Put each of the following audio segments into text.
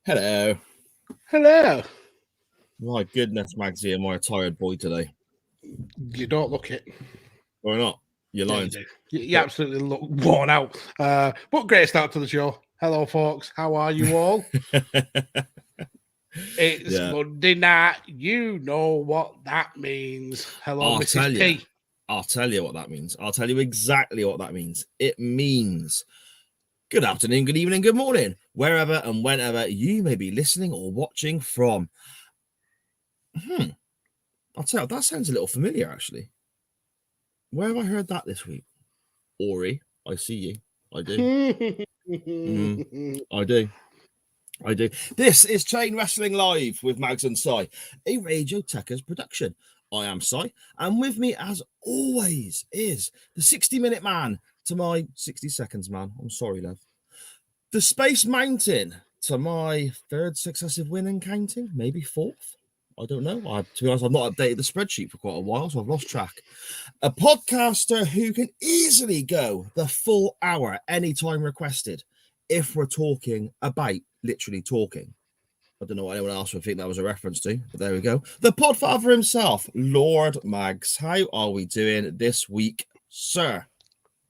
Hello. Hello. My goodness, Magsy, am I a tired boy today? You don't look it. Or not? You're lying. Yeah, you absolutely look worn out. But great start to the show. Hello, folks. How are you all? It's Monday night. You know what that means. Hello, Mrs. P. I'll tell you what that means. I'll tell you exactly what that means. It means good afternoon, good evening, good morning, wherever and whenever you may be listening or watching from. I'll tell you, that sounds a little familiar, actually. Where have I heard that this week? Ori, I see you. I do. I do. This is Chain Wrestling Live with Mags and Si, a Radio Tekkers production. I am Si, and with me, as always, is the 60-minute man to my 60 seconds man. I'm sorry, love. The Space Mountain to my third successive win and counting, maybe fourth. I don't know. To be honest, I've not updated the spreadsheet for quite a while, so I've lost track. A podcaster who can easily go the full hour anytime requested if we're talking about literally talking. I don't know what anyone else would think that was a reference to, but there we go. The podfather himself, Lord Mags. How are we doing this week, sir?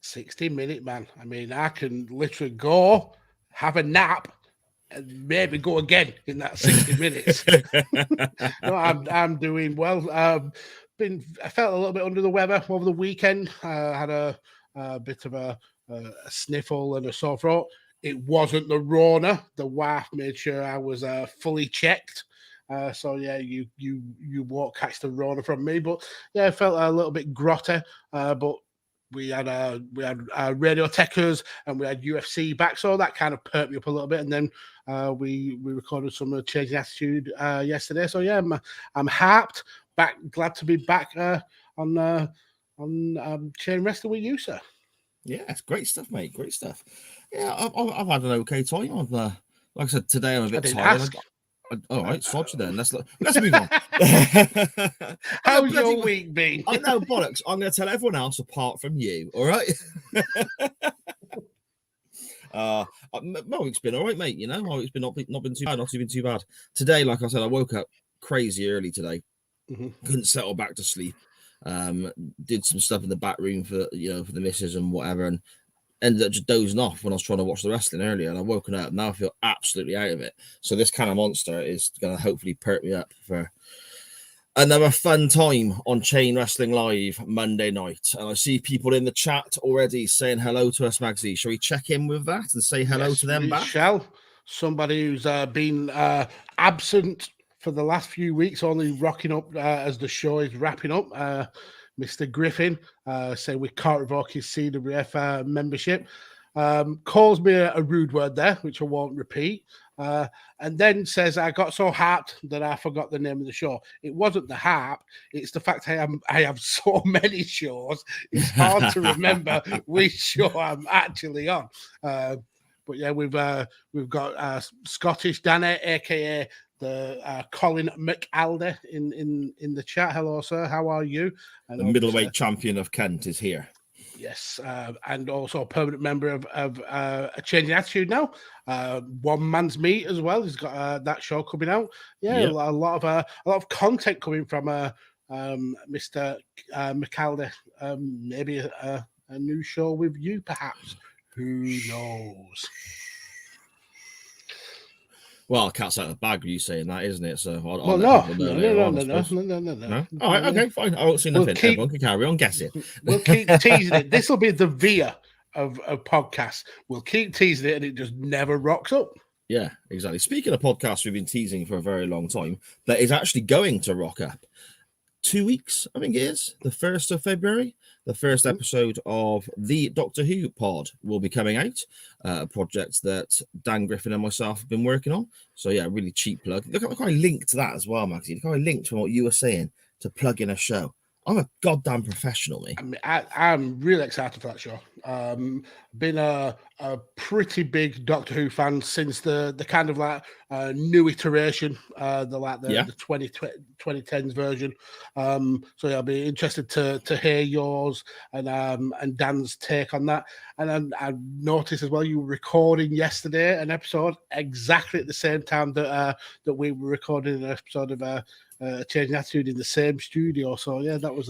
60-minute man. I mean, I can literally go, have a nap, and maybe go again in that 60 minutes. No, I'm doing well. I felt a little bit under the weather over the weekend. I had a bit of a sniffle and a sore throat. It wasn't the Rona. The wife made sure I was fully checked. So yeah, you won't catch the Rona from me. But yeah, I felt a little bit grotty. But we had Radio Tekkers and we had UFC back, so that kind of perked me up a little bit. And then we recorded some Changing Attitude yesterday. So yeah, I'm hyped, back, glad to be back on Chain Wrestling with you, sir. Yeah, it's great stuff, mate. Great stuff. Yeah, I've had an okay time. Like I said, today I'm a bit tired. All right, sod you then. Let's move on. How's your week been? I know, bollocks. I'm going to tell everyone else apart from you. All right. My week's been all right, mate. You know, my week's been not been too bad. Not been too bad. Today, like I said, I woke up crazy early today. Couldn't settle back to sleep. Did some stuff in the back room for the missus and whatever, and ended up just dozing off when I was trying to watch the wrestling earlier, and I've woken up. Now I feel absolutely out of it. So this kind of monster is going to hopefully perk me up for another fun time on Chain Wrestling Live Monday night. And I see people in the chat already saying hello to us, Magsy. Shall we check in with that and say hello to them back? Shall. Somebody who's been absent for the last few weeks, only rocking up as the show is wrapping up. Mr. Griffin say we can't revoke his CWF membership. Calls me a rude word there, which I won't repeat. And then says I got so harped that I forgot the name of the show. It wasn't the harp. It's the fact I have so many shows. It's hard to remember which show I'm actually on. But yeah, we've got Scottish Danny, aka the Colin McAlder in the chat. Hello, sir. How are you? The middleweight champion of Kent is here. Yes, and also a permanent member of a Changing Attitude now. One Man's Meat as well. He's got that show coming out. Yeah, yep. a lot of content coming from Mr. McAlder. Maybe a new show with you, perhaps. Who knows? Well, cat's out of the bag with you saying that, isn't it? So, no. All right, okay, fine. I won't see nothing. Everyone can carry on guessing. We'll keep teasing it. This will be the VIA of podcasts. We'll keep teasing it, and it just never rocks up. Yeah, exactly. Speaking of podcasts, we've been teasing for a very long time. That is actually going to rock up. 2 weeks, I think it is, the 1st of February. The first episode of the Doctor Who pod will be coming out, a project that Dan Griffin and myself have been working on. So yeah, really cheap plug. Look how I linked that as well, Maxie. Look how I linked from what you were saying to plug in a show. I'm a goddamn professional, mate. I'm really excited for that show. Been a a pretty big Doctor Who fan since the kind of like new iteration, the 2010s version. So yeah, I'll be interested to hear yours and Dan's take on that. And then I noticed as well you were recording yesterday an episode exactly at the same time that we were recording an episode of Changing Attitude in the same studio. So yeah, that was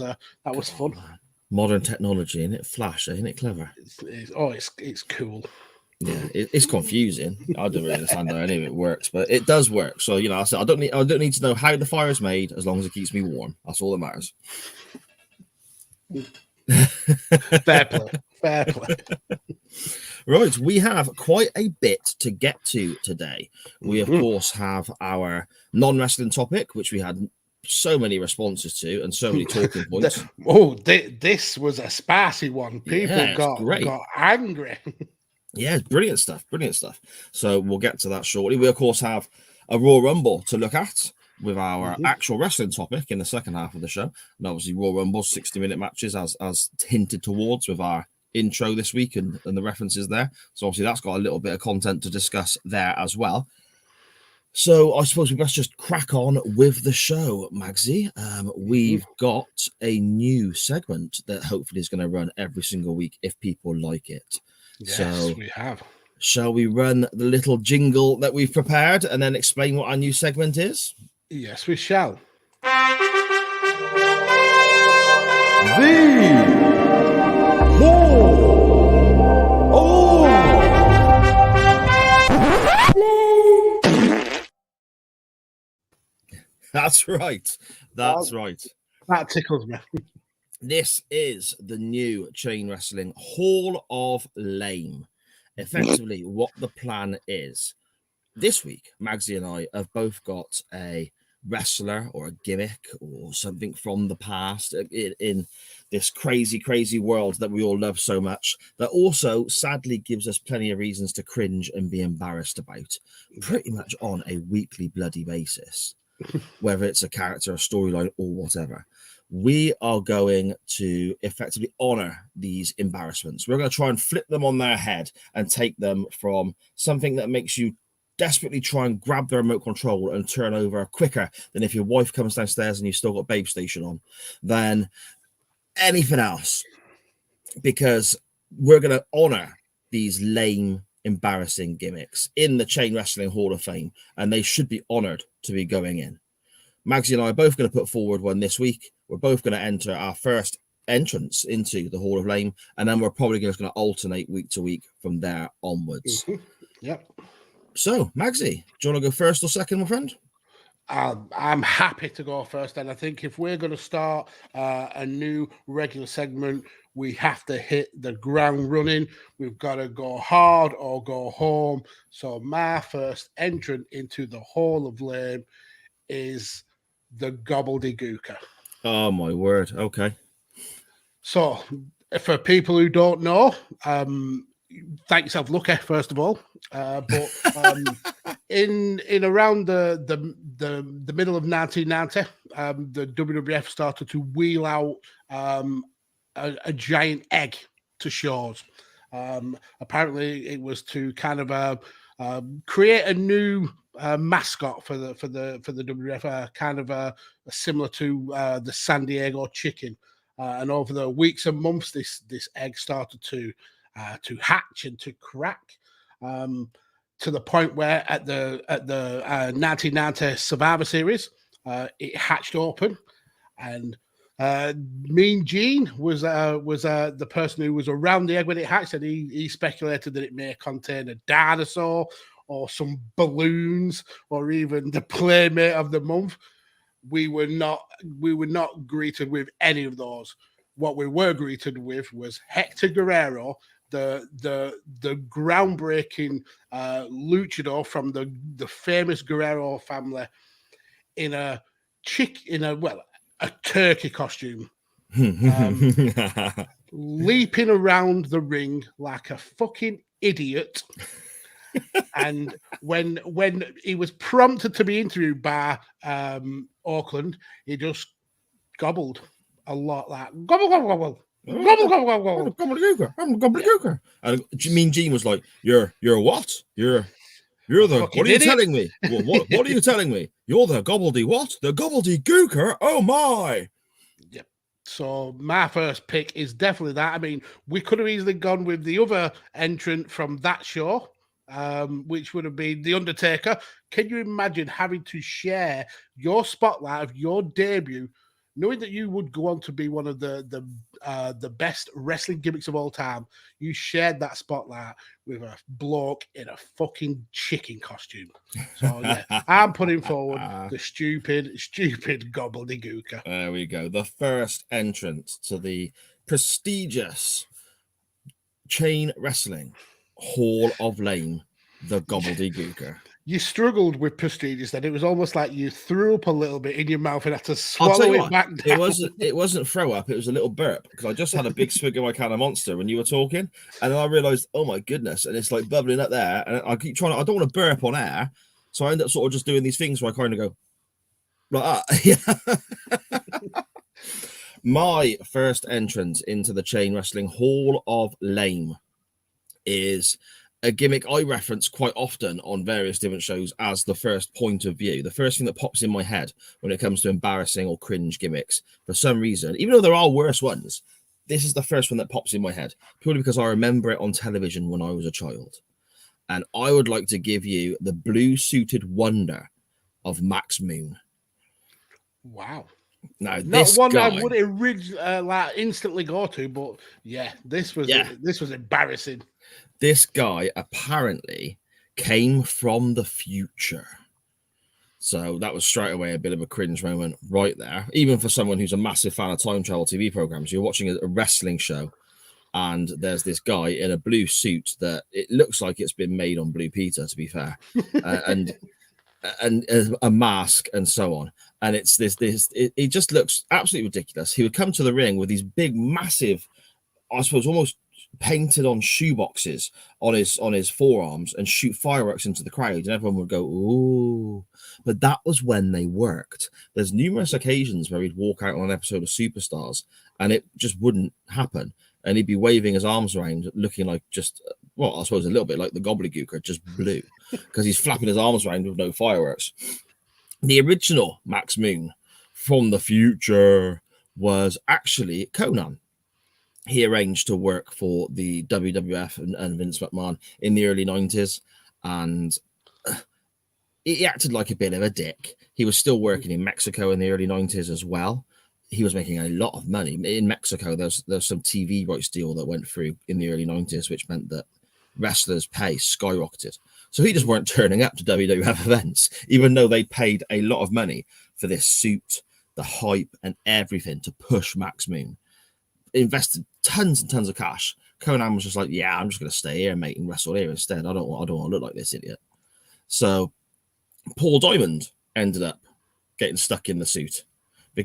fun. Man. Modern technology, isn't it? Flash, ain't it clever? It's cool. Yeah, it's confusing. I don't really understand how any of it works, but it does work. So I said I don't need to know how the fire is made as long as it keeps me warm. That's all that matters. Fair play. Right, we have quite a bit to get to today. We of course have our non-wrestling topic, which we had so many responses to and so many talking points. This was a spicy one. People got angry. Yeah, brilliant stuff. So we'll get to that shortly. We of course have a Royal Rumble to look at with our actual wrestling topic in the second half of the show. And obviously Royal Rumble 60-minute matches as hinted towards with our intro this week and the references there. So obviously that's got a little bit of content to discuss there as well. So I suppose we best just crack on with the show, Magsy. We've got a new segment that hopefully is going to run every single week if people like it. Yes, so we have. Shall we run the little jingle that we've prepared and then explain what our new segment is? Yes, we shall. That's right. That tickles me. This is the new Chain Wrestling Hall of Lame. Effectively, what the plan is. This week, Magsy and I have both got a wrestler or a gimmick or something from the past in this crazy world that we all love so much that also sadly gives us plenty of reasons to cringe and be embarrassed about pretty much on a weekly bloody basis. Whether it's a character, a storyline, or whatever, we are going to effectively honor these embarrassments. We're going to try and flip them on their head and take them from something that makes you desperately try and grab the remote control and turn over quicker than if your wife comes downstairs and you've still got Babe Station on, than anything else. Because we're going to honor these lame, embarrassing gimmicks in the Chain Wrestling Hall of Fame, and they should be honored to be going in. Magsy and I are both going to put forward one this week. We're both going to enter our first entrance into the Hall of Lame, and then we're probably just going to alternate week to week from there onwards. Yep. So, Magsy, do you want to go first or second, my friend? I'm happy to go first, and I think if we're going to start a new regular segment, we have to hit the ground running. We've got to go hard or go home. So my first entrant into the Hall of Lame is the Gobbledygooker. Oh, my word. Okay. So for people who don't know, thank yourself lucky, first of all. But in around the middle of 1990, the WWF started to wheel out a giant egg to shows. Apparently, it was to kind of create a new mascot for the WWF, kind of similar to the San Diego Chicken. And over the weeks and months, this egg started to hatch and to crack, to the point where at the 1990 Survivor Series, it hatched open, and Mean Gene was the person who was around the egg when it hatched, and he speculated that it may contain a dinosaur or some balloons or even the Playmate of the Month. We were not greeted with any of those. What we were greeted with was Hector Guerrero, the groundbreaking luchador from the famous Guerrero family, in a turkey costume, leaping around the ring like a fucking idiot. And when he was prompted to be interviewed by Auckland, he just gobbled a lot, like gobble gobble gobble, Gobble, gobble, gobble, I'm the gobble. gobbledygooker. I'm the gobbledygooker. And Mean Gene was like, "You're what? You're the. fucking What are you idiot." telling me? What are you telling me? You're the gobbledy what? The gobbledygooker? Oh my!" Yep. So my first pick is definitely that. I mean, we could have easily gone with the other entrant from that show, which would have been The Undertaker. Can you imagine having to share your spotlight of your debut, knowing that you would go on to be one of the best wrestling gimmicks of all time? You shared that spotlight with a bloke in a fucking chicken costume. So yeah, I'm putting forward the stupid gobbledygooker. There we go. The first entrant to the prestigious Chain Wrestling Hall of Fame, the gobbledygooker. You struggled with prestigious then. It was almost like you threw up a little bit in your mouth and had to I'll swallow tell you it what, back down. it wasn't throw up, it was a little burp, because I just had a big swig of my can of Monster when you were talking, and then I realized, oh my goodness, and it's like bubbling up there, and I keep trying, I don't want to burp on air, so I end up sort of just doing these things where I kind of go like that. My first entrance into the Chain Wrestling Hall of Fame is a gimmick I reference quite often on various different shows as the first point of view. The first thing that pops in my head when it comes to embarrassing or cringe gimmicks, for some reason, even though there are worse ones, this is the first one that pops in my head, purely because I remember it on television when I was a child. And I would like to give you the blue-suited wonder of Max Moon. Wow. Now, Not this one guy, I would originally like instantly go to, but yeah, this was embarrassing. This guy apparently came from the future. So that was straight away a bit of a cringe moment right there. Even for someone who's a massive fan of time travel TV programs, you're watching a wrestling show and there's this guy in a blue suit that it looks like it's been made on Blue Peter, to be fair, and a mask and so on. And it's it just looks absolutely ridiculous. He would come to the ring with these big, massive, I suppose, almost painted on shoeboxes on his forearms and shoot fireworks into the crowd, and everyone would go, ooh. But that was when they worked. There's numerous occasions where he'd walk out on an episode of Superstars and it just wouldn't happen, and he'd be waving his arms around looking like just, well, I suppose a little bit like the gobbledygooker, just blue, because he's flapping his arms around with no fireworks. The original Max Moon from the future was actually Conan. He arranged to work for the WWF and Vince McMahon in the early 90s, and he acted like a bit of a dick. He was still working in Mexico in the early 90s as well. He was making a lot of money. In Mexico, there's some TV rights deal that went through in the early 90s, which meant that wrestlers' pay skyrocketed. So he just weren't turning up to WWF events, even though they paid a lot of money for this suit, the hype, and everything to push Max Moon. Invested tons and tons of cash. Conan was just like, yeah, I'm just going to stay here, mate, and wrestle here instead. I don't want to look like this idiot. So Paul Diamond ended up getting stuck in the suit,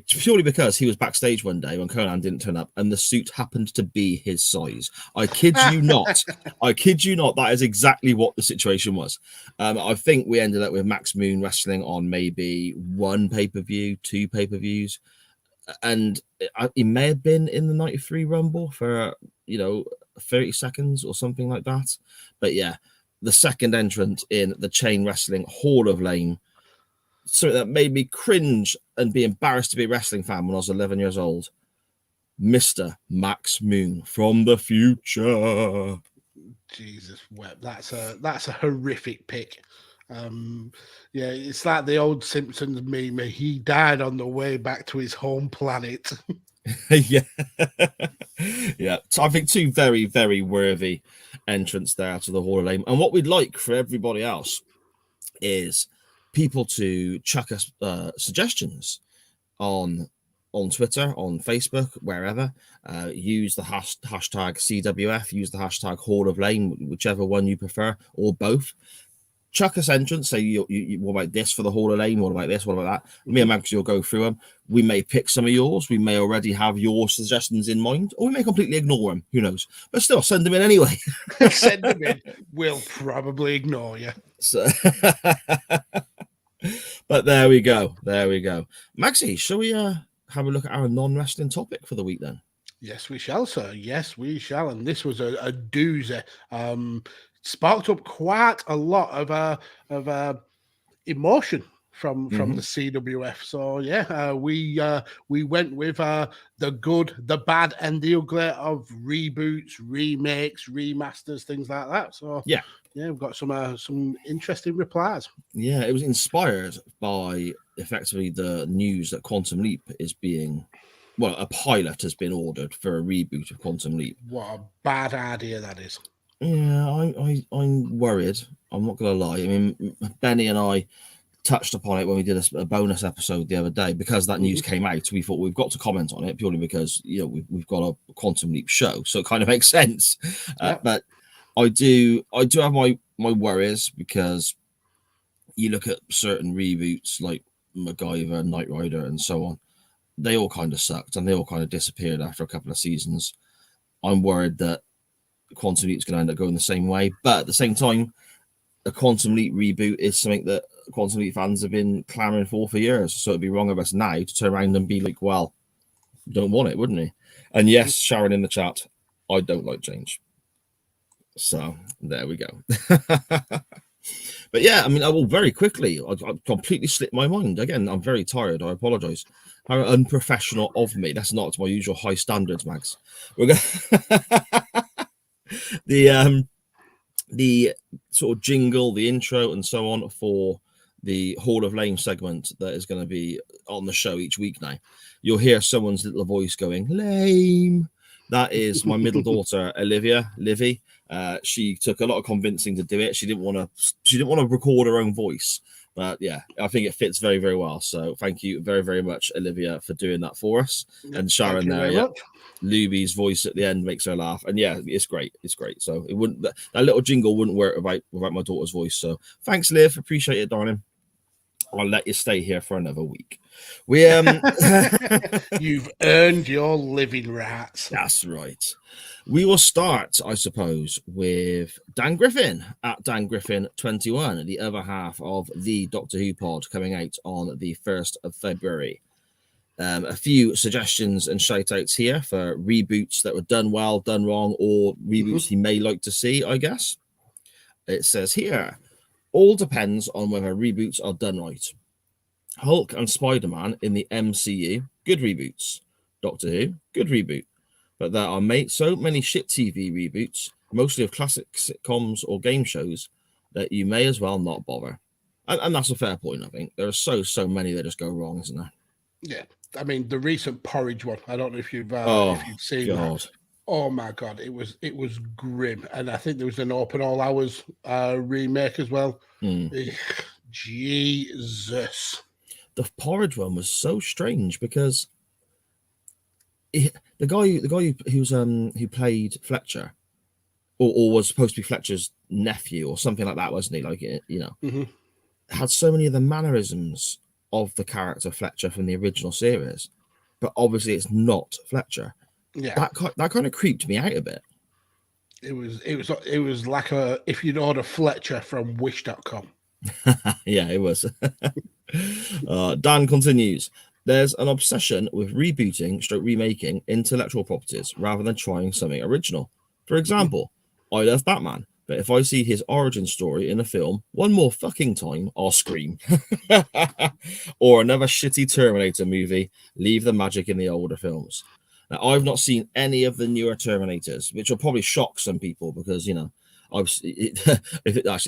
purely because he was backstage one day when Conan didn't turn up, and the suit happened to be his size. I kid you not. I kid you not. That is exactly what the situation was. I think we ended up with Max Moon wrestling on maybe one pay-per-view, two pay-per-views. And he may have been in the 93 Rumble for, 30 seconds or something like that. But yeah, the second entrant in the Chain Wrestling Hall of Fame, something that made me cringe and be embarrassed to be a wrestling fan when I was 11 years old. Mr. Max Moon from the future. Jesus, well, that's a horrific pick. Yeah, it's like the old Simpsons meme. He died on the way back to his home planet. Yeah. So I think two very, very worthy entrants there to the Hall of Fame. And what we'd like for everybody else is people to chuck us suggestions on Twitter, on Facebook, wherever. Use the hashtag CWF, use the hashtag Hall of Fame, whichever one you prefer, or both. Chuck us entrance. Say, you what about this for the Hall of Fame? What about this? What about that? Me and Max will go through them. We may pick some of yours. We may already have your suggestions in mind, or we may completely ignore them. Who knows? But still, send them in anyway. Send them in. We'll probably ignore you. So, but there we go. Maxie, shall we have a look at our non-wrestling topic for the week then? Yes, we shall, sir. Yes, we shall. And this was a doozy. Sparked up quite a lot of emotion from the CWF. So yeah, we went with the good, the bad, and the ugly of reboots, remakes, remasters, things like that. So Yeah, we've got some interesting replies. yeah, it was inspired by effectively the news that Quantum Leap is being, well, a pilot has been ordered for a reboot of Quantum Leap. What a bad idea that is. Yeah, I'm worried. I'm not going to lie. I mean, Benny and I touched upon it when we did a bonus episode the other day because that news came out. We thought we've got to comment on it purely because we've got a Quantum Leap show, so it kind of makes sense. But I do have my worries because you look at certain reboots like MacGyver, Knight Rider, and so on. They all kind of sucked and they all kind of disappeared after a couple of seasons. I'm worried that Quantum Leap is going to end up going the same way, but at the same time, a Quantum Leap reboot is something that Quantum Leap fans have been clamoring for years. So it'd be wrong of us now to turn around and be like, well, don't want it, wouldn't he? And yes, Sharon in the chat, I don't like change. So there we go. But yeah, I mean, I will very quickly. I completely slipped my mind. Again, I'm very tired. I apologize. How unprofessional of me. That's not my usual high standards, Max. We're going the sort of jingle, the intro, and so on for the Hall of Lame segment that is going to be on the show each week now. You'll hear someone's little voice going lame. That is my middle daughter, Livy. She took a lot of convincing to do it. She didn't want to record her own voice, but yeah, I think it fits very, very well. So thank you very, very much, Olivia, for doing that for us. And Sharon there, yeah. Luby's voice at the end makes her laugh, and yeah, it's great. It's great. So it wouldn't that little jingle wouldn't work without my daughter's voice. So thanks, Liv. Appreciate it, darling. I'll let you stay here for another week. You've earned your living rights. That's right. We will start, I suppose, with Dan Griffin at Dan Griffin 21, the other half of the Doctor Who pod coming out on the 1st of February. A few suggestions and shout outs here for reboots that were done well, done wrong, or reboots he may like to see, I guess. It says here, all depends on whether reboots are done right. Hulk and Spider-Man in the MCU, good reboots. Doctor Who, good reboot. But there are so many shit TV reboots, mostly of classic sitcoms or game shows, that you may as well not bother. And that's a fair point, I think. There are so many that just go wrong, isn't there? Yeah. I mean, the recent Porridge one, I don't know if you've seen God. that. Oh my God, it was grim. And I think there was an Open All Hours remake as well. Jesus. The Porridge one was so strange because the guy who played Fletcher, or was supposed to be Fletcher's nephew or something like that, wasn't he? Like, had so many of the mannerisms of the character Fletcher from the original series, but obviously it's not Fletcher. Yeah, that kind of creeped me out a bit. It was like if you'd order Fletcher from Wish.com. Yeah, it was. Dan continues. There's an obsession with rebooting, remaking intellectual properties rather than trying something original. For example, I love Batman, but if I see his origin story in a film one more fucking time, I'll scream. Or another shitty Terminator movie, leave the magic in the older films. Now, I've not seen any of the newer Terminators, which will probably shock some people because, actually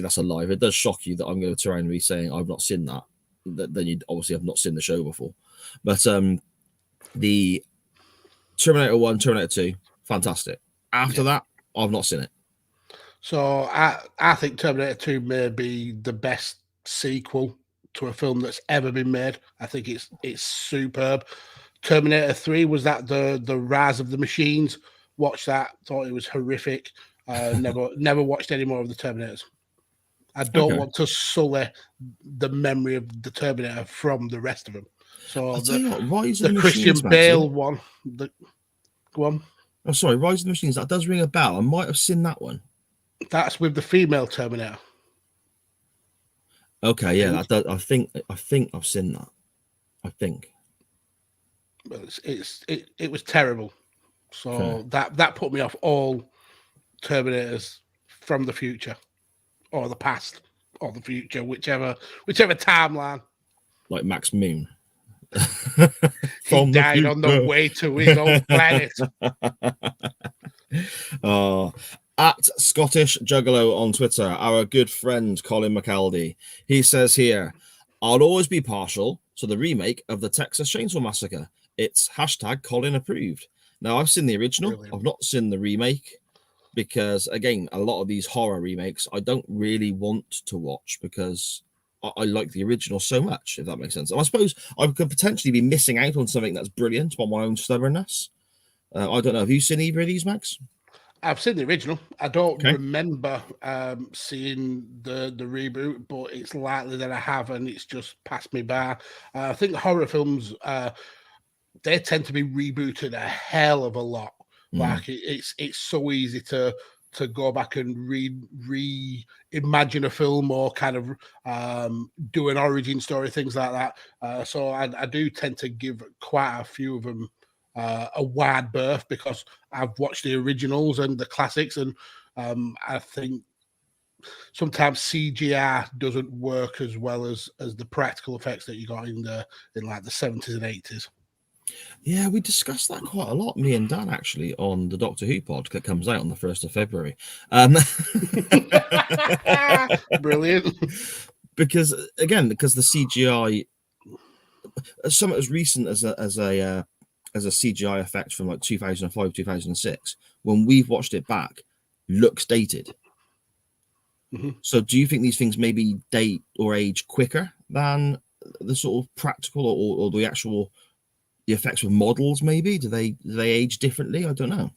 that's a lie. If it does shock you that I'm going to turn around and be saying I've not seen that, then you obviously have not seen the show before. But the Terminator 1, Terminator 2, fantastic. After that, I've not seen it. So I think Terminator 2 may be the best sequel to a film that's ever been made. I think it's superb. Terminator 3 was that the Rise of the Machines. Watched that, thought it was horrific. Never watched any more of the Terminators. I don't want to sully the memory of the Terminator from the rest of them. So Rise of the Christian Bale one. Go on. Oh, sorry, Rise of the Machines. That does ring a bell. I might have seen that one. That's with the female Terminator. Okay, yeah, that does. I think I've seen that. I think. But it was terrible. So that put me off all Terminators from the future, or the past, or the future, whichever timeline. Like Max Moon. He died on the way to his own planet. At Scottish Juggalo on Twitter, our good friend Colin McAldy, he says here, I'll always be partial to the remake of the Texas Chainsaw Massacre. It's hashtag Colin approved. Now, I've seen the original. Brilliant. I've not seen the remake because, again, a lot of these horror remakes I don't really want to watch because I like the original so much, if that makes sense. And I suppose I could potentially be missing out on something that's brilliant by my own stubbornness. I don't know. Have you seen either of these, Max? I've seen the original. I don't remember seeing the reboot, but it's likely that I have, and it's just passed me by. I think horror films, they tend to be rebooted a hell of a lot. Like it's so easy to go back and reimagine a film or kind of do an origin story, things like that. So I do tend to give quite a few of them a wide berth because I've watched the originals and the classics, and I think sometimes CGI doesn't work as well as the practical effects that you got in like the 70s and 80s. Yeah, we discussed that quite a lot, me and Dan, actually, on the Doctor Who pod that comes out on the 1st of February. Brilliant. Because the CGI, something as recent as a CGI effect from like 2005, 2006, when we've watched it back, looks dated. So do you think these things maybe date or age quicker than the sort of practical or the actual the effects with models? Maybe do they age differently? I don't know.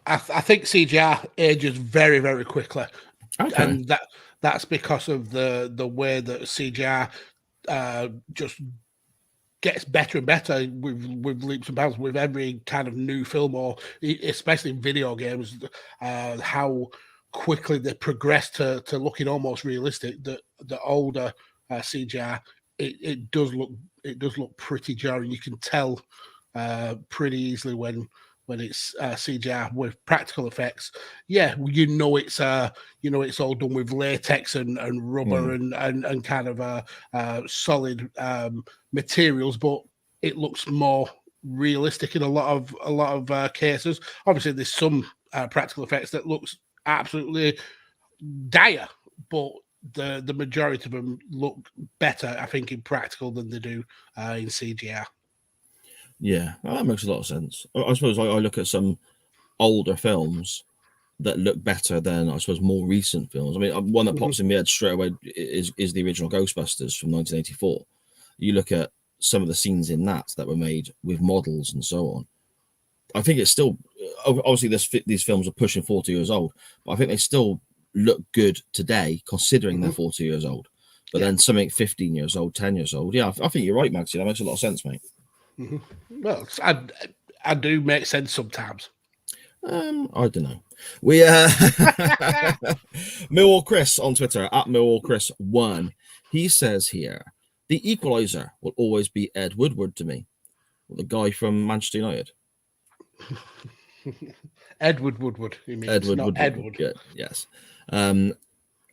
I think CGI ages very, very quickly, and that's because of the way that CGI just gets better and better with leaps and bounds with every kind of new film, or especially in video games, how quickly they progress to looking almost realistic. The older CGI, it does look pretty jarring. You can tell pretty easily when it's CGI with practical effects. Yeah, it's all done with latex and rubber and kind of solid materials, but it looks more realistic in a lot of cases. Obviously, there's some practical effects that looks absolutely dire, but the majority of them look better, I think, in practical than they do in CGI. Yeah, well, that makes a lot of sense. I suppose I look at some older films that look better than, I suppose, more recent films. I mean, one that pops in my head straight away is the original Ghostbusters from 1984. You look at some of the scenes in that were made with models and so on. I think it's still, obviously these films are pushing 40 years old, but I think they still look good today considering they're 40 years old. But then something 15 years old, 10 years old. Yeah, I think you're right, Maxie. That makes a lot of sense, mate. Well, I do make sense sometimes. I don't know. We Millwall Chris on Twitter at Millwall Chris 1. He says here, the Equalizer will always be Ed Woodward to me, the guy from Manchester United. Edward Woodward, you mean? Edward. Yeah, yes.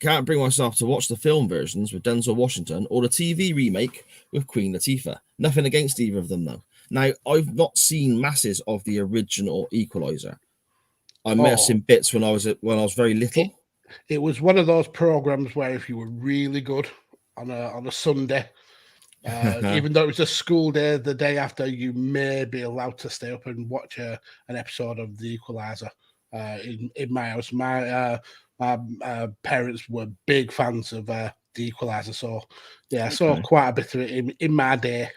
Can't bring myself to watch the film versions with Denzel Washington or the TV remake with Queen Latifah. Nothing against either of them, though. Now, I've not seen masses of the original Equalizer. I may have seen bits when I was very little. It was one of those programs where if you were really good on a Sunday, even though it was a school day, the day after, you may be allowed to stay up and watch an episode of the Equalizer. In my house, my parents were big fans of the Equalizer, so yeah, I saw quite a bit of it in my day.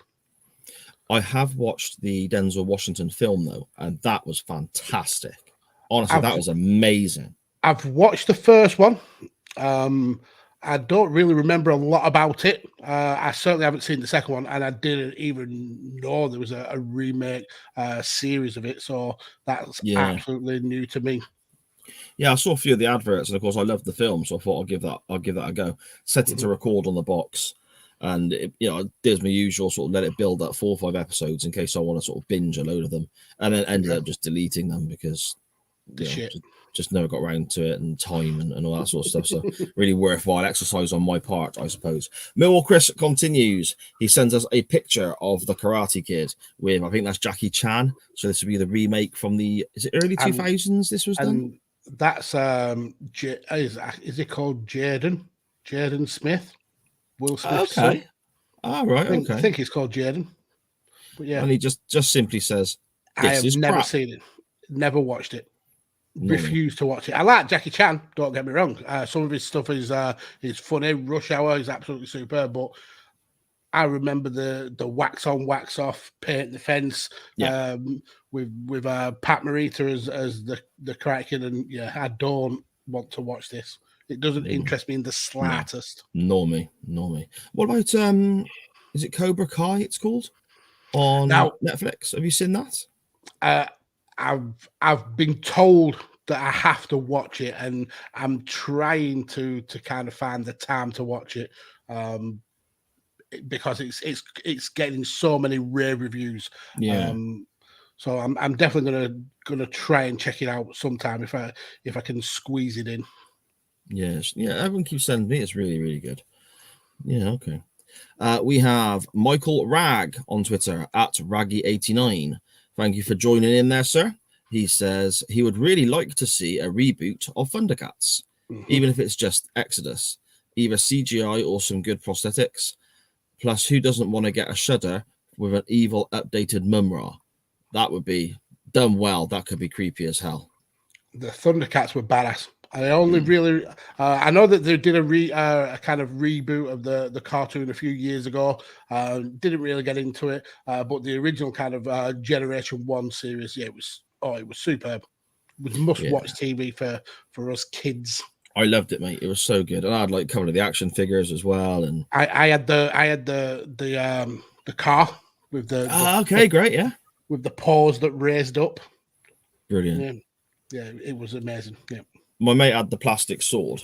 I have watched the Denzel Washington film though, and that was fantastic. Honestly, that was amazing. I've watched the first one. I don't really remember a lot about it. I certainly haven't seen the second one, and I didn't even know there was a remake series of it. So that's absolutely new to me. Yeah, I saw a few of the adverts, and of course, I loved the film, so I thought I'll give that a go. Set it to record on the box, And it, there's my usual sort of let it build up 4 or 5 episodes in case I want to sort of binge a load of them, and then ended up just deleting them because just never got around to it, and time and all that sort of stuff. So really worthwhile exercise on my part, I suppose. Millwall Chris continues. He sends us a picture of the Karate Kid with, I think that's Jackie Chan. So this would be the remake from is it early 2000s? This was done. That's is it called Jaden Smith? Will Smith's son. Right. I think he's called Jaden. But yeah, and he just simply says, "I have never seen it, never watched it, refused to watch it." I like Jackie Chan. Don't get me wrong. Some of his stuff is funny. Rush Hour is absolutely superb. But I remember the wax on, wax off, paint the fence. With Pat Morita as the Karate Kid, and I don't want to watch this. It doesn't interest me in the slightest. Nor me. What about is it Cobra Kai? It's called on Netflix. Have you seen that? I've been told that I have to watch it, and I'm trying to kind of find the time to watch it. Because it's getting so many rave reviews. So I'm definitely gonna try and check it out sometime if I can squeeze it in. Yes, everyone keeps sending me. It's really, really good. Yeah, okay. We have Michael Rag on Twitter at Raggy89. Thank you for joining in there, sir. He says he would really like to see a reboot of Thundercats, even if it's just Exodus, either CGI or some good prosthetics. Plus, who doesn't want to get a shudder with an evil updated Mumra? That would be done well. That could be creepy as hell. The Thundercats were badass. I only really, I know that they did a kind of reboot of the cartoon a few years ago. Didn't really get into it, but the original kind of Generation 1 series, it was superb. It was must-watch TV for us kids. I loved it, mate. It was so good, and I had like a couple of the action figures as well. And I had the car with the great, yeah, with the paws that raised up. Brilliant. Yeah, it was amazing. Yeah. My mate had the plastic sword.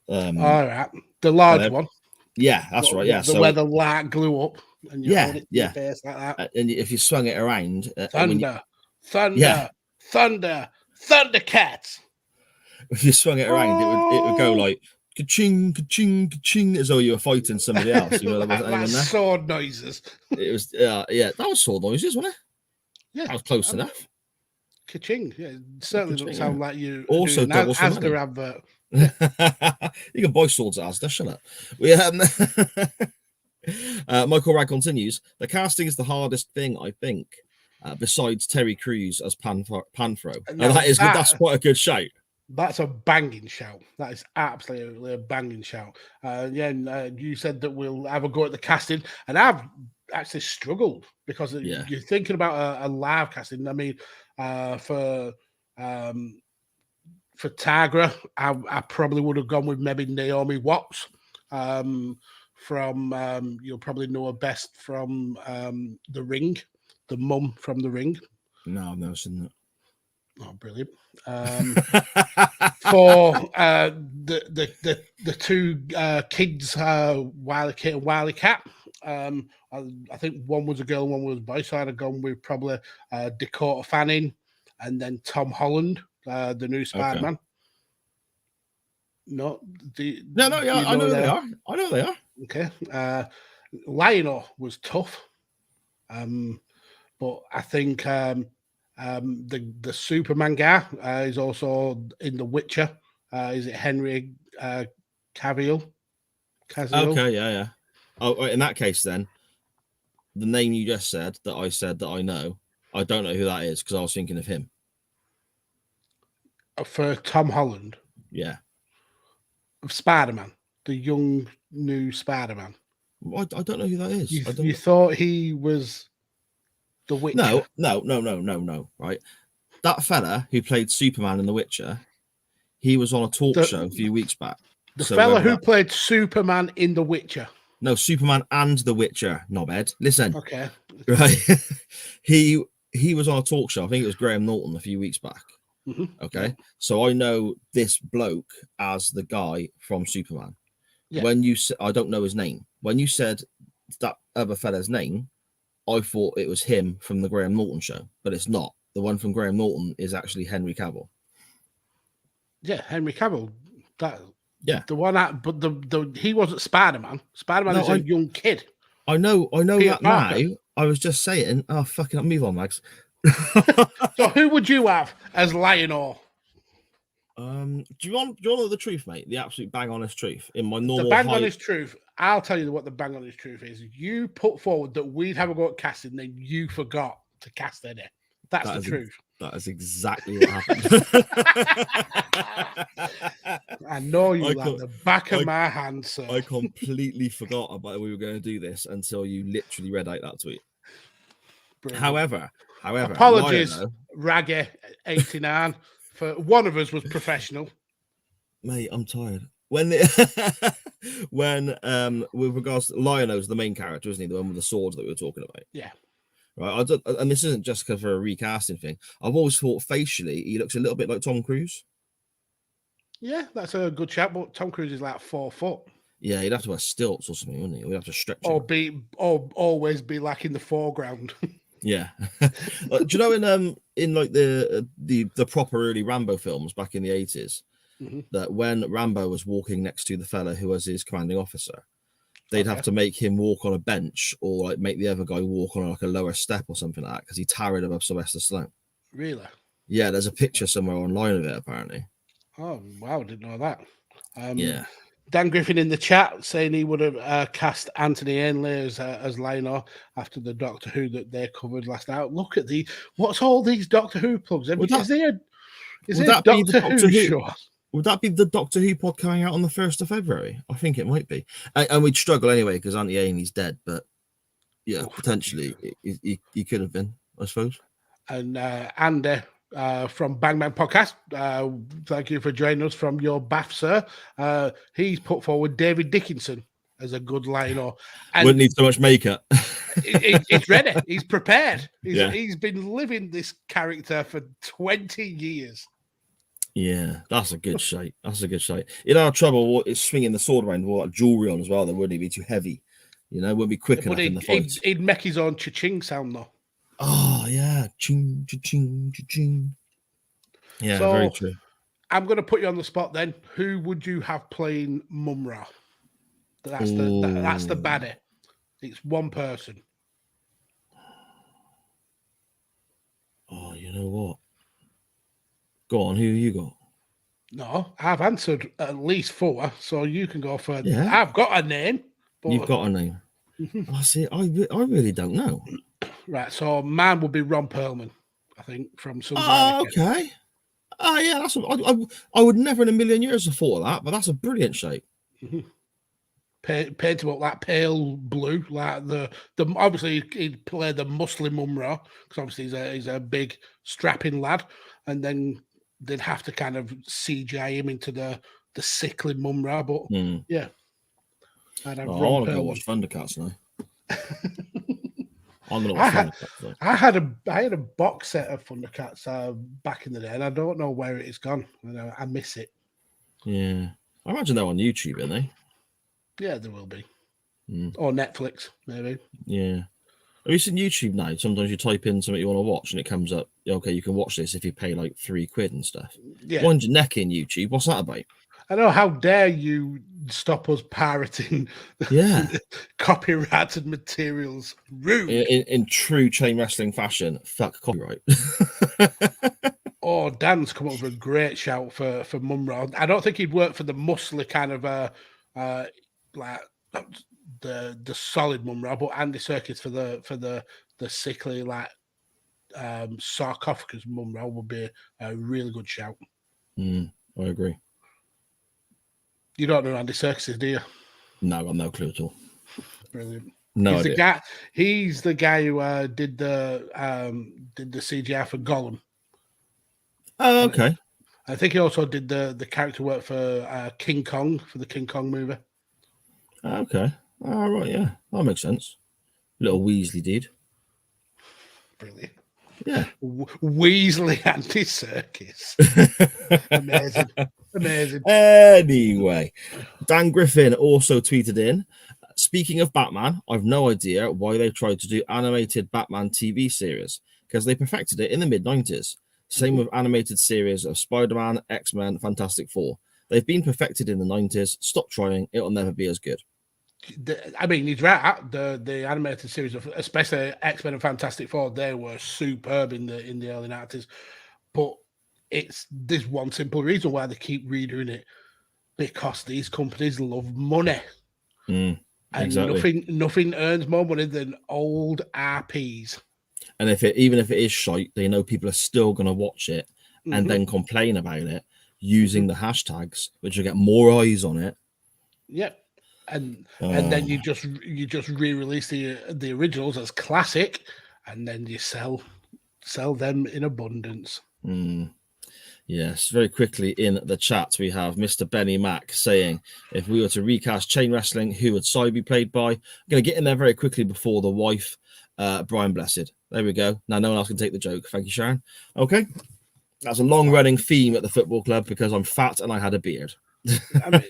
All right, the large one. Yeah, that's right. Yeah, where the light glue up, and you hold it to your face like that. And if you swung it around, Thundercats. If you swung it around, it would go like ka-ching, ka-ching, ka-ching, as though you were fighting somebody else. There wasn't anyone there. Sword noises. It was, that was sword noises, wasn't it? Yeah, that was close enough. Ka-ching. Yeah, it certainly doesn't sound like you. Also, double Asda advert. You can buy swords at Asda. Shut up. Michael Rag continues. The casting is the hardest thing, I think, besides Terry Crews as Panthro. And that's quite a good shout. That's a banging shout. That is absolutely a banging shout. You said that we'll have a go at the casting, and I've actually struggled because you're thinking about a live casting. I mean, for Tigra, I probably would have gone with maybe Naomi Watts. From you'll probably know her best from The Ring, the mum from The Ring. No, I've never seen that. Oh, brilliant! For the two kids, Wiley Kit and Wiley Cat. I think one was a girl, and one was a boy. So I'd have gone with probably Dakota Fanning, and then Tom Holland, the new Spider-Man. I know they are. I know they are. Okay. Lionel was tough, but I think the Superman guy is also in The Witcher. Is it Henry Cavill? Okay, yeah. Oh, in that case, then the name you just said that I know, I don't know who that is because I was thinking of him. For Tom Holland, yeah, Spider-Man, the young new Spider-Man. I don't know who that is. You thought he was The Witcher? No. Right, that fella who played Superman in The Witcher, he was on a talk show a few weeks back. The fella who played Superman in The Witcher. No, Superman and The Witcher, knobhead. Listen. Okay. Right. He was on a talk show. I think it was Graham Norton a few weeks back. Mm-hmm. Okay. So I know this bloke as the guy from Superman. Yeah. When you said, I don't know his name. When you said that other fella's name, I thought it was him from the Graham Norton show, but it's not. The one from Graham Norton is actually Henry Cavill. Yeah, Henry Cavill. That Yeah. the one that, but the he wasn't Spider-Man. Spider-Man is a young kid. I know Peter that Parker. now. I was just saying, oh fucking move on, Mags. So who would you have as Lionel? Do you want to know the truth, mate? The absolute bang honest truth. In my normal The bang honest truth. I'll tell you what the bang honest truth is. You put forward that we'd have a go at casting, then you forgot to cast Eddie. That's the truth. That is exactly what happened. I know you like the back of my hand, sir. I completely forgot about we were going to do this until you literally read out that tweet. Brilliant. However, apologies, Raggy 89. For one of us was professional. Mate, I'm tired. When with regards to Lionel's the main character, isn't he? The one with the swords that we were talking about. Yeah. Right. And this isn't just because for a recasting thing. I've always thought facially he looks a little bit like Tom Cruise. Yeah, that's a good shout. But Tom Cruise is like 4 foot. Yeah, he'd have to wear stilts or something, wouldn't he? We'd have to stretch him. Or always be like in the foreground. Yeah. Do you know in like the proper early Rambo films back in the 80s, that when Rambo was walking next to the fella who was his commanding officer, they'd have to make him walk on a bench or like make the other guy walk on like a lower step or something like that because he towered above Sylvester Stallone. Really? Yeah, there's a picture somewhere online of it apparently. Oh wow, I didn't know that. Yeah. Dan Griffin in the chat saying he would have cast Anthony Ainley as Lionel after the Doctor Who that they covered last night. Look at what's all these Doctor Who plugs? Is there a Doctor Who show? Would that be the Doctor Who pod coming out on the 1st of February? I think it might be. And we'd struggle anyway because Auntie Amy's dead, but yeah, potentially he could have been, I suppose. And Andy from Bang Bang Podcast, thank you for joining us from your bath, sir. He's put forward David Dickinson as a good Lionel. Wouldn't need so much makeup. He's ready. He's prepared. He's been living this character for 20 years. Yeah, that's a good shite. You'd have trouble swinging the sword around with like jewelry on as well. Then wouldn't it be too heavy? You know, wouldn't be quick enough in the fight. He'd make his own cha-ching sound though. Oh yeah, ching, cha-ching, cha-ching. Yeah, so, very true. I'm going to put you on the spot then. Who would you have playing Mumra? That's the baddie. It's one person. Oh, you know what? Go on, who you got? No, I've answered at least 4, so you can go further. Yeah. I've got a name. But... You've got a name. I see. I really don't know. Right, so mine would be Ron Perlman, I think, from some. Oh, okay. Oh, yeah, that's. I would never in a million years have thought of that, but that's a brilliant shape. Paint him up like pale blue, like the obviously he'd play the muscly Mumra because obviously he's a big strapping lad, and then they'd have to kind of CGI him into the sickly Mumra. But yeah, I'd have I want to go watch Thundercats now. I'm gonna watch Thundercats. I had a box set of Thundercats back in the day, and I don't know where it is gone. I miss it. Yeah, I imagine they're on YouTube, aren't they? Yeah, there will be. Or Netflix, maybe. Yeah. Have you seen YouTube now? Sometimes you type in something you want to watch and it comes up, okay, you can watch this if you pay like £3 and stuff. Yeah. Wind your neck in YouTube. What's that about? I know. How dare you stop us pirating copyrighted materials? Rude. In true chain wrestling fashion, fuck copyright. Oh, Dan's come up with a great shout for Mumra. I don't think he'd work for the muscly kind of like the solid Mumra, but Andy Serkis for the sickly like sarcophagus Mumra would be a really good shout. I agree. You don't know Andy Serkis is, do you? No, I've no clue at all. Brilliant. No he's idea. He's the guy who did the CGI for Gollum. Oh, okay. I think he also did the character work for King Kong for the King Kong movie. Okay. All right. Yeah, that makes sense. Little Weasley dude. Brilliant. Yeah. Weasley anti-circus. Amazing. Anyway, Dan Griffin also tweeted in, speaking of Batman, I've no idea why they tried to do animated Batman TV series, because they perfected it in the mid-90s. Same with animated series of Spider-Man, X-Men, Fantastic Four. They've been perfected in the 90s. Stop trying. It'll never be as good. I mean, he's right. The animated series of, especially X-Men and Fantastic Four, they were superb in the early 90s. But there's one simple reason why they keep redoing it, because these companies love money. And exactly. nothing earns more money than old RPs. And even if it is shite, they know people are still going to watch it and then complain about it using the hashtags, which will get more eyes on it. Yep. And then you just re-release the originals as classic, and then you sell them in abundance. Yes, very quickly in the chat we have Mr. Benny Mack saying, if we were to recast Chain Wrestling, who would Cy be played by? I'm going to get in there very quickly before the wife, Brian Blessed. There we go. Now no one else can take the joke. Thank you, Sharon. Okay. That's a long-running theme at the football club because I'm fat and I had a beard. I mean,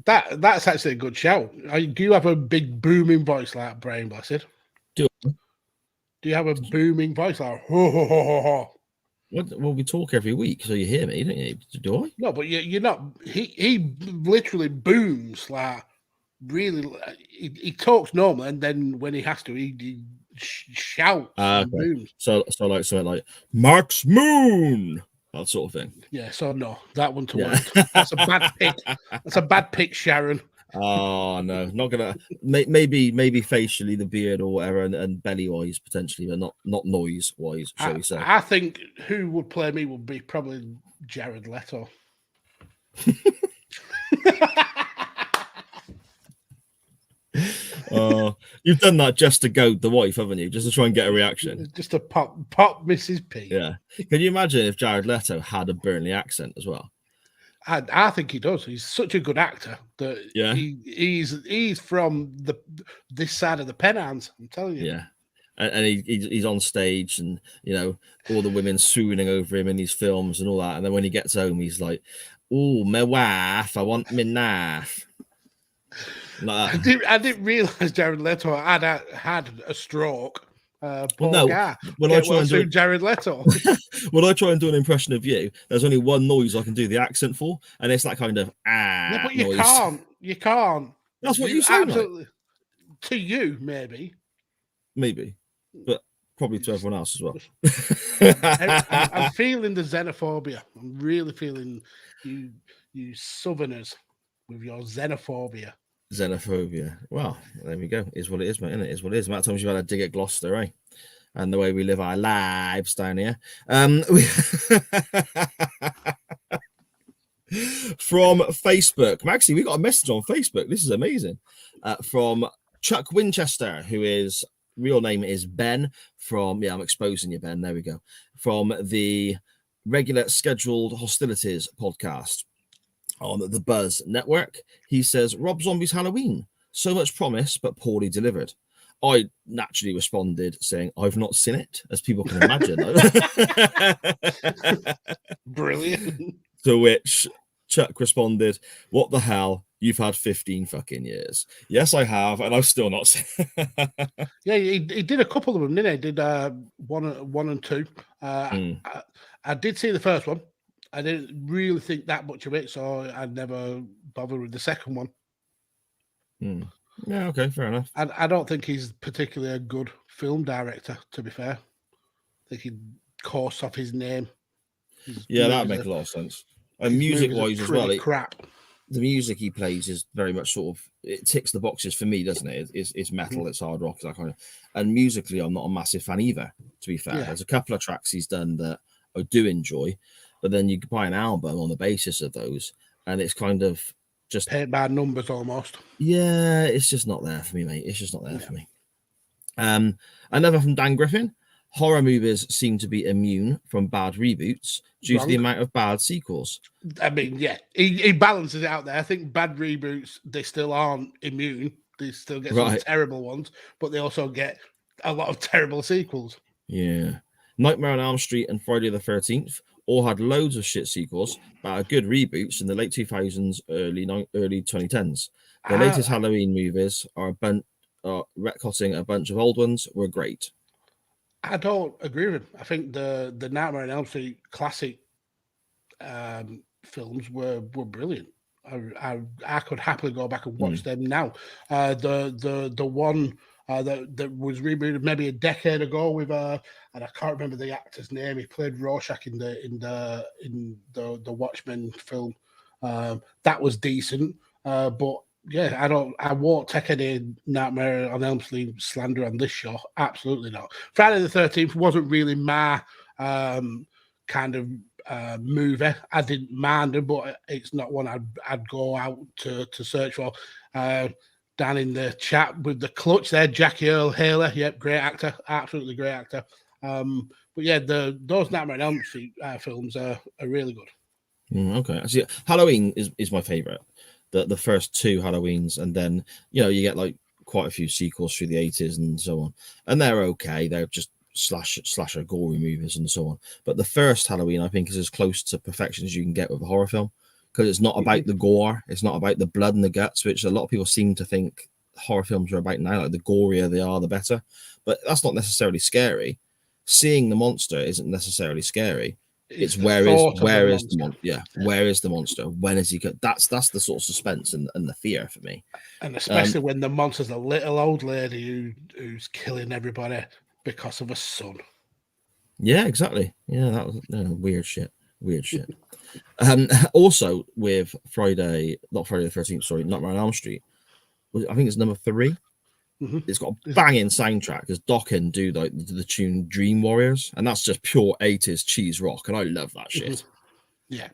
that's actually a good shout. Do you have a big booming voice like Brian Blessed? Do you have a booming voice like ho ho ho ho ho? Well, we talk every week, so you hear me, don't you? Do I? No, but you're not. He literally booms like really. He talks normal, and then when he has to, he shouts and booms. So like something like Max Moon, that sort of thing. Yeah. So no, that one to work. That's a bad pick. That's a bad pick, Sharon. Oh no, not gonna. Maybe facially the beard or whatever, and belly wise potentially, but not noise wise. Shall we say? I think who would play me would be probably Jared Leto. You've done that just to goad the wife, haven't you? Just to try and get a reaction. Just to pop Mrs. P. Yeah. Can you imagine if Jared Leto had a Burnley accent as well? I think he does. He's such a good actor that he's from this side of the Pennines. I'm telling you. Yeah, and he's on stage, and all the women swooning over him in these films and all that. And then when he gets home, he's like, "Oh, my wife, I want me knife." Like that. I didn't realize Jared Leto had a stroke. When I try and do Jared Leto, when I try and do an impression of you, there's only one noise I can do the accent for, and it's that kind of Yeah, but you noise. You can't. That's what you sound like. To you, maybe, but probably to everyone else as well. I'm feeling the xenophobia. I'm really feeling you Southerners with your xenophobia. Well, there we go. Is what it is, mate. Isn't it? Is what it is. Amount of times you've had a dig at Gloucester, eh? And the way we live our lives down here. From Facebook, Maxie, we got a message on Facebook. This is amazing. From Chuck Winchester, who is real name is Ben. I'm exposing you, Ben. There we go. From the regular scheduled hostilities podcast on the Buzz Network. He says, Rob Zombie's Halloween. So much promise, but poorly delivered. I naturally responded saying, I've not seen it, as people can imagine. Brilliant. To which Chuck responded, what the hell? You've had 15 fucking years. Yes, I have, and I've still not seen it. Yeah, he did a couple of them, didn't he? He did one and two. I did see the first one. I didn't really think that much of it, so I never bothered with the second one. Yeah, okay, fair enough. I don't think he's particularly a good film director, to be fair. I think he'd course off his name. That makes a lot of sense. And music-wise as well, crap. The music he plays is very much sort of, it ticks the boxes for me, doesn't it? It's metal, it's hard rock, that kind of. And musically, I'm not a massive fan either, to be fair. Yeah. There's a couple of tracks he's done that I do enjoy, but then you buy an album on the basis of those, and it's kind of just paid by numbers almost. Yeah, it's just not there for me, mate. It's just not there for me. Another from Dan Griffin. Horror movies seem to be immune from bad reboots due to the amount of bad sequels. I mean, yeah, he balances it out there. I think bad reboots, they still aren't immune. They still get some terrible ones, but they also get a lot of terrible sequels. Yeah. Nightmare on Elm Street and Friday the 13th all had loads of shit sequels, but are good reboots in the late 2000s, early 2010s. The latest Halloween movies are retcotting a bunch of old ones were great. I don't agree with him. I think the Nightmare on Elm Street classic films were brilliant. I could happily go back and watch them now. The one that was rebooted maybe a decade ago with and I can't remember the actor's name. He played Rorschach in the Watchmen film. That was decent, but yeah, I won't take any Nightmare on Elm Street slander on this show. Absolutely not. Friday the 13th wasn't really my kind of movie. I didn't mind it, but it's not one I'd go out to search for. Down in the chat with the clutch there, Jackie Earl Haley. Yep, great actor, absolutely great actor. But yeah, those Nightmare on Elm Street films are really good. Okay, see, Halloween is my favorite. The first two Halloweens, and then you get like quite a few sequels through the 80s and so on, and they're okay. They're just slasher gory movies and so on. But the first Halloween, I think, is as close to perfection as you can get with a horror film, because it's not about the gore, it's not about the blood and the guts, which a lot of people seem to think horror films are about now. Like, the gorier they are, the better. But that's not necessarily scary. Seeing the monster isn't necessarily scary. It's where is the monster? Yeah, where is the monster? When is he? That's the sort of suspense and the fear for me. And especially when the monster's a little old lady who's killing everybody because of a son. Yeah, exactly. Yeah, that was weird shit. Also with not Friday the 13th, sorry, Nightmare on Elm Street. I think it's number 3. Mm-hmm. It's got a banging soundtrack because Dokken do like the tune Dream Warriors, and that's just pure 80s cheese rock, and I love that shit. Mm-hmm. Yeah,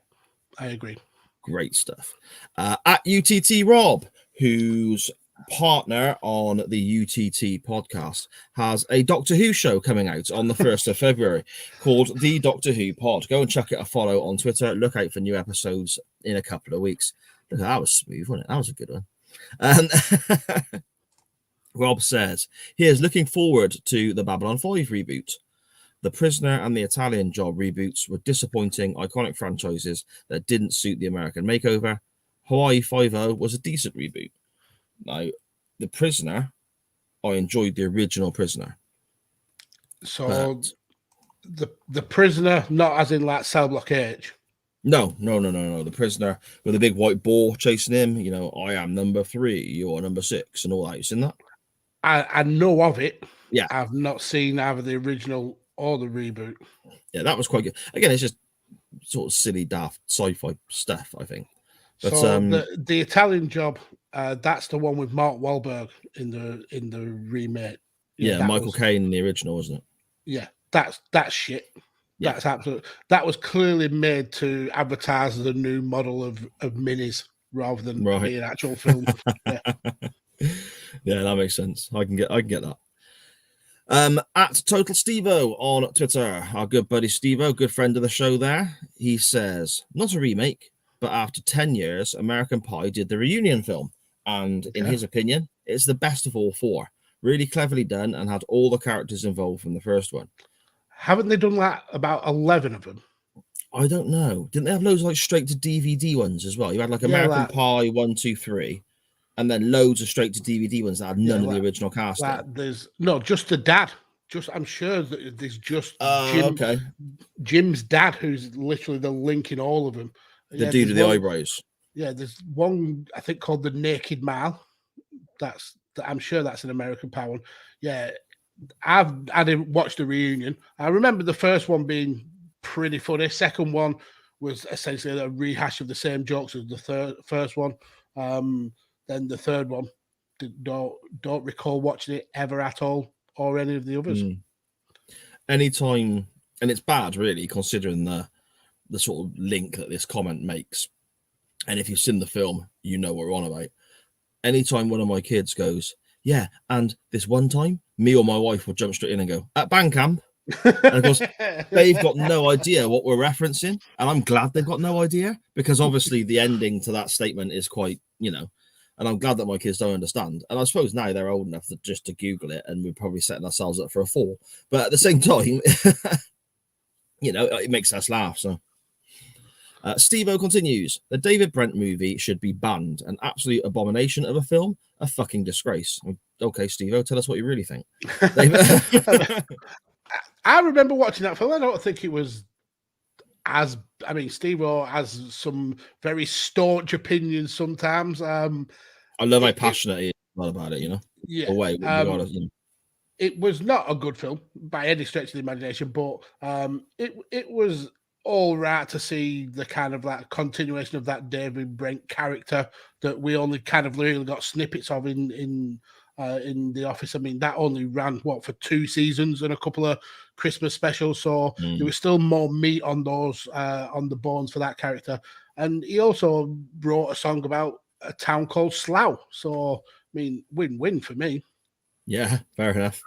I agree. Great stuff. At UTT Rob, whose partner on the UTT podcast, has a Doctor Who show coming out on the 1st of February called The Doctor Who Pod. Go and chuck it a follow on Twitter. Look out for new episodes in a couple of weeks. Look, that was smooth, wasn't it? That was a good one. Rob says he is looking forward to the Babylon 5 reboot. The Prisoner and the Italian Job reboots were disappointing, iconic franchises that didn't suit the American makeover. Hawaii Five-0 was a decent reboot. Now, The Prisoner, I enjoyed the original Prisoner. So, the Prisoner, not as in like Cell Block H. No. The Prisoner with a big white ball chasing him. I am number 3, you're number 6, and all that. You seen that? I know of it. Yeah. I've not seen either the original or the reboot. Yeah, that was quite good. Again, it's just sort of silly, daft sci-fi stuff, I think. But so the Italian Job, that's the one with Mark Wahlberg in the remake. Yeah, Michael Caine in the original, wasn't it? Yeah, that's shit. Yeah. That's absolute. That was clearly made to advertise the new model of minis rather than be an actual film. Yeah. Yeah, that makes sense. I can get that. At Total Stevo on Twitter, our good buddy Stevo, good friend of the show there, he says, not a remake, but after 10 years, American Pie did the reunion film, and in his opinion, it's the best of all 4. Really cleverly done and had all the characters involved from the first one. Haven't they done like about 11 of them? I don't know. Didn't they have loads of like straight to DVD ones as well? You had like American Pie 1, 2, 3. And then loads of straight to DVD ones that had none of the original cast. There's just the dad. I'm sure that there's just Jim's dad, who's literally the link in all of them. The dude with the eyebrows. Yeah, there's one I think called the Naked Mile. I'm sure that's an American Pie one. Yeah, I didn't watch the reunion. I remember the first one being pretty funny. Second one was essentially a rehash of the same jokes as the first one. Then the third one, don't recall watching it ever at all, or any of the others. Anytime, and it's bad, really, considering the sort of link that this comment makes. And if you've seen the film, you know what we're on about. Anytime one of my kids goes, yeah, and this one time, me or my wife will jump straight in and go, at band camp. And of course, they've got no idea what we're referencing. And I'm glad they've got no idea, because obviously the ending to that statement is quite, and I'm glad that my kids don't understand. And I suppose now they're old enough to Google it, and we're probably setting ourselves up for a fall. But at the same time, it makes us laugh. So Steve-O continues, the David Brent movie should be banned. An absolute abomination of a film, a fucking disgrace. Okay, Steve-O, tell us what you really think. I remember watching that film. I don't think it was Steve-O has some very staunch opinions sometimes. I love how passionate he is about it, Yeah. It was not a good film by any stretch of the imagination, but it was all right to see the kind of like continuation of that David Brent character that we only kind of really got snippets of in The Office. I mean, that only ran for 2 seasons and a couple of Christmas specials, so there was still more meat on those on the bones for that character. And he also wrote a song about a town called Slough, so I mean, win-win for me. Yeah, fair enough.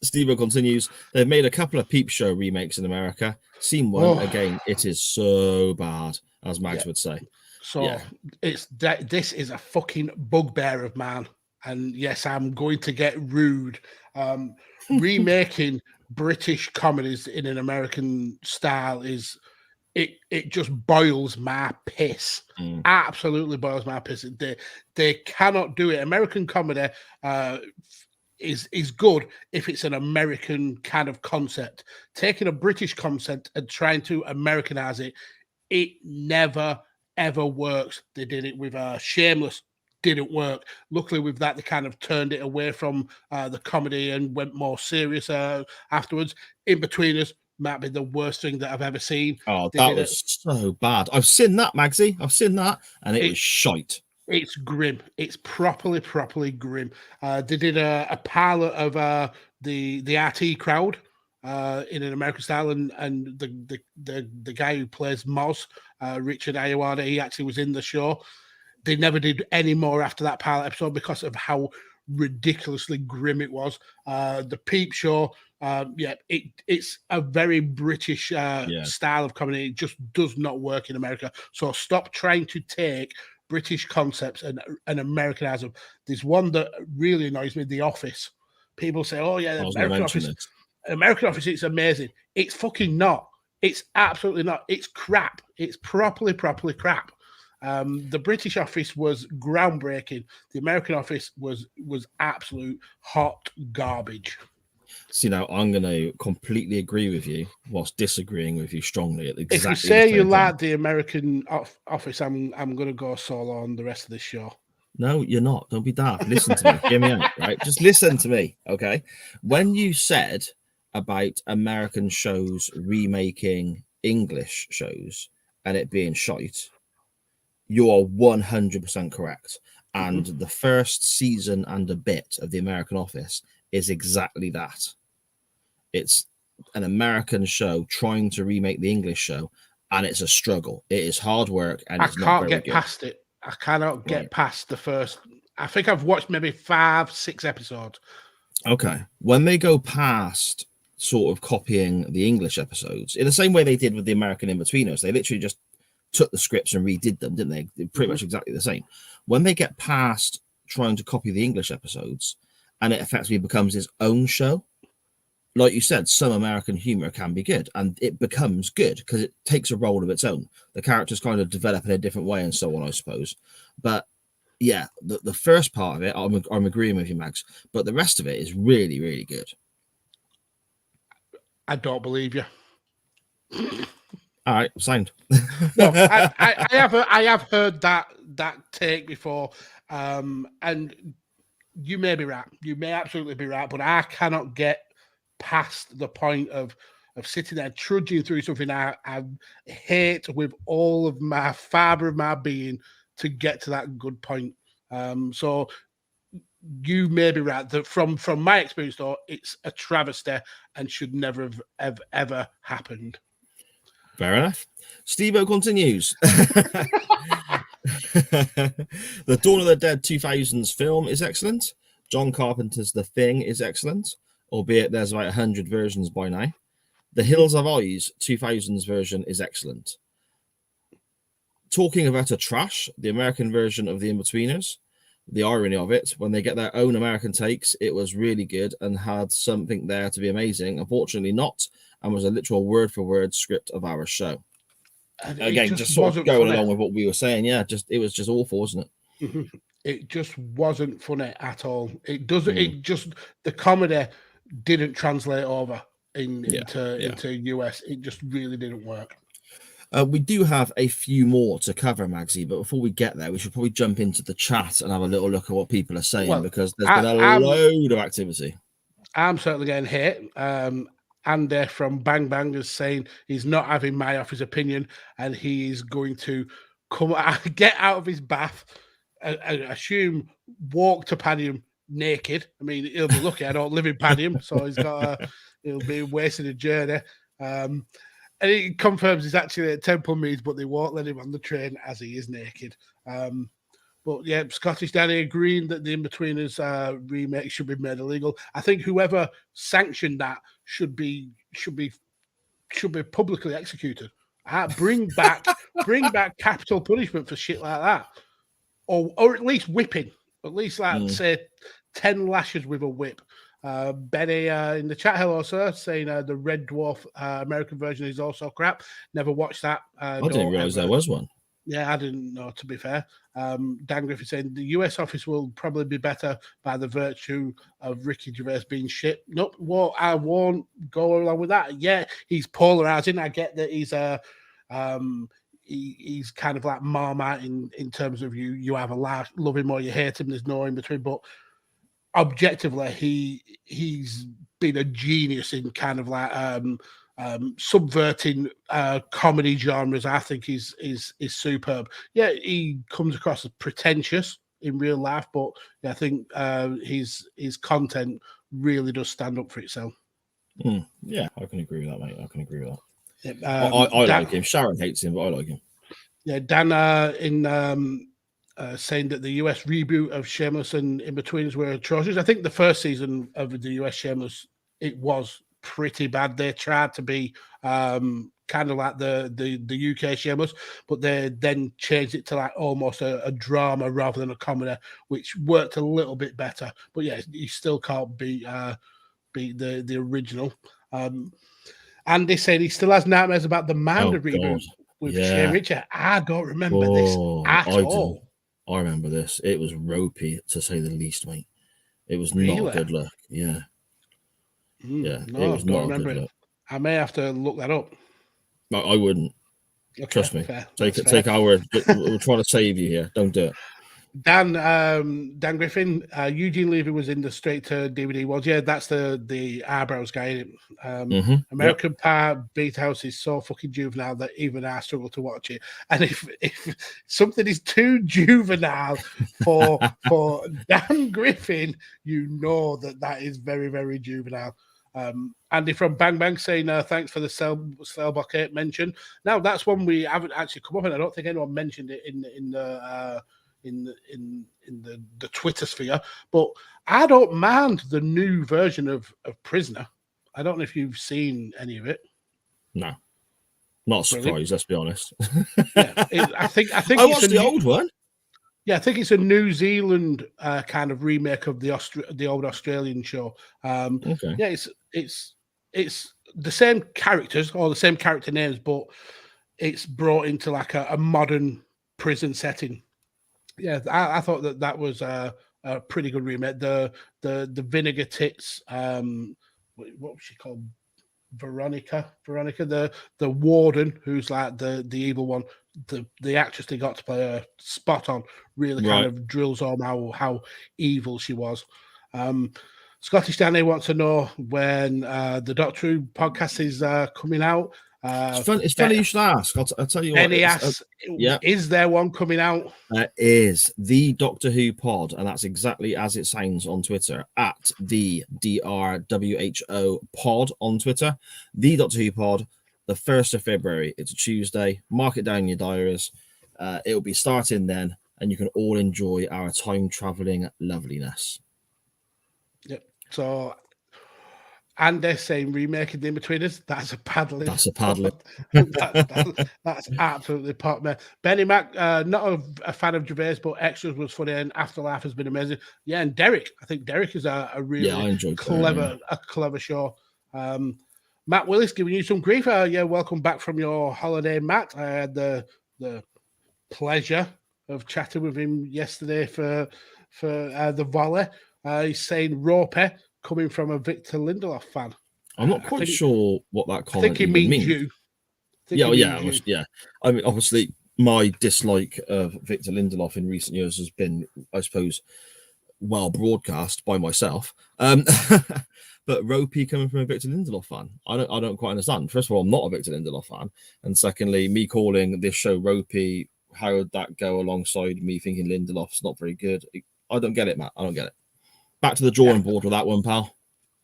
Steve continues, they've made a couple of Peep Show remakes in America. Scene 1 again, it is so bad, as Max would say. So this is a fucking bugbear of mine. And yes, I'm going to get rude. Remaking British comedies in an American style it just boils my piss. Absolutely boils my piss. They cannot do it. American comedy is good if it's an American kind of concept. Taking a British concept and trying to Americanize it never ever works. They did it with Shameless, didn't work. Luckily with that, they kind of turned it away from the comedy and went more serious afterwards. In-Betweeners might be the worst thing that I've ever seen. Oh, that was so bad. I've seen that, Magsy. I've seen that, and it was shite. It's grim. It's properly grim. They did a pilot of the RT crowd in an American style, and the guy who plays Moz, Richard Ayoade, he actually was in the show. They never did any more after that pilot episode because of how ridiculously grim it was. The Peep Show, it's a very British style of comedy. It just does not work in America. So stop trying to take British concepts and Americanize them. There's one that really annoys me, The Office. People say, oh yeah, American Office, it's amazing. It's fucking not. It's absolutely not. It's crap. It's properly crap. The British Office was groundbreaking. The American Office was absolute hot garbage. So, I'm going to completely agree with you whilst disagreeing with you strongly. At exactly, if you say you like the American Office, I'm going to go solo on the rest of this show. No, you're not. Don't be daft. Listen to me. Hear me out, right? Just listen to me, okay? When you said about American shows remaking English shows and it being shite, you are 100% correct. And the first season and a bit of the American Office is exactly that. It's an American show trying to remake the English show, and it's a struggle. It is hard work, and it's not very good. I can't get past it. I cannot get past the first. I think I've watched maybe 5-6 episodes. Okay. When they go past sort of copying the English episodes, in the same way they did with the American In-Betweeners, they literally just took the scripts and redid them, didn't they? They're pretty much exactly the same. When they get past trying to copy the English episodes and it effectively becomes its own show, like you said, some American humor can be good, and it becomes good because it takes a role of its own. The characters kind of develop in a different way and so on, I suppose. But yeah, the first part of it, I'm agreeing with you, Max, but the rest of it is really, really good. I don't believe you. All right, signed. No, I have heard that take before, and you may be right. You may absolutely be right, but I cannot get past the point of sitting there trudging through something I hate with all of my fiber of my being to get to that good point. So you may be right that from my experience, though, it's a travesty and should never have ever happened. Fair enough. Steve-O continues. The Dawn of the Dead 2000s film is excellent. John Carpenter's The Thing is excellent, albeit there's about 100 versions by now. The Hills of Eyes 2000s version is excellent. talking about a trash, the American version of the In-Betweeners, the irony of it, when they get their own American takes, it was really good and had something there to be amazing. Unfortunately not, and was a literal word-for-word script of our show. And again, just sort of going along with what we were saying. Yeah, it was just awful, wasn't it? It just wasn't funny at all. It doesn't. It just, the comedy didn't translate over into US. It just really didn't work. We do have a few more to cover, Magsy, but before we get there, we should probably jump into the chat and have a little look at what people are saying, because there's been a load of activity. I'm certainly getting hit. Andy from Bang Bang is saying he's not having my off his opinion, and he is going to get out of his bath, I assume walk to Padium naked. I mean, he'll be lucky I don't live in Padium, so he'll be wasting a journey. And he confirms he's actually at Temple Meads, but they won't let him on the train as he is naked. But yeah, Scottish Danny agreeing that the In-Betweeners remake should be made illegal. I think whoever sanctioned that should be publicly executed. Bring back capital punishment for shit like that, or at least whipping. At least say 10 lashes with a whip. Benny in the chat, hello sir, saying the Red Dwarf American version is also crap. Never watched that. I didn't realize there was one. Yeah, I didn't know, to be fair. Dan Griffin saying the US office will probably be better by the virtue of Ricky Gervais being shit. Nope, well, I won't go along with that. Yeah, he's polarizing. I get that he's he's kind of like Marmite in terms of you have a love him or you hate him. There's no in between, but objectively, he's been a genius in kind of like subverting comedy genres. I think is superb. Yeah, he comes across as pretentious in real life, but I think his content really does stand up for itself. Yeah, I can agree with that, mate. I can agree with that. I like him. Sharon hates him, but I like him. Yeah, Dan saying that the US reboot of Shameless and In-Betweeners were atrocious. I think the first season of the US Shameless, it was pretty bad. They tried to be kind of like the UK Shameless, but they then changed it to like almost a drama rather than a comedy, which worked a little bit better. But yeah, you still can't beat the original. Andy said he still has nightmares about the Manda reboot with Shane Richard. I don't remember this at all. I remember this. It was ropey, to say the least, mate. It was not a good look. Yeah. No, it was not a good look. I may have to look that up. No, I wouldn't. Okay, trust me. Fair. Take our word. We're trying to save you here. Don't do it. Dan Griffin, Eugene Levy was in the straight to DVD ones. Yeah, that's the eyebrows guy. American Pie Beat House is so fucking juvenile that even I struggle to watch it. And if something is too juvenile for Dan Griffin, you know that is very, very juvenile. Andy from Bang Bang saying thanks for the Cell Block mention. Now that's one we haven't actually come up, and I don't think anyone mentioned it in the Twitter sphere, but I don't mind the new version of Prisoner. I don't know if you've seen any of it. No, not surprised. Let's be honest. I think I watched the old one. Yeah, I think it's a New Zealand kind of remake of the old Australian show. Okay. Yeah, it's the same characters or the same character names, but it's brought into like a modern prison setting. Yeah, I thought that was a pretty good remake. The Vinegar Tits, what was she called? Veronica, the warden, who's like the evil one. The actress they got to play her spot on. Really kind of drills home how evil she was. Scottish Danny wants to know when the Doctor Who podcast is coming out. It's funny you should ask. I'll tell you what. Asks, is there one coming out? There is the Doctor Who pod, and that's exactly as it sounds on Twitter, at the DRWHO pod on Twitter. The Doctor Who pod, the 1st of February. It's a Tuesday. Mark it down in your diaries. It'll be starting then, and you can all enjoy our time traveling loveliness. Yep. So And they're saying remaking the In-Betweeners. That's a paddling. That's a paddling. That's absolutely pot, man. Benny Mac, not a fan of Gervais, but Extras was funny, and Afterlife has been amazing. Yeah, and Derek. I think Derek is a really clever show. Matt Willis giving you some grief. Welcome back from your holiday, Matt. I had the pleasure of chatting with him yesterday for the volley. He's saying rope coming from a Victor Lindelof fan. I'm not quite sure what that comment I think he means you. Yeah. I mean, obviously, my dislike of Victor Lindelof in recent years has been, I suppose, well broadcast by myself. But ropey coming from a Victor Lindelof fan, I don't quite understand. First of all, I'm not a Victor Lindelof fan, and secondly, me calling this show ropey, how would that go alongside me thinking Lindelof's not very good? I don't get it, Matt. I don't get it. Back to the drawing board with that one, pal.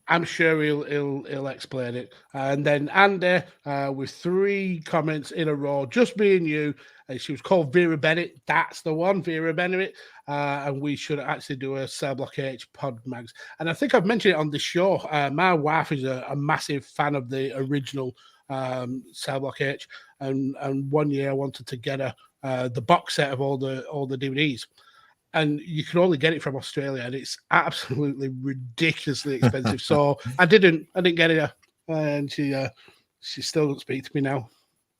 I'm sure he'll explain it. And then Andy with 3 comments in a row, just me and you. She was called Vera Bennett. That's the one, Vera Bennett. And we should actually do a Cell Block H pod, Mags. And I think I've mentioned it on the show. My wife is a massive fan of the original Cell Block H. And one year I wanted to get her the box set of all the DVDs. And you can only get it from Australia, and it's absolutely ridiculously expensive. So I didn't get it, and she still doesn't speak to me now.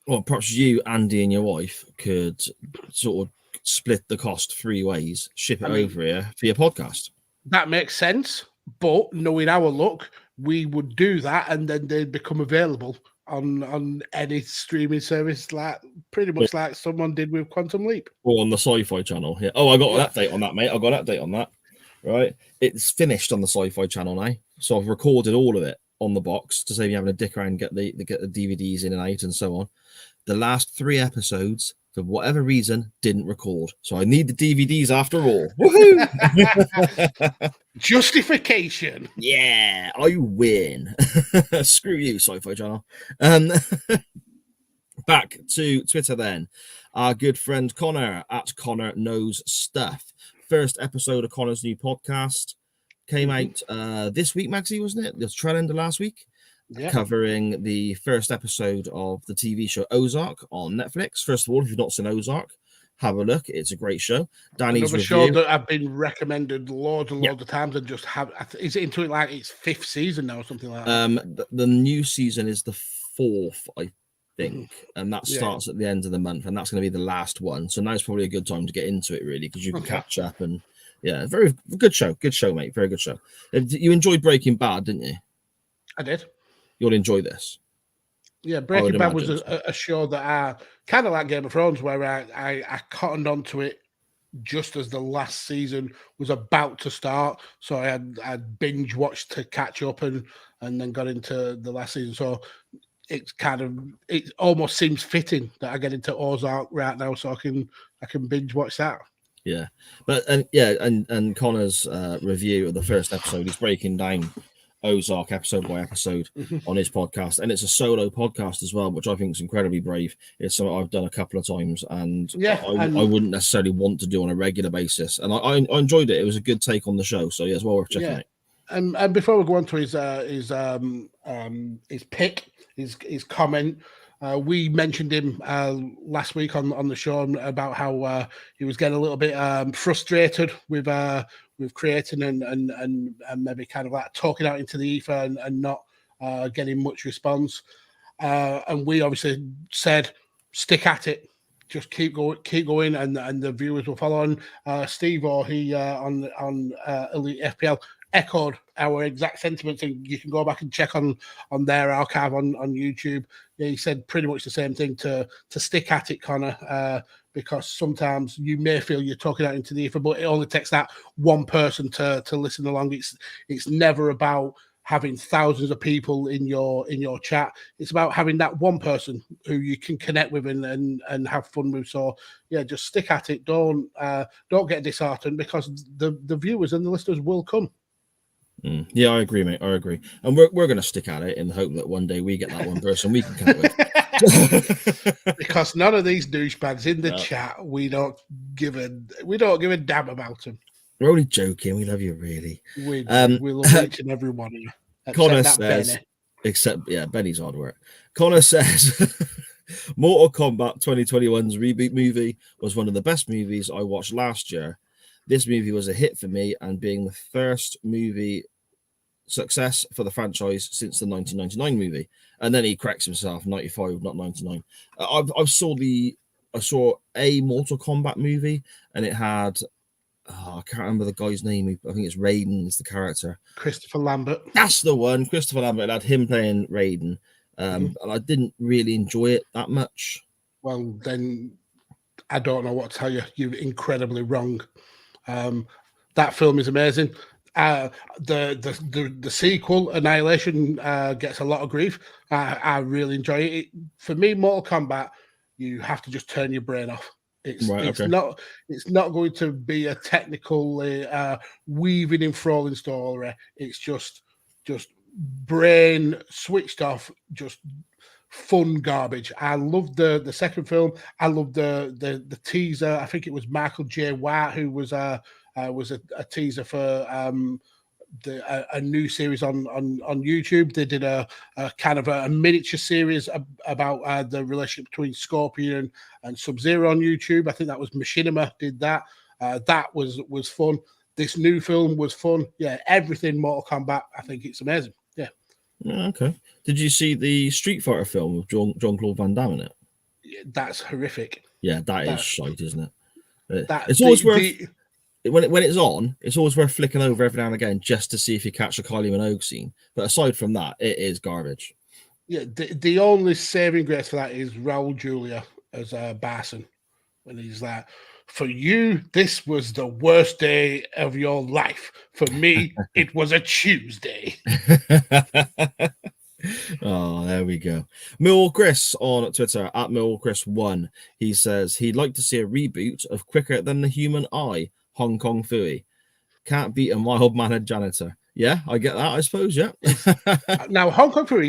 Well, perhaps you, Andy, and your wife could sort of split the cost 3 ways, ship it over here for your podcast. That makes sense, but knowing our luck, we would do that, and then they'd become available on any streaming service, like pretty much like someone did with Quantum Leap. Or on the Sci-Fi Channel. Yeah. Oh, I got an update on that, mate. I got an update on that. Right. It's finished on the Sci-Fi Channel now. So I've recorded all of it on the box to save you having a dick around and get the DVDs in and out and so on. The last 3 episodes, for whatever reason, didn't record. So I need the DVDs after all. Woohoo! Justification. Yeah, I win. Screw you, Sci-Fi Channel. Back to Twitter then. Our good friend Connor at Connor Knows Stuff. First episode of Connor's new podcast came out this week, Maxie, wasn't it? The trail end of last week. Yeah. Covering the first episode of the TV show Ozark on Netflix. First of all, if you've not seen Ozark, have a look. It's a great show. Danny's another show that I've been recommended loads and loads of times, and just have. Is it into it like its 5th season now or something like that? The new season is the 4th, I think, and that starts at the end of the month, and that's going to be the last one. So now's probably a good time to get into it, really, because you can catch up. And very good show, mate. Very good show. You enjoyed Breaking Bad, didn't you? I did. You'll enjoy this. Yeah, Breaking Bad was a show that I kind of like Game of Thrones, where I cottoned onto it just as the last season was about to start. So I binge watched to catch up and then got into the last season. So it almost seems fitting that I get into Ozark right now, so I can binge watch that. Yeah, and Connor's review of the first episode is breaking down Ozark episode by episode on his podcast, and it's a solo podcast as well, which I think is incredibly brave. It's something I've done a couple of times, and I wouldn't necessarily want to do on a regular basis, and I enjoyed it. It was a good take on the show, so it's well worth checking out. And before we go on to his pick, his comment, we mentioned him last week on the show about how he was getting a little bit frustrated with creating and maybe kind of like talking out into the ether and not getting much response. And we obviously said, stick at it, just keep going, and the viewers will follow on. Steve or he on Elite FPL echoed our exact sentiments, and you can go back and check on their archive on YouTube. Yeah, he said pretty much the same thing, to stick at it, Connor, because sometimes you may feel you're talking out into the ether, but it only takes that one person to listen along. It's never about having thousands of people in your chat. It's about having that one person who you can connect with and have fun with. So yeah, just stick at it. Don't get disheartened, because the viewers and the listeners will come. Yeah, I agree, mate. I agree, and we're going to stick at it in the hope that one day we get that one person we can connect with. Because none of these douchebags in the chat, we don't give a damn about them. We're only joking. We love you, really. We love each and every one of you. Connor that says, Benny. except, yeah, Benny's hard work. Connor says, Mortal Kombat 2021's reboot movie was one of the best movies I watched last year. This movie was a hit for me, and being the first movie success for the franchise since the 1999 movie. And then he corrects himself, 95, not 99. I saw a Mortal Kombat movie, and it had, I can't remember the guy's name. I think it's Raiden is the character. Christopher Lambert. That's the one. Christopher Lambert. It had him playing Raiden. And I didn't really enjoy it that much. Well, then I don't know what to tell you. You're incredibly wrong. That film is amazing. The sequel, Annihilation, gets a lot of grief. I really enjoy it. For me, Mortal Kombat, you have to just turn your brain off. It's not going to be a technical weaving, enthralling story. It's just brain switched off, just fun garbage. I loved the second film. I loved the teaser. I think it was Michael J. White who was a teaser for a new series on YouTube. They did a kind of a miniature series about the relationship between Scorpion and Sub-Zero on YouTube. I think that was Machinima did that. That was fun. This new film was fun. Yeah, everything Mortal Kombat. I think it's amazing. Yeah. Okay. Did you see the Street Fighter film with Jean-Claude Van Damme in it? Yeah, that's horrific. Yeah, that's shite, isn't it? It's always worth. When it's on, it's always worth flicking over every now and again just to see if you catch a Kylie Minogue scene. But aside from that, it is garbage. Yeah, the only saving grace for that is Raul Julia as Barson, when he's like, "For you, this was the worst day of your life. For me, it was a Tuesday." Oh, there we go. Mill Chris on Twitter at MillChris1. He says he'd like to see a reboot of Quicker Than the Human Eye. Hong Kong Phooey. Can't beat a mild-mannered janitor. Yeah, I get that, I suppose, yeah. Now, Hong Kong Phooey,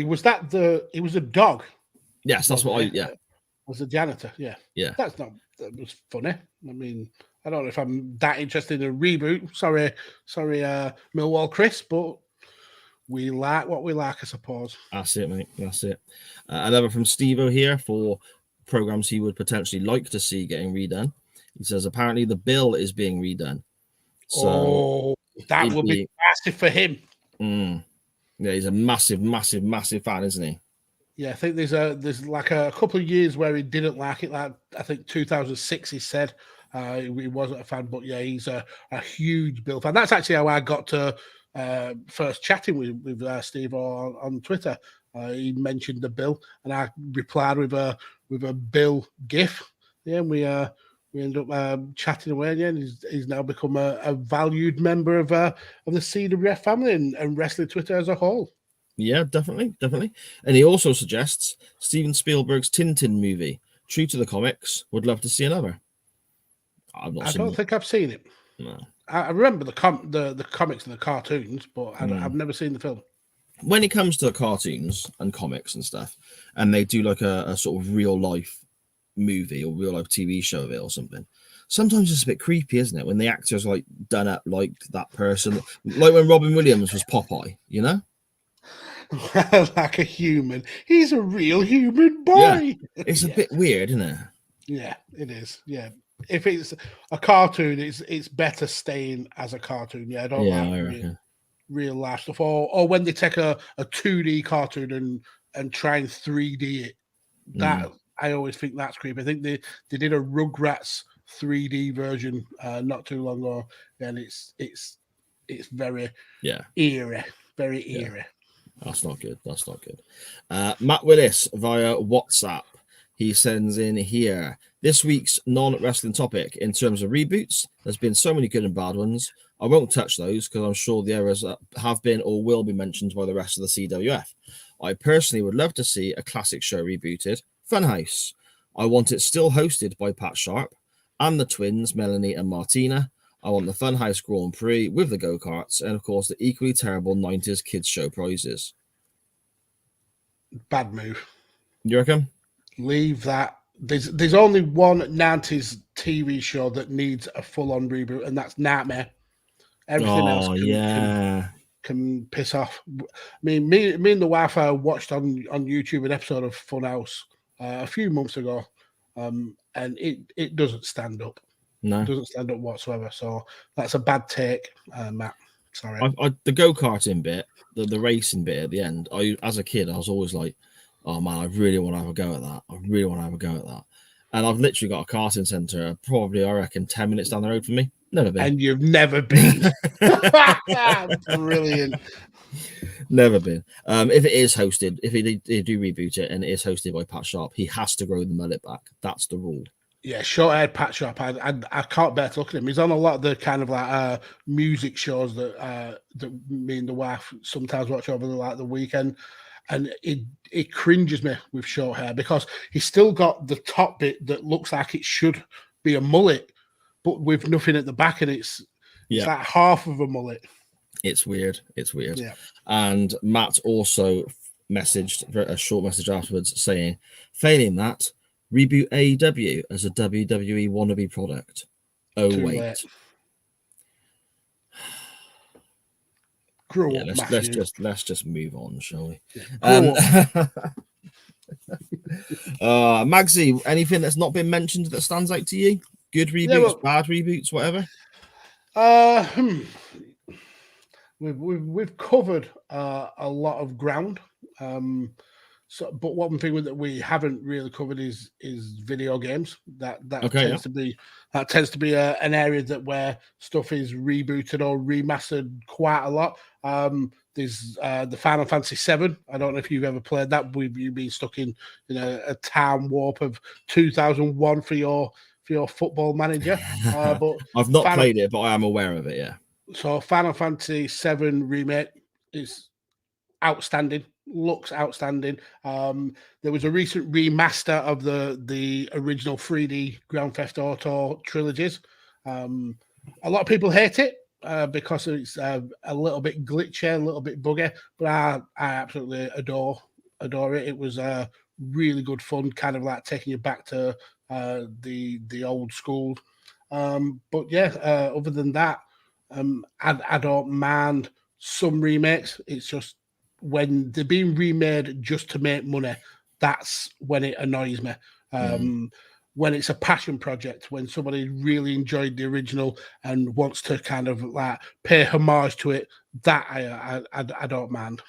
it was a dog. Yes, that's what Was a janitor, yeah. Yeah. That was funny. I mean, I don't know if I'm that interested in a reboot. Sorry, Millwall Chris, but we like what we like, I suppose. That's it, mate. That's it. Another from Steve-O here for programs he would potentially like to see getting redone. He says apparently the bill is being redone. So that would be massive for him. Yeah, he's a massive fan, isn't he? Yeah, I think there's like a couple of years where he didn't like it. Like I think 2006, he said he wasn't a fan, but yeah, he's a huge Bill fan. That's actually how I got to first chatting with Steve on Twitter. He mentioned the Bill, and I replied with a Bill GIF. Yeah, and we ended up chatting away. Yeah, and he's now become a valued member of the CWF family and wrestling Twitter as a whole. Yeah, definitely. And he also suggests Steven Spielberg's Tintin movie. True to the comics, would love to see another. I don't think I've seen it. No. I remember the comics and the cartoons, but I've never seen the film. When it comes to cartoons and comics and stuff, and they do like a sort of real life movie or real life TV show of it or something, sometimes it's a bit creepy, isn't it? When the actor's like done up like that person, like when Robin Williams was Popeye, you know? Like a human. He's a real human boy. Yeah. It's a bit weird, isn't it? Yeah, it is. Yeah. If it's a cartoon, it's better staying as a cartoon. Yeah, I don't like real life stuff. Or when they take a 2D cartoon and try and 3D it. That I always think that's creepy. I think they did a Rugrats 3D version not too long ago, and it's very eerie. Very eerie. That's not good. Matt Willis via WhatsApp. He sends in here. This week's non-wrestling topic in terms of reboots, there's been so many good and bad ones. I won't touch those because I'm sure the errors have been or will be mentioned by the rest of the CWF. I personally would love to see a classic show rebooted. Funhouse. I want it still hosted by Pat Sharp and the twins, Melanie and Martina. I want the Funhouse Grand Prix with the go-karts and, of course, the equally terrible 90s kids show prizes. Bad move. You reckon? Leave that. There's only one 90s TV show that needs a full-on reboot, and that's Nightmare. Everything else can piss off. I mean, me and the wife watched on YouTube an episode of Funhouse a few months ago, and it doesn't stand up. No, it doesn't stand up whatsoever. So that's a bad take, Matt. Sorry. The go-karting bit, the racing bit at the end. As a kid, I was always like, oh man, I really want to have a go at that. And I've literally got a karting centre, probably I reckon 10 minutes down the road from me. Never been. And you've never been. Brilliant. Never been. If it is hosted, if they do reboot it and it is hosted by Pat Sharp, he has to grow the mullet back. That's the rule. Yeah, short-haired Pat Sharp. I can't bear to look at him. He's on a lot of the kind of like music shows that me and the wife sometimes watch over the weekend, and it cringes me with short hair because he's still got the top bit that looks like it should be a mullet, but with nothing at the back, and it's like half of a mullet. It's weird. Yeah. And Matt also messaged a short message afterwards saying, failing that, reboot AEW as a WWE wannabe product. Oh, Too wait. Late. Grow up, let's just move on, shall we? Yeah. Magsy, anything that's not been mentioned that stands out to you? Good reboots, bad reboots, whatever. We've covered a lot of ground. But one thing that we haven't really covered is video games. That tends to be an area where stuff is rebooted or remastered quite a lot. There's the Final Fantasy VII. I don't know if you've ever played that. You've been stuck in a time warp of 2001 for your football manager. But I've not played it, but I am aware of it. Yeah. So Final Fantasy VII remake is outstanding. Looks outstanding. There was a recent remaster of the original 3D Grand Theft Auto trilogies. A lot of people hate it because it's a little bit glitchy, a little bit buggy, but I absolutely adore it. It was really good fun, kind of like taking you back to the old school. But yeah, other than that, I don't mind some remakes. It's just when they're being remade just to make money, that's when it annoys me. When it's a passion project, when somebody really enjoyed the original and wants to kind of like pay homage to it, that I don't mind.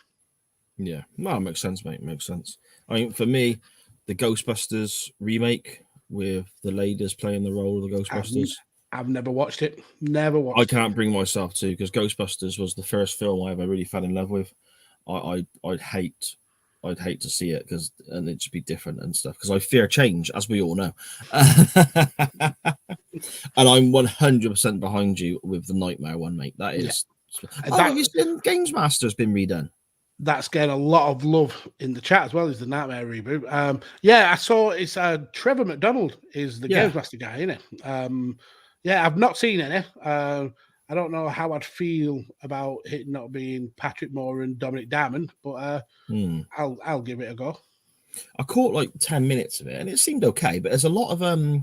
Yeah, no, it makes sense, mate. Makes sense. I mean, for me, the Ghostbusters remake with the ladies playing the role of the Ghostbusters. I've never watched it. Never watched. I can't bring myself to, because Ghostbusters was the first film I ever really fell in love with. I'd hate to see it and it should be different and stuff because I fear change, as we all know. And I'm 100% behind you with the Nightmare one, mate. That is. Yeah. Have you seen Games Master's been redone? That's getting a lot of love in the chat as well as the Nightmare reboot. I saw it's Trevor McDonald is the Games Master guy, isn't it? I've not seen any. I don't know how I'd feel about it not being Patrick Moore and Dominic Diamond, but I'll give it a go. I caught like 10 minutes of it, and it seemed okay. But there's a lot of the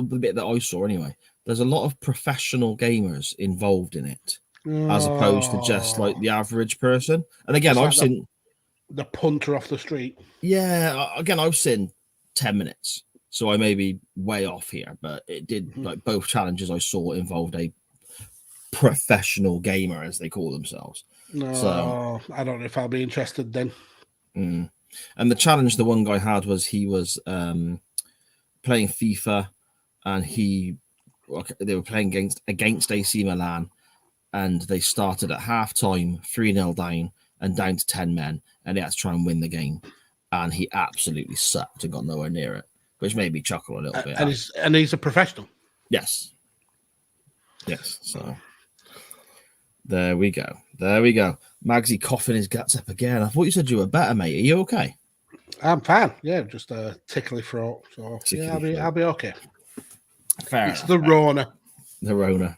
bit that I saw anyway. There's a lot of professional gamers involved in it, as opposed to just like the average person. And again, I've seen the punter off the street. Yeah, again, I've seen 10 minutes. So I may be way off here, but it did like both challenges I saw involved a professional gamer, as they call themselves. No, so, I don't know if I'll be interested then. And the challenge the one guy had was he was playing FIFA, and they were playing against AC Milan, and they started at halftime 3-0 down to 10 men, and he had to try and win the game, and he absolutely sucked and got nowhere near it. Which made me chuckle a little bit. And he's a professional. Yes. So there we go. Magsy coughing his guts up again. I thought you said you were better, mate. Are you okay? I'm fine. Yeah, just a tickly throat. So I'll be okay. Fair. It's the Rona. The Rona.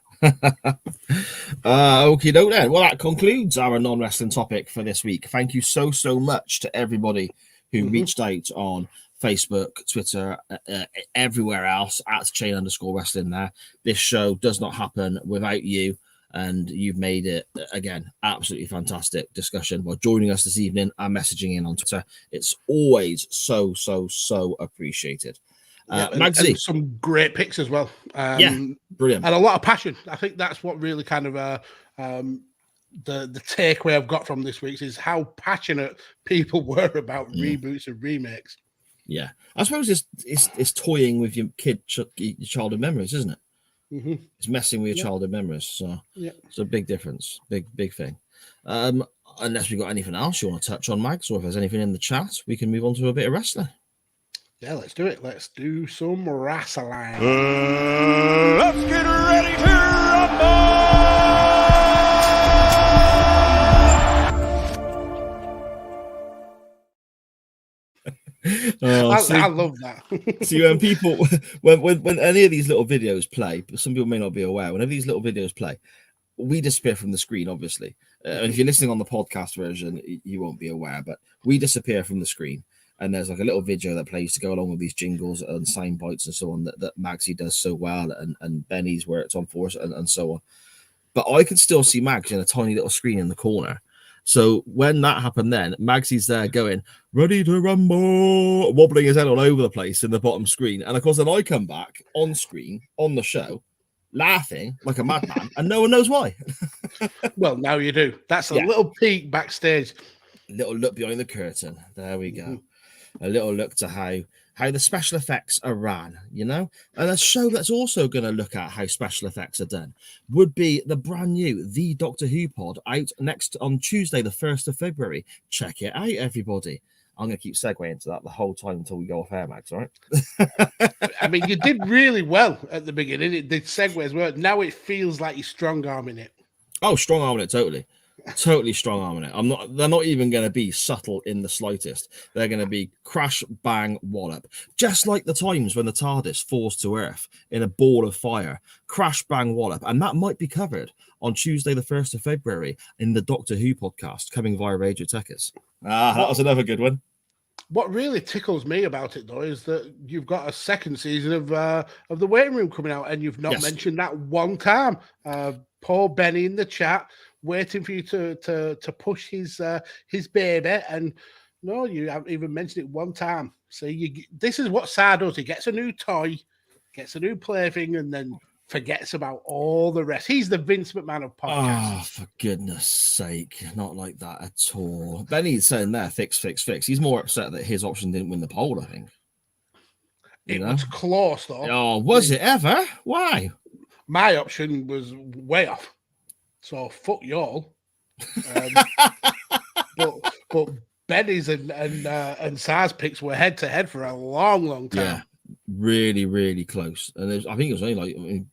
Okie doke then. Well, that concludes our non-wrestling topic for this week. Thank you so much to everybody who reached out on Facebook, Twitter, everywhere else at @chain_wrestling there. This show does not happen without you. And you've made it, again, absolutely fantastic discussion by joining us this evening and messaging in on Twitter. It's always so appreciated. Magsy. And some great picks as well. Brilliant. And a lot of passion. I think that's what really kind of the takeaway I've got from this week is how passionate people were about reboots and remakes. Yeah, I suppose it's toying with your childhood memories, isn't it? Mm-hmm. It's messing with your childhood memories. So it's a big difference, big thing. Unless we've got anything else you want to touch on, Mags, or if there's anything in the chat, we can move on to a bit of wrestling. Yeah, let's do it. Let's do some wrestling. Let's get ready to rumble! I love that. See, when people, when any of these little videos play, but some people may not be aware, whenever these little videos play, we disappear from the screen, obviously. And if you're listening on the podcast version, you won't be aware, but we disappear from the screen. And there's like a little video that plays to go along with these jingles and sound bites and so on that Magsy does so well, and Benny's where it's on for us and so on. But I can still see Mags in a tiny little screen in the corner. So when that happened, then Magsy's there going, ready to rumble, wobbling his head all over the place in the bottom screen. And of course, then I come back on screen on the show, laughing like a madman, and no one knows why. Well, now you do. That's a little peek backstage. Little look behind the curtain. There we go. A little look to how the special effects are ran, you know? And a show that's also going to look at how special effects are done would be the brand new The Doctor Who pod, out next on Tuesday, the 1st of February. Check it out, everybody. I'm going to keep segueing into that the whole time until we go off air, Max, all right? I mean, you did really well at the beginning. It did segue as well. Now it feels like you're strong-arming it. Oh, strong-arming it, totally. Totally strong-arming it. They're not even going to be subtle in the slightest. They're going to be crash, bang, wallop. Just like the times when the TARDIS falls to Earth in a ball of fire. Crash, bang, wallop. And that might be covered on Tuesday, the 1st of February in the Doctor Who podcast, coming via Radio Tekkers. That was another good one. What really tickles me about it, though, is that you've got a second season of the Waiting Room coming out, and you've not mentioned that one time. Poor Benny in the chat, waiting for you to push his baby, and no, you haven't even mentioned it one time. So this is what Sar does. He gets a new toy, gets a new plaything, and then forgets about all the rest. He's the Vince McMahon of podcasts. Oh, for goodness sake, not like that at all. Benny's saying there, fix. He's more upset that his option didn't win the poll, I think. It was close, though. Oh, was it ever? Why? My option was way off. So fuck y'all. But Benny's and Sar's picks were head to head for a long time. Yeah, really close. And I think it was only like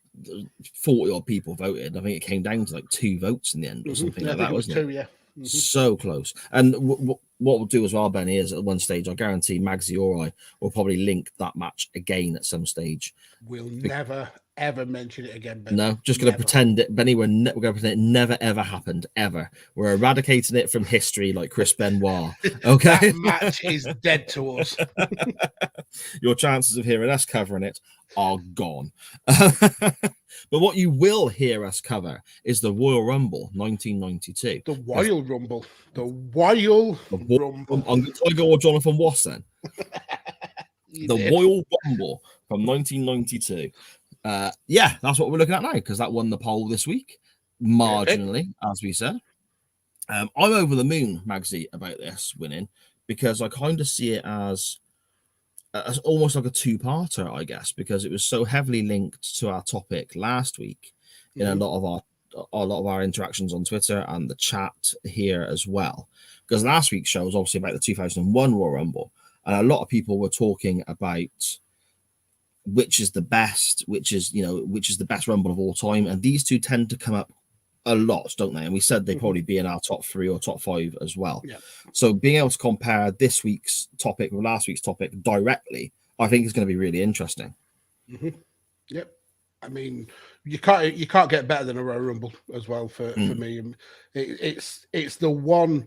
40 odd people voted. I think it came down to like 2 votes in the end or something like that, wasn't it? 2, yeah. Mm-hmm. So close. And what we'll do as well, Benny, is at one stage, I guarantee Magsy or I will probably link that match again at some stage. We'll never ever mention it again, Benny. No, just going to pretend it, Benny. We're going to pretend it never ever happened ever. We're eradicating it from history like Chris Benoit. Okay, that match is dead to us. Your chances of hearing us covering it are gone. But what you will hear us cover is the Royal Rumble 1992. The Royal Rumble. The Royal Rumble. I'm going to go with Jonathan Wass then. The Royal Rumble from 1992. Yeah, that's what we're looking at now, because that won the poll this week, marginally, as we said. I'm over the moon, Magsy, about this winning, because I kind of see it as almost like a two-parter, I guess, because it was so heavily linked to our topic last week in a lot of our interactions on Twitter and the chat here as well. Because last week's show was obviously about the 2001 Royal Rumble, and a lot of people were talking about which is the best, which is the best Rumble of all time, and these two tend to come up a lot, don't they? And we said they'd probably be in our top 3 or top 5 as well. Yeah. So being able to compare this week's topic with last week's topic directly, I think is going to be really interesting. Mm-hmm. Yep. I mean, you can't get better than a Royal Rumble as well for me. It's the one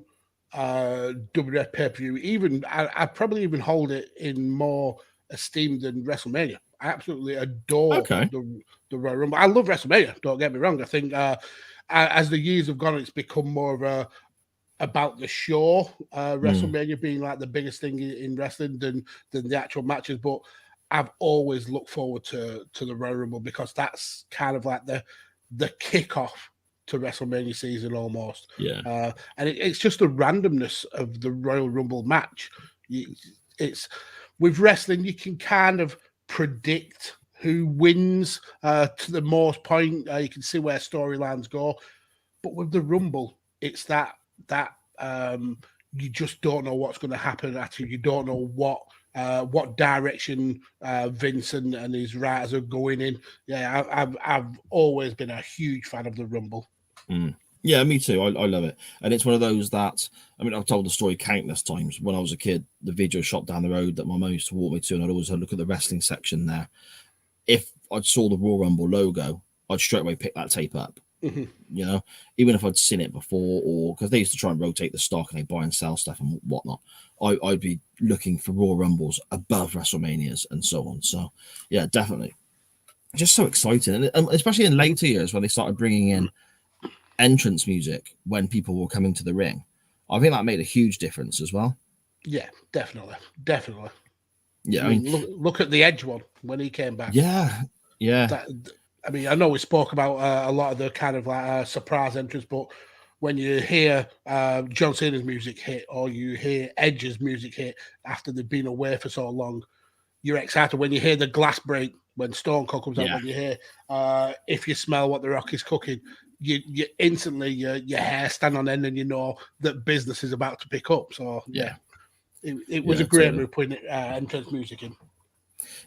WWF pay-per-view. Even I probably even hold it in more esteem than WrestleMania. I absolutely adore the Royal Rumble. I love WrestleMania. Don't get me wrong. I think as the years have gone, it's become more of about the show. WrestleMania being like the biggest thing in wrestling than the actual matches. But I've always looked forward to the Royal Rumble because that's kind of like the kickoff to WrestleMania season almost. Yeah. And it's just the randomness of the Royal Rumble match. It's with wrestling, you can kind of predict who wins to the most point. You can see where storylines go. But with the Rumble, it's that you just don't know what's going to happen at you. You don't know what direction Vince and his writers are going in. Yeah, I've always been a huge fan of the Rumble. Yeah, me too. I love it. And it's one of those that, I mean, I've told the story countless times. When I was a kid, the video shop down the road that my mum used to walk me to, and I'd always look at the wrestling section there. If I saw the Royal Rumble logo, I'd straight away pick that tape up. You know, even if I'd seen it before, or because they used to try and rotate the stock and they buy and sell stuff and whatnot, I'd be looking for Royal Rumbles above WrestleManias and so on. So, yeah, definitely. Just so exciting. And especially in later years when they started bringing in entrance music when people were coming to the ring. I think that made a huge difference as well. Yeah, definitely. Yeah, I mean look at the Edge one when he came back. Yeah. I mean, I know we spoke about a lot of the kind of like surprise entrance, but when you hear John Cena's music hit or you hear Edge's music hit after they've been away for so long, you're excited. When you hear the glass break, when Stone Cold comes out, when you hear If You Smell What the Rock is Cooking, you instantly your hair stand on end and you know that business is about to pick up. So yeah, it was a great move putting entrance music in.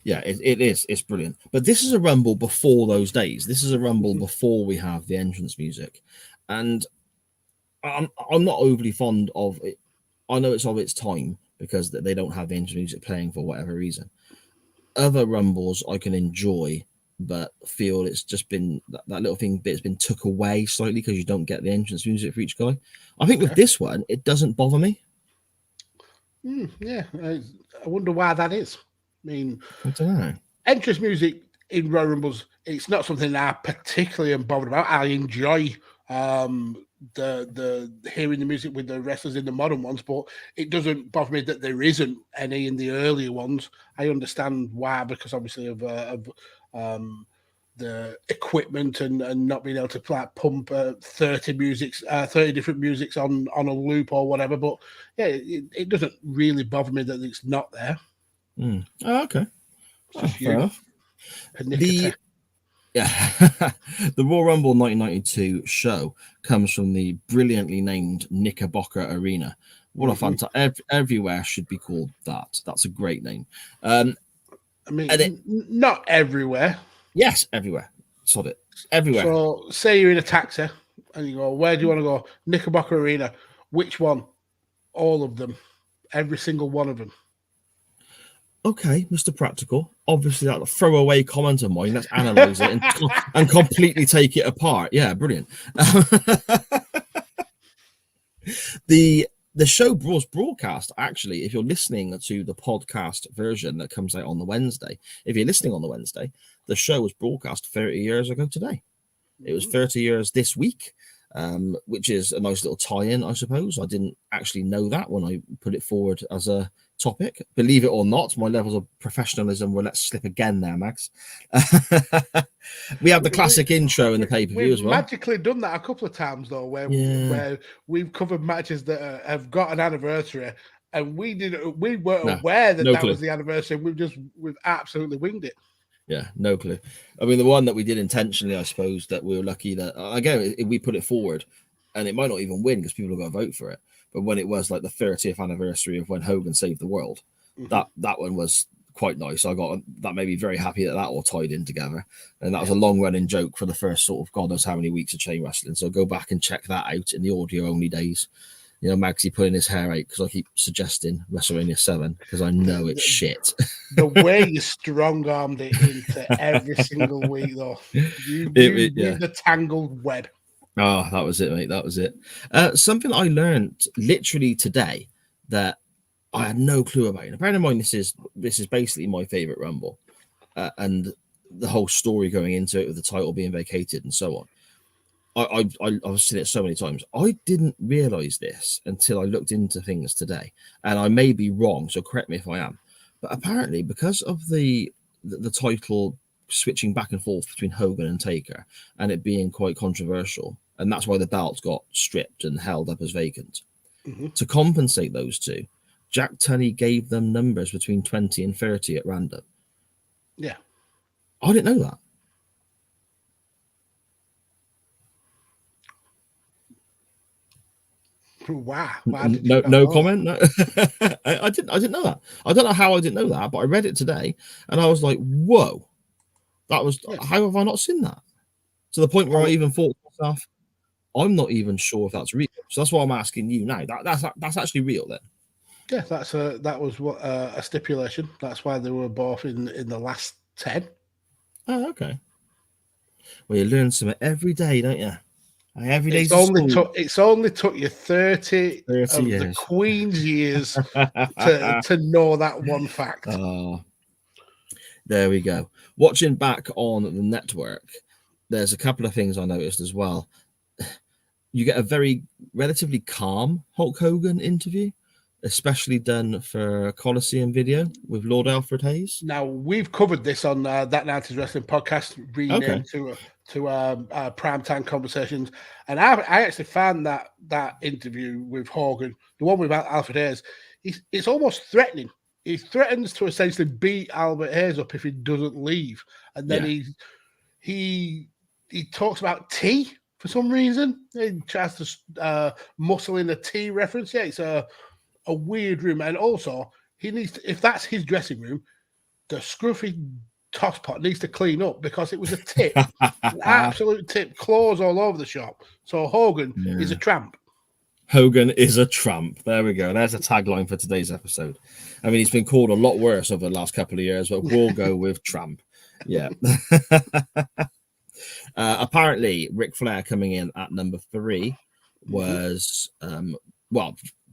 Yeah, it is. It's brilliant. But this is a Rumble before those days. This is a Rumble before we have the entrance music, and I'm not overly fond of it. I know it's of its time because they don't have the entrance music playing for whatever reason. Other Rumbles I can enjoy, but feel it's just been that little bit's been took away slightly because you don't get the entrance music for each guy. I think with this one, it doesn't bother me. Yeah, I wonder why that is. I mean, I don't know. Entrance music in Royal Rumbles, it's not something that I particularly am bothered about. I enjoy the hearing the music with the wrestlers in the modern ones, but it doesn't bother me that there isn't any in the earlier ones. I understand why, because obviously of the equipment and not being able to like pump 30 different musics on a loop or whatever. But yeah, it doesn't really bother me that it's not there. Oh, okay. Fair enough. The Royal Rumble 1992 show comes from the brilliantly named Knickerbocker Arena. What a fantastic! Everywhere should be called that. That's a great name. I mean, not everywhere. Yes, everywhere. Sod it. Everywhere. So, say you're in a taxi and you go, where do you want to go? Knickerbocker Arena. Which one? All of them. Every single one of them. Okay, Mr. Practical. Obviously, that's a throwaway comment of mine. Let's analyze it and completely take it apart. Yeah, brilliant. The show was broadcast, actually, if you're listening to the podcast version that comes out on the Wednesday. If you're listening on the Wednesday, the show was broadcast 30 years ago today. It was 30 years this week, which is a nice little tie-in, I suppose. I didn't actually know that when I put it forward as a topic. Believe it or not, my levels of professionalism will let slip again there, Max. We have the classic intro in the pay-per-view as well. We've magically done that a couple of times, though, where we've covered matches that have got an anniversary, and we weren't aware that was the anniversary. We've absolutely winged it. Yeah, no clue. I mean, the one that we did intentionally, I suppose, that we were lucky that, again, we put it forward, and it might not even win because people are going to vote for it. But when it was like the 30th anniversary of when Hogan saved the world, that one was quite nice. That made me very happy that all tied in together. And that was a long running joke for the first sort of God knows how many weeks of chain wrestling. So go back and check that out in the audio only days. You know, Magsy pulling his hair out because I keep suggesting WrestleMania 7 because I know it's shit. The way you strong-armed it into every single week, though. You the tangled web. Oh, that was it, mate. That was it. Something I learned literally today that I had no clue about. And bear in mind, this is basically my favorite Rumble, and the whole story going into it with the title being vacated and so on. I've seen it so many times. I didn't realize this until I looked into things today, and I may be wrong, so correct me if I am. But apparently, because of the title switching back and forth between Hogan and Taker, and it being quite controversial, and that's why the belts got stripped and held up as vacant. Mm-hmm. To compensate those two, Jack Tunney gave them numbers between 20 and 30 at random. Yeah. I didn't know that. Wow. No comment. No. I didn't know that. I don't know how I didn't know that, but I read it today and I was like, whoa, that was how have I not seen that? To the point where I even thought to myself, I'm not even sure if that's real. So that's why I'm asking you now. That's actually real then. Yeah, that was what a stipulation. That's why they were both in the last 10. Oh, okay. Well, you learn something every day, don't you? Every day. It's only took you 30 of years. the Queen's years to know that one fact. Oh, there we go. Watching back on the network, there's a couple of things I noticed as well. You get a very relatively calm Hulk Hogan interview, especially done for Coliseum video with Lord Alfred Hayes. Now, we've covered this on That Night is Wrestling podcast, renamed to Primetime Conversations. And I actually found that interview with Hogan, the one with Alfred Hayes, it's almost threatening. He threatens to essentially beat Albert Hayes up if he doesn't leave. And then he talks about tea for some reason. He tries to muscle in a tea reference. Yeah, it's a weird room. And also, he needs to, if that's his dressing room, the scruffy tosspot needs to clean up because it was a tip, an absolute tip, claws all over the shop. So Hogan is a tramp. Hogan is a tramp. There we go. There's a tagline for today's episode. I mean, he's been called a lot worse over the last couple of years, but we'll go with tramp. Yeah. Apparently, Ric Flair coming in at number 3 was,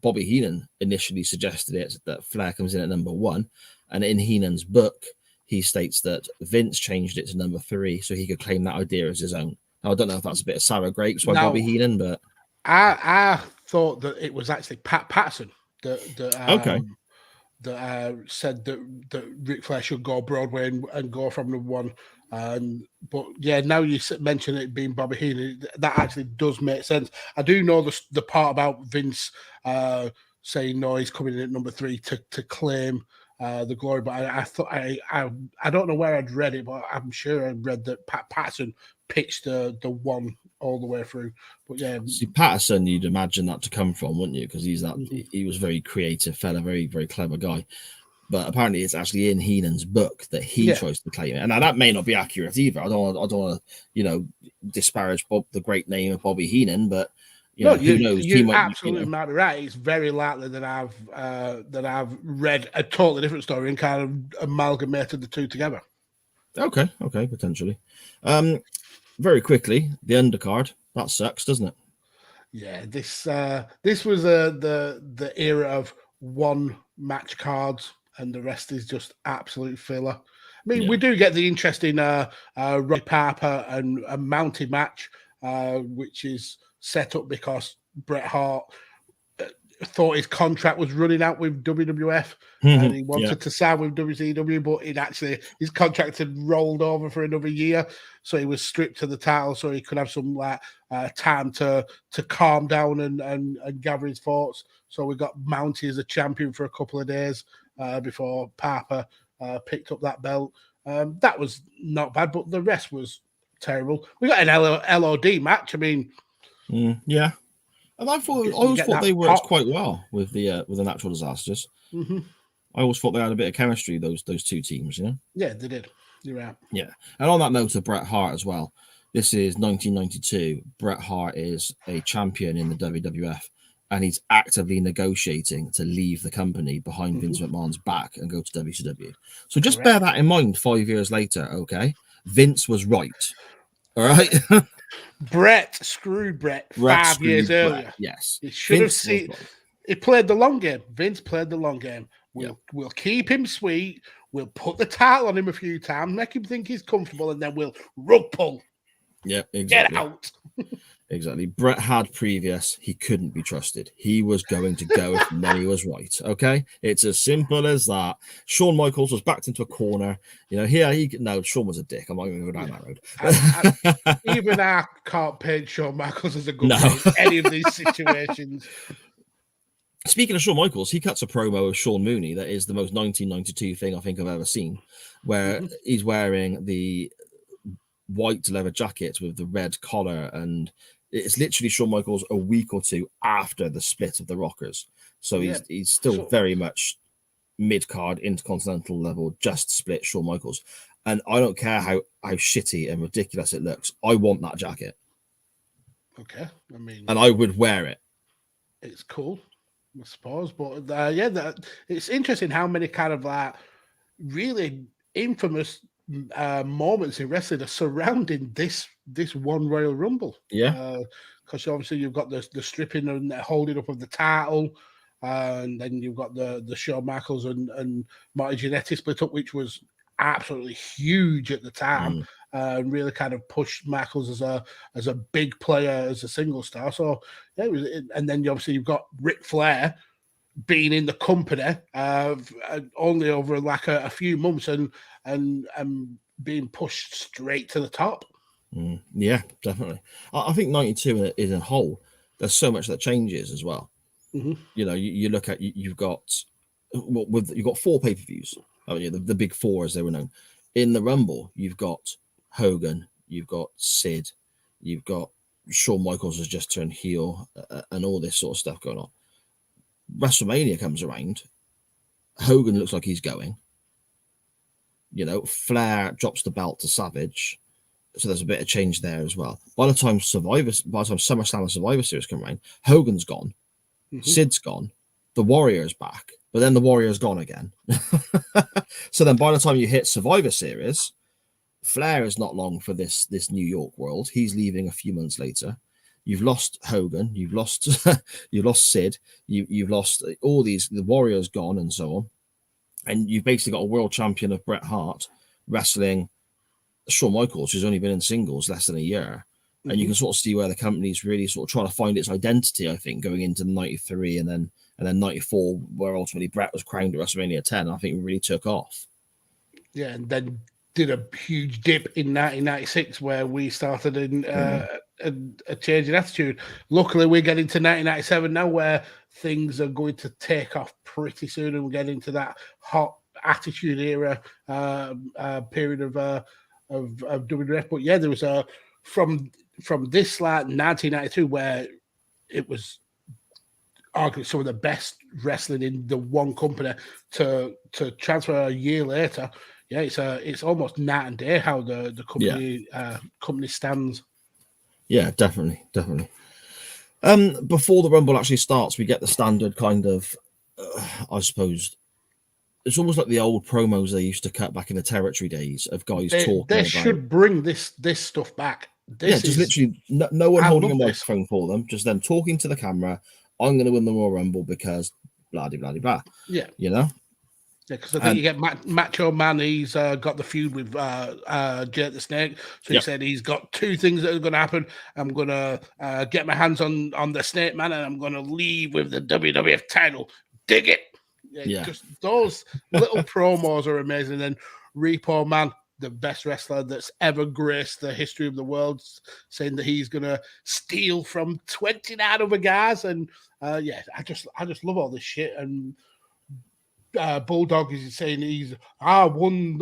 Bobby Heenan initially suggested it that Flair comes in at number 1. And in Heenan's book, he states that Vince changed it to number 3 so he could claim that idea as his own. Now, I don't know if that's a bit of sour grapes by Bobby Heenan, but I thought that it was actually Pat Patterson that said that Ric Flair should go Broadway and go from number 1. But yeah, now you mention it being Bobby Heenan, that actually does make sense. I do know the part about Vince saying no, he's coming in at number 3 to claim the glory. But I thought I don't know where I'd read it, but I'm sure I read that Pat Patterson pitched the 1 all the way through. But yeah, see, Patterson, you'd imagine that to come from, wouldn't you? Because he's he was a very creative fella, very very clever guy. But apparently, it's actually in Heenan's book that he tries to claim it, and now that may not be accurate either. I don't want to disparage the great name of Bobby Heenan, but who knows? You absolutely might be right. It's very likely that I've read a totally different story and kind of amalgamated the two together. Okay, potentially. Very quickly, the undercard, that sucks, doesn't it? Yeah, this was the era of 1 match cards, and the rest is just absolute filler. I mean, we do get the interesting Roddy Piper and a Mountie match, which is set up because Bret Hart thought his contract was running out with WWF and he wanted to sign with WCW, but his contract had rolled over for another year, so he was stripped to the title so he could have some time to calm down and gather his thoughts. So we got Mountie as a champion for a couple of days before Piper picked up that belt. That was not bad, but the rest was terrible. We got an LOD match. I mean, and I always thought they worked quite well with the Natural Disasters. I always thought they had a bit of chemistry, those 2 teams, Yeah, they did. You're right. Yeah. And on that note of Bret Hart as well, this is 1992. Bret Hart is a champion in the WWF, and he's actively negotiating to leave the company behind Vince McMahon's back and go to WCW. So just bear that in mind 5 years later, okay? Vince was right. All right? Brett screwed Brett 5 years earlier. Yes. He should have seen. He played the long game. Vince played the long game. We'll keep him sweet. We'll put the title on him a few times, make him think he's comfortable, and then we'll rug pull. Yeah, Get exactly. out. Exactly. Brett had previous. He couldn't be trusted. He was going to go if money was right. Okay, it's as simple as that. Shawn Michaels was backed into a corner. You know, no, Shawn was a dick. I'm not going to go down that road. Even I can't paint Shawn Michaels as a good No. guy in any of these situations. Speaking of Shawn Michaels, he cuts a promo of Sean Mooney that is the most 1992 thing I think I've ever seen, where he's wearing the white leather jacket with the red collar, and it's literally Shawn Michaels a week or two after the split of the Rockers. So he's still very much mid-card, intercontinental level, just split Shawn Michaels. And I don't care how shitty and ridiculous it looks. I want that jacket. Okay. I mean, and I would wear it. It's cool, I suppose. But it's interesting how many kind of like really infamous moments in wrestling are surrounding this one Royal Rumble. Yeah. Because obviously you've got the stripping and holding up of the title, and then you've got the Shawn Michaels and Marty Jannetty split up, which was absolutely huge at the time, and really kind of pushed Michaels as a big player, as a single star. So yeah, and then obviously you've got Ric Flair being in the company only over like a few months and being pushed straight to the top. Yeah, definitely. I think 92 is a whole. There's so much that changes as well. You know, you look at you've got four pay-per-views. Oh yeah, the big four as they were known. In the Rumble, you've got Hogan, you've got Sid, you've got Shawn Michaels has just turned heel, and all this sort of stuff going on. WrestleMania comes around. Hogan looks like he's going. You know, Flair drops the belt to Savage. So there's a bit of change there as well. By the time SummerSlam and Survivor Series come around, Hogan's gone, Sid's gone, the Warrior's back, but then the Warrior's gone again. So then by the time you hit Survivor Series, Flair is not long for this New York world. He's leaving a few months later. You've lost Hogan, you've lost Sid, you've lost all these, the Warrior's gone and so on. And you've basically got a world champion of Bret Hart wrestling Shawn Michaels, who's only been in singles less than a year. And you can sort of see where the company's really sort of trying to find its identity, I think, going into 93 and then 94, where ultimately Bret was crowned at WrestleMania 10. I think it really took off. Yeah, and then did a huge dip in 1996 where we started in a change in attitude. Luckily, we're getting to 1997 now where things are going to take off pretty soon, and we're getting into that hot attitude era period of WWF. But yeah, there was from this like 1992 where it was arguably some of the best wrestling in the one company to transfer a year later. Yeah, it's almost night and day how the company stands. Yeah, definitely. Before the Rumble actually starts, we get the standard kind of, I suppose, it's almost like the old promos they used to cut back in the territory days of guys talking. They should bring this stuff back. Just literally no one holding a microphone for them, just them talking to the camera. I'm going to win the Royal Rumble because blah, blah, blah, blah. Yeah. You know? Yeah, because I think you get Macho Man. He's got the feud with Jake the Snake. So he said he's got two things that are going to happen. I'm going to get my hands on the Snake Man, and I'm going to leave with the WWF title. Dig it. Yeah. Just those little promos are amazing. And then Repo Man, the best wrestler that's ever graced the history of the world, saying that he's going to steal from 29 other guys. And I just love all this shit. And Bulldog is saying I won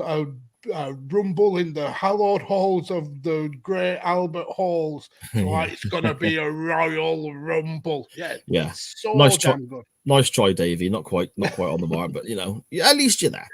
a Rumble in the hallowed halls of the great Albert Halls. So it's going to be a Royal Rumble. Yeah. So nice damn good. Nice try, Davey. Not quite on the mark, but you know, at least you're there.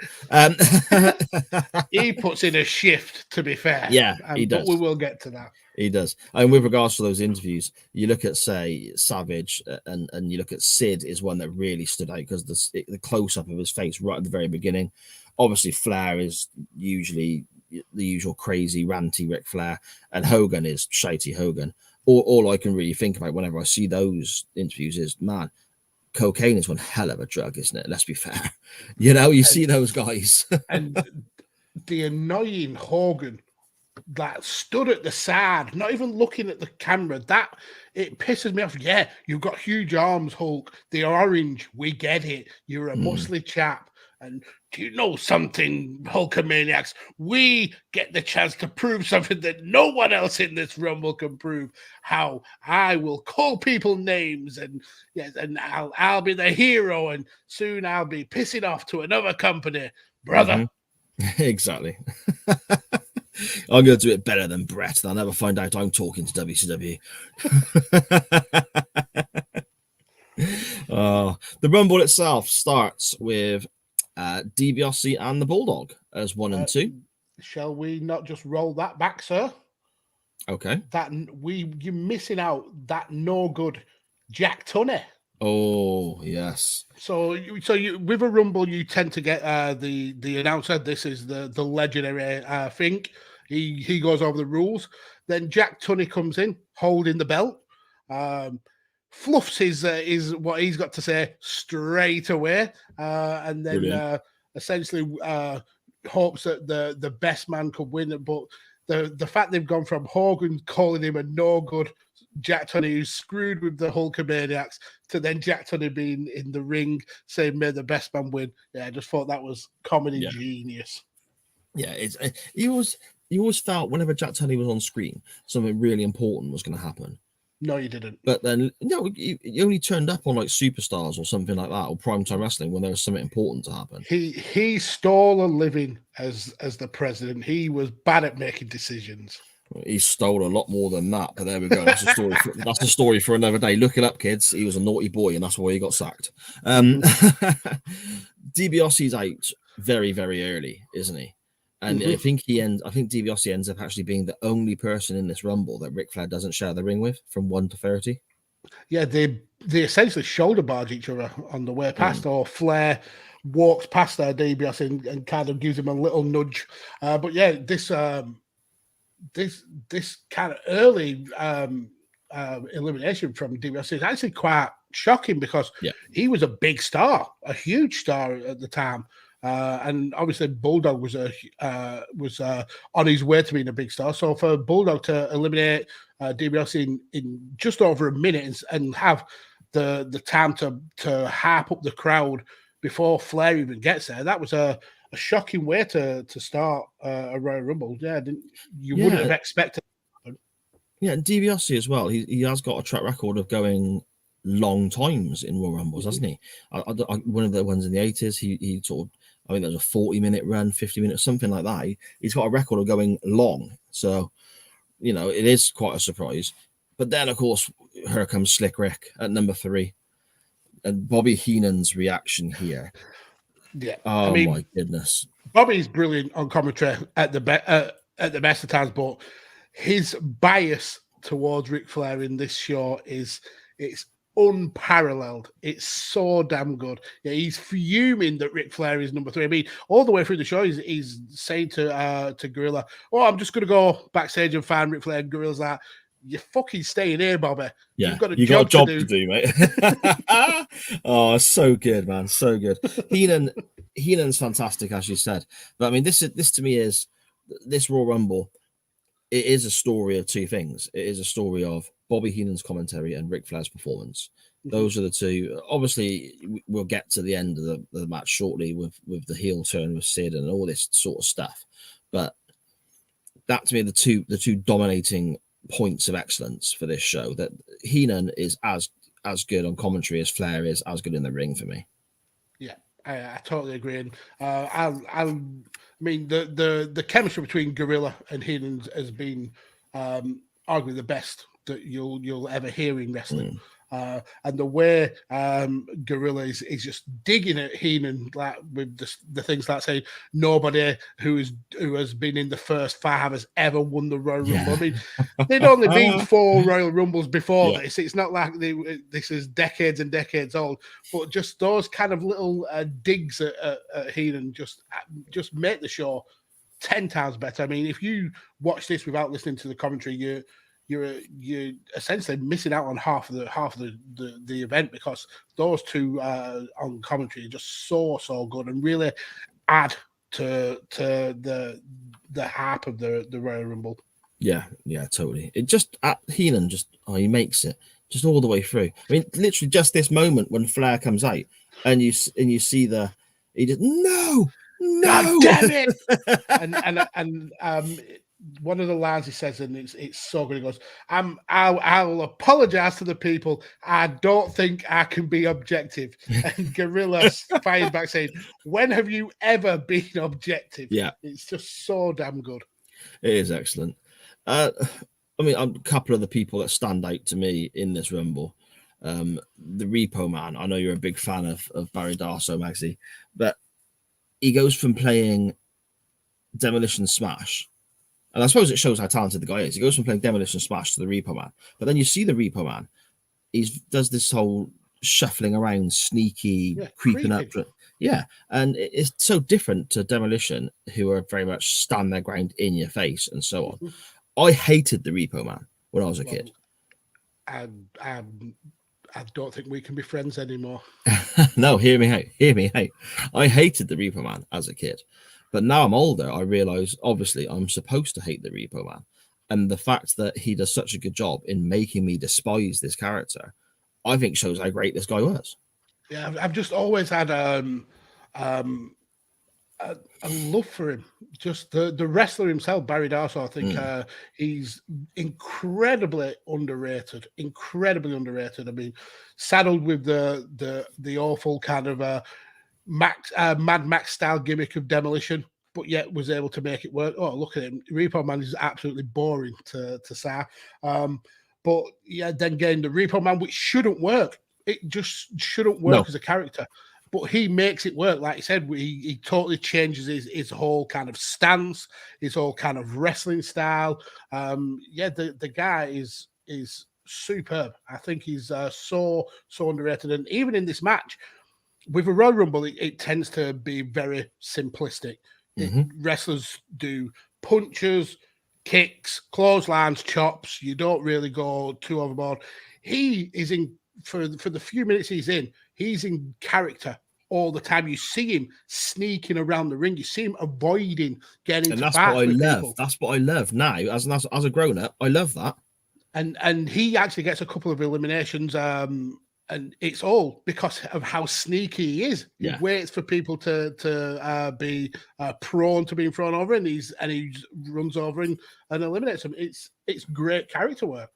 He puts in a shift, to be fair. Yeah, he does. But we will get to that. He does. And with regards to those interviews, you look at, say, Savage and you look at Sid is one that really stood out because the close-up of his face right at the very beginning. Obviously, Flair is usually the usual crazy, ranty Ric Flair, and Hogan is shouty Hogan. All I can really think about whenever I see those interviews is, man, cocaine is one hell of a drug, isn't it? Let's be fair. You know, you see those guys. And the annoying Hogan like stood at the side, not even looking at the camera. That it pisses me off. Yeah, you've got huge arms, Hulk. They're orange. We get it. You're a muscly chap. And do you know something, Hulkamaniacs? We get the chance to prove something that no one else in this Rumble can prove. How I will call people names, and yes, and I'll be the hero, and soon I'll be pissing off to another company, brother. Exactly. I'm going to do it better than Brett. They'll never find out I'm talking to WCW. The Rumble itself starts with DiBiase and the Bulldog as 1 and 2. Shall we not just roll that back, sir? Okay. You're missing out that no good Jack Tunney. Oh yes. So you with a Rumble, you tend to get the announcer. This is the legendary Fink. He goes over the rules. Then Jack Tunney comes in holding the belt. Fluffs is what he's got to say straight away, and then essentially hopes that the best man could win. But the fact they've gone from Hogan calling him a no good Jack Tunney who's screwed with the Hulkamaniacs to then Jack Tunney being in the ring saying may the best man win. Yeah, I just thought that was comedy genius. Yeah, you always felt whenever Jack Tunney was on screen, something really important was going to happen. No, you didn't. But then, he only turned up on like Superstars or something like that, or Primetime Wrestling when there was something important to happen. He stole a living as the president. He was bad at making decisions. He stole a lot more than that, but there we go. That's a story for another day. Look it up, kids. He was a naughty boy, and that's why he got sacked. DiBiase's out very, very early, isn't he? And I think DiBiase ends up actually being the only person in this Rumble that Ric Flair doesn't share the ring with from 1 to 30. Yeah, they essentially shoulder barge each other on the way past, or Flair walks past their DiBiase and kind of gives him a little nudge. But yeah, this kind of early elimination from DiBiase is actually quite shocking because he was a big star, a huge star at the time. And obviously Bulldog was on his way to being a big star. So for Bulldog to eliminate DiBiase in just over a minute and have the time to hype up the crowd before Flair even gets there, that was a shocking way to start a Royal Rumble. Yeah, you wouldn't have expected. Yeah, and DiBiase as well. He has got a track record of going long times in Royal Rumbles, hasn't he? One of the ones in the 80s, he sort of, I think there was a 40-minute run, 50 minutes, something like that. He's got a record of going long. So, it is quite a surprise. But then, of course, here comes Slick Rick at number 3. And Bobby Heenan's reaction here. Yeah. Oh, my goodness. Bobby's brilliant on commentary at the best of times, but his bias towards Ric Flair in this show it's unparalleled. It's so damn good. Yeah, he's fuming that Ric Flair is number 3. I mean, all the way through the show, he's saying to Gorilla, "Oh, I'm just going to go backstage and find Ric Flair." And Gorilla's like, "You're fucking staying here, Bobby. Yeah, you've got a job to do, mate." Oh, so good, man, so good. Heenan's fantastic, as you said. But I mean, this to me is this Royal Rumble. It is a story of two things. It is a story of Bobby Heenan's commentary and Ric Flair's performance. Those are the two. Obviously, we'll get to the end of the match shortly with the heel turn with Sid and all this sort of stuff. But that to me, the two dominating points of excellence for this show. That Heenan is as good on commentary as Flair is as good in the ring for me. Yeah, I totally agree. And I mean, the chemistry between Gorilla and Heenan has been arguably the best that you'll ever hear in wrestling. And the way Gorilla is just digging at Heenan, like with the things like saying nobody who has been in the first 5 has ever won the Royal Rumble. I mean, there'd only been 4 Royal Rumbles before this. It's not like this is decades and decades old, but just those kind of little digs at Heenan just make the show 10 times better. I mean, if you watch this without listening to the commentary, you're essentially missing out on half of the event, because those two on commentary are just so good and really add to the harp of the Royal Rumble. Yeah, totally. It just Heenan he makes it just all the way through. I mean, literally just this moment when Flair comes out and you see he just no, God damn it, and one of the lines he says, and it's so good. He goes, I'll apologize to the people. I don't think I can be objective. And Gorilla fires back saying, when have you ever been objective? Yeah, it's just so damn good. It is excellent. I mean, a couple of the people that stand out to me in this Rumble, the Repo Man. I know you're a big fan of Barry Darsow, Magsy, but he goes from playing Demolition Smash, and I suppose it shows how talented the guy is. He goes from playing Demolition Smash to the Repo Man, but then you see the Repo Man, does this whole shuffling around, sneaky, creeping up. Yeah, and it's so different to Demolition, who are very much stand their ground in your face and so on. I hated the Repo Man when I was a kid. I don't think we can be friends anymore. No, hear me out. I hated the Repo Man as a kid, but now I'm older, I realise obviously I'm supposed to hate the Repo Man, and the fact that he does such a good job in making me despise this character, I think shows how great this guy was. Yeah, I've just always had a love for him. Just the wrestler himself, Barry Darsow. I think he's incredibly underrated. I mean, saddled with the awful kind of Mad Max style gimmick of Demolition, but yet was able to make it work. Oh, look at him! Repo Man is absolutely boring to say. But yeah, then again, the Repo Man, which shouldn't work. It just shouldn't work as a character. But he makes it work. Like I said, he totally changes his whole kind of stance, his whole kind of wrestling style. The guy is superb. I think he's so underrated. And even in this match, with a Royal Rumble, it tends to be very simplistic. Wrestlers do punches, kicks, clotheslines, chops. You don't really go too overboard. He is in for the few minutes he's in character all the time. You see him sneaking around the ring. You see him avoiding getting into that's what I love. People. That's what I love now as a grown up. I love that. And he actually gets a couple of eliminations. And it's all because of how sneaky he is. He waits for people to be prone to being thrown over, and he runs over and eliminates them. It's great character work.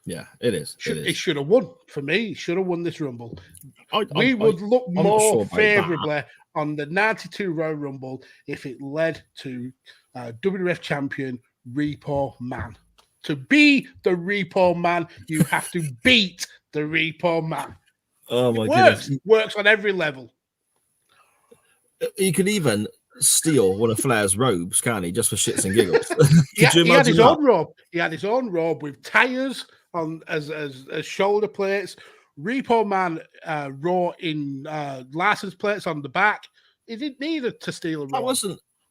Yeah, it is. It should have won for me. He should have won this Rumble. We would look I'm more favorably on the 92 Royal Rumble if it led to WWF champion Repo Man. To be the Repo Man, you have to beat the Repo Man. Oh my goodness! Works on every level. You could even steal one of Flair's robes, can't he? Just for shits and giggles. He had his own robe. He had his own robe with tires on as shoulder plates. Repo Man wore in license plates on the back. He didn't need to steal a robe.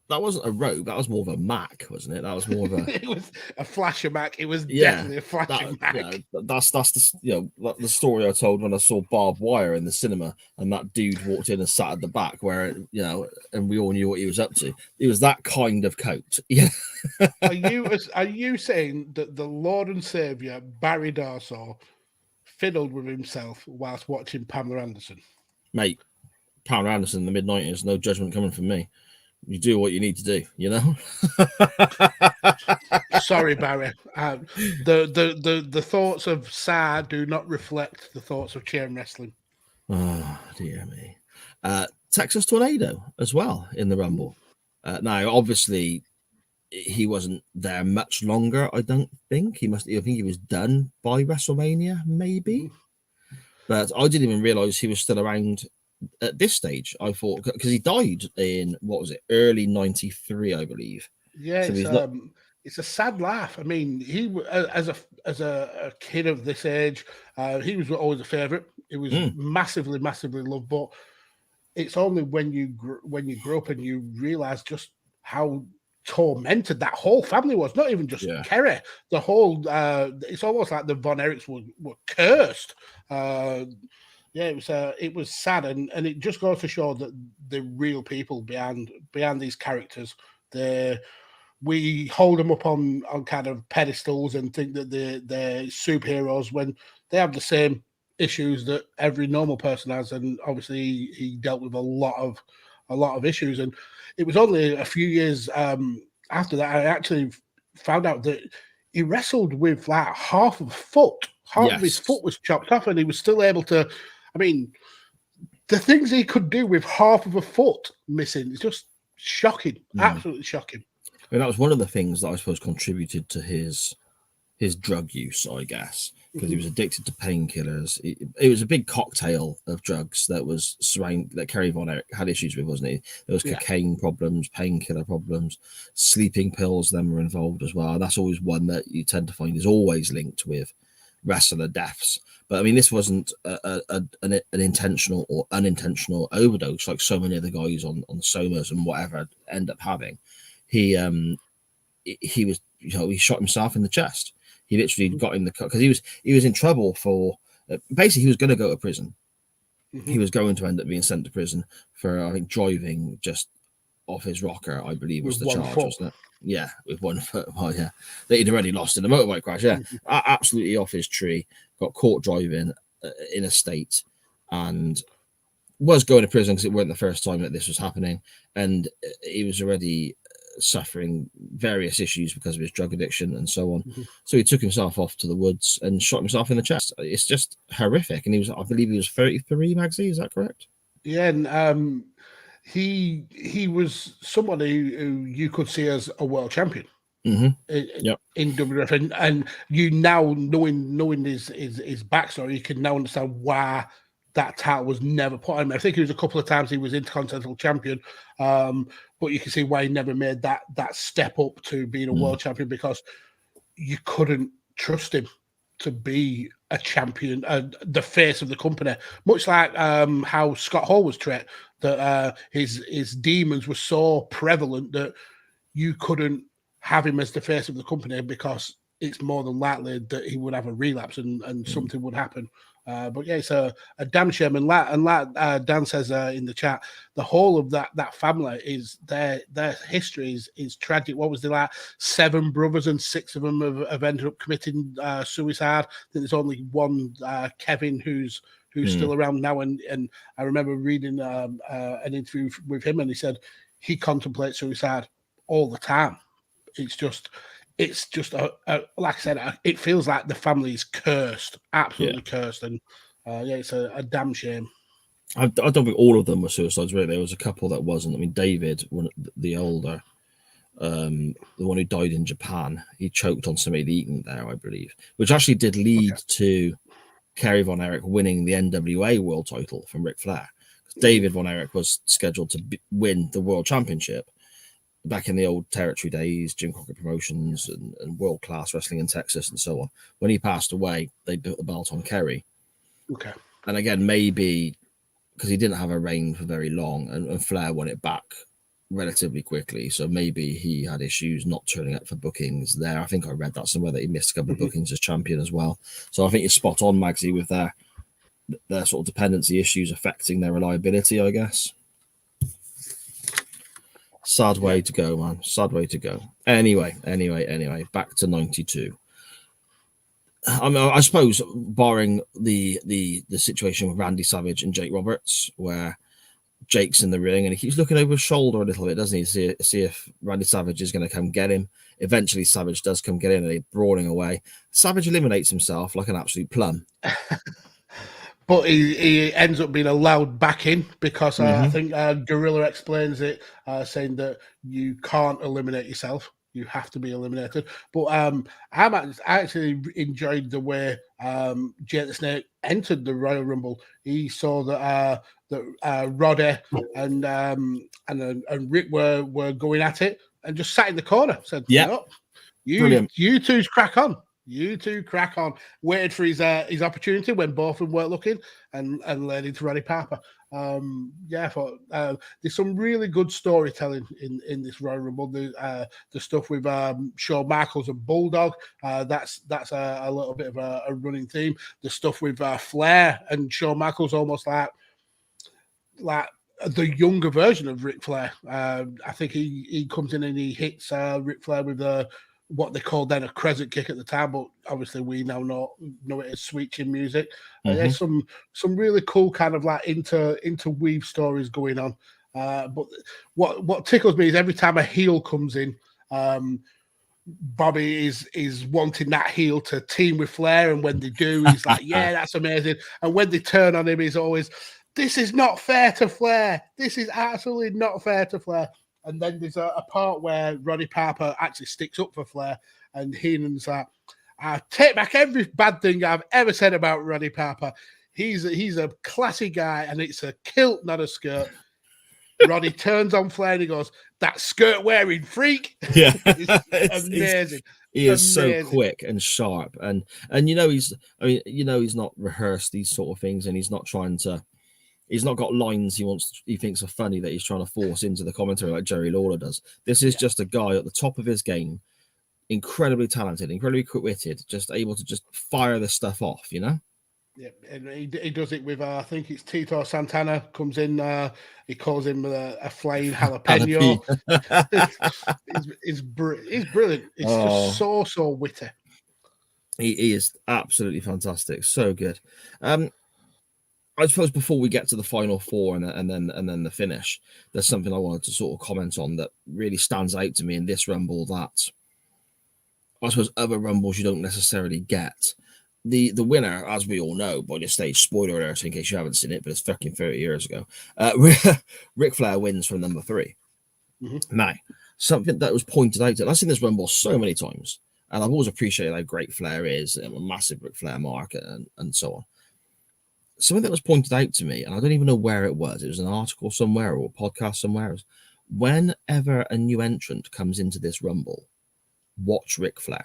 That wasn't a robe. That was more of a Mac, wasn't it? That was more of a. It was a flasher Mac. It was definitely a flasher Mac. That's the story I told when I saw Barbed Wire in the cinema, and that dude walked in and sat at the back, where and we all knew what he was up to. It was that kind of coat. Yeah. Are you saying that the Lord and Savior Barry Darsow fiddled with himself whilst watching Pamela Anderson? Mate, Pamela Anderson in the mid-90s, no judgment coming from me. You do what you need to do, you know. Sorry, Barry. The thoughts of Sa do not reflect the thoughts of chain wrestling. Oh dear me. Texas Tornado as well in the Rumble. Now, obviously, he wasn't there much longer. I don't think I think he was done by WrestleMania, maybe. But I didn't even realize he was still around at this stage. I thought because he died in early '93, I believe. Yeah, so it's a sad laugh. I mean, he as a kid of this age, he was always a favorite. It was massively loved, but it's only when you grow up and you realize just how tormented that whole family was. Not even just Kerry. The whole it's almost like the Von Erichs were cursed. Yeah, it was sad, and it just goes to show that the real people behind these characters, we hold them up on kind of pedestals and think that they're superheroes when they have the same issues that every normal person has, and obviously he dealt with a lot of issues. And it was only a few years after that I actually found out that he wrestled with like half of a foot. Half of his foot was chopped off, and he was still able to. I mean, the things he could do with half of a foot missing is just shocking, absolutely shocking. And that was one of the things that I suppose contributed to his drug use, I guess, because he was addicted to painkillers. It was a big cocktail of drugs that Kerry Von Erich had issues with, wasn't he? There was cocaine problems, painkiller problems, sleeping pills then were involved as well. And that's always one that you tend to find is always linked with wrestler deaths. But I mean, this wasn't an intentional or unintentional overdose like so many other guys on somas and whatever end up having. He was, he shot himself in the chest. He literally got in the car because he was in trouble for basically he was going to go to prison. He was going to end up being sent to prison for, I think, driving just off his rocker, I believe was the charge, wasn't it? Yeah, with 1 foot. Well, yeah, that he'd already lost in a motorbike crash. Yeah, absolutely off his tree. Got caught driving in a state and was going to prison because it weren't the first time that this was happening. And he was already suffering various issues because of his drug addiction and so on. So he took himself off to the woods and shot himself in the chest. It's just horrific. And I believe he was 33, Magsy. Is that correct? Yeah, and he was somebody who you could see as a world champion in WWF, and you now knowing his backstory, you can now understand why that title was never put on him. I think it was a couple of times he was Intercontinental Champion, but you can see why he never made that step up to being a world champion, because you couldn't trust him to be a champion, the face of the company. Much like how Scott Hall was treated, that his demons were so prevalent that you couldn't have him as the face of the company because it's more than likely that he would have a relapse and something would happen. But yeah, it's a damn shame. And like Dan says in the chat, the whole of that family is their history is tragic. What was there, like 7 brothers and 6 of them have ended up committing suicide. I think there's only one, Kevin, who's still around now. And I remember reading an interview with him, and he said he contemplates suicide all the time. It's just like I said, it feels like the family is cursed, absolutely cursed, and it's a damn shame. I don't think all of them were suicides, really. There was a couple that wasn't. I mean, David, the older, the one who died in Japan, he choked on somebody eating there, I believe, which actually did lead to Kerry Von Erich winning the NWA world title from Ric Flair. David Von Erich was scheduled to win the world championship back in the old territory days, Jim Crockett Promotions and world-class wrestling in Texas and so on. When he passed away, they built the belt on Kerry. Okay. And again, maybe because he didn't have a reign for very long, and Flair won it back relatively quickly, so maybe he had issues not turning up for bookings there. I think I read that somewhere that he missed a couple of bookings as champion as well. So I think you're spot on, Magsy, with their sort of dependency issues affecting their reliability, I guess. Sad way to go, man. Sad way to go. Anyway, back to 92. I mean, I suppose barring the situation with Randy Savage and Jake Roberts, where Jake's in the ring and he keeps looking over his shoulder a little bit, doesn't he? See if Randy Savage is going to come get him. Eventually, Savage does come get in and they're brawling away. Savage eliminates himself like an absolute plum. But he ends up being allowed back in because I think Gorilla explains it, saying that you can't eliminate yourself. You have to be eliminated. But I actually enjoyed the way Jake the Snake entered the Royal Rumble. He saw that Roddy and Rick were going at it and just sat in the corner. Said, "Yeah, you two's crack on." You two crack on. Waited for his opportunity when both of them weren't looking, and led into Roddy Piper. I thought there's some really good storytelling in this Royal Rumble. The stuff with Shawn Michaels and Bulldog, that's a little bit of a running theme. The stuff with Flair and Shawn Michaels, almost like the younger version of Ric Flair. I think he comes in and he hits Ric Flair with what they called then a crescent kick at the time, but obviously we now know it as sweet chin music. There's some really cool kind of like interweave stories going on. But what tickles me is every time a heel comes in, Bobby is wanting that heel to team with Flair, and when they do, he's like, yeah, that's amazing. And when they turn on him, he's always, this is not fair to Flair. This is absolutely not fair to Flair. And then there's a part where Roddy Piper actually sticks up for Flair, and Heenan's like, I take back every bad thing I've ever said about Roddy Piper. He's a classy guy, and it's a kilt, not a skirt. Roddy turns on Flair and he goes, that skirt wearing freak. Yeah. It's amazing. He is so quick and sharp. And he's not rehearsed these sort of things, and he's not got lines he thinks are funny that he's trying to force into the commentary like Jerry Lawler does. This is just a guy at the top of his game, incredibly talented, incredibly quick-witted, just able to just fire this stuff off, Yeah, and he does it with, I think it's Tito Santana comes in, he calls him a flying jalapeno. He's brilliant. It's just so witty. He is absolutely fantastic. So good. I suppose before we get to the final four and then the finish, there's something I wanted to sort of comment on that really stands out to me in this Rumble that I suppose other Rumbles you don't necessarily get. The winner, as we all know by this stage, spoiler alert in case you haven't seen it, but it's fucking 30 years ago. Ric Flair wins from number 3. Now, something that was pointed out, and I've seen this Rumble so many times, and I've always appreciated how great Flair is, and a massive Ric Flair mark, and so on. Something that was pointed out to me, and I don't even know where it was an article somewhere or a podcast somewhere, is whenever a new entrant comes into this Rumble, watch Ric Flair.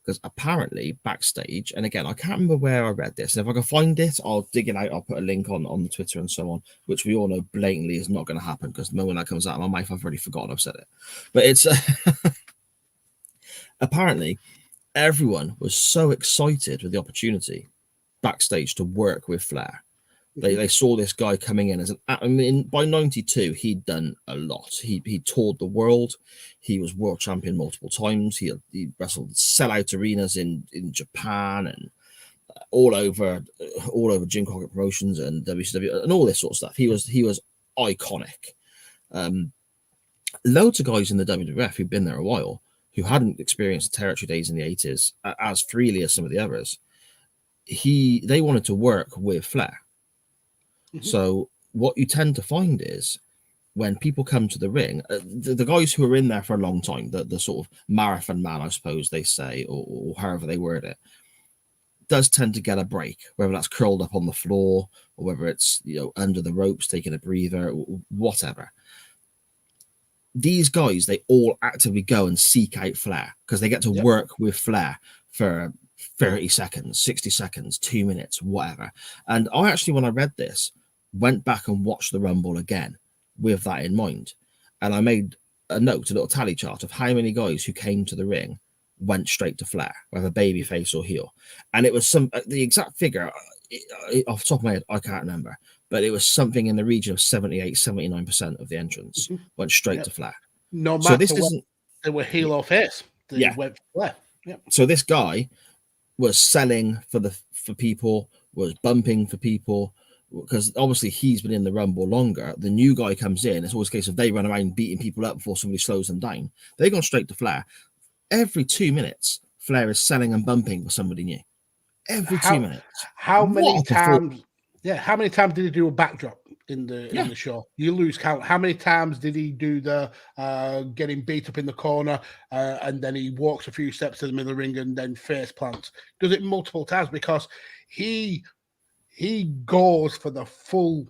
Because apparently backstage, and again, I can't remember where I read this, and if I can find it, I'll dig it out, I'll put a link on the Twitter and so on, which we all know blatantly is not going to happen, because the moment that comes out of my mouth, I've already forgotten I've said it. But it's apparently everyone was so excited with the opportunity backstage to work with Flair. They saw this guy coming in by 92 he'd done a lot. He toured the world. He was world champion multiple times. He wrestled sellout arenas in Japan and all over Jim Crockett Promotions and WCW and all this sort of stuff. He was iconic. Loads of guys in the WWF who'd been there a while who hadn't experienced the territory days in the 80s as freely as some of the others. They wanted to work with Flair. So what you tend to find is when people come to the ring, the guys who are in there for a long time, the sort of marathon man, I suppose they say, or however they word it, does tend to get a break, whether that's curled up on the floor or whether it's under the ropes, taking a breather, or whatever. These guys, they all actively go and seek out Flair because they get to work with Flair for 30 seconds, 60 seconds, 2 minutes, whatever. And I actually, when I read this, went back and watched the Rumble again with that in mind. And I made a note, a little tally chart of how many guys who came to the ring went straight to Flair, whether babyface or heel. And it was the exact figure, off the top of my head, I can't remember, but it was something in the region of 78, 79% of the entrants went straight to Flair. No matter what they were heel or face, they went for Flair. Yep. So this guy was selling for people, was bumping for people, because obviously he's been in the Rumble longer. The new guy comes in, it's always a case of they run around beating people up before somebody slows them down. They go straight to Flair. Every 2 minutes, Flair is selling and bumping for somebody new. Every 2 minutes. How many times? How many times did he do a backdrop in the show? You lose count. How many times did he do the getting beat up in the corner and then he walks a few steps to the middle of the ring and then face plants? Does it multiple times because he goes for the full.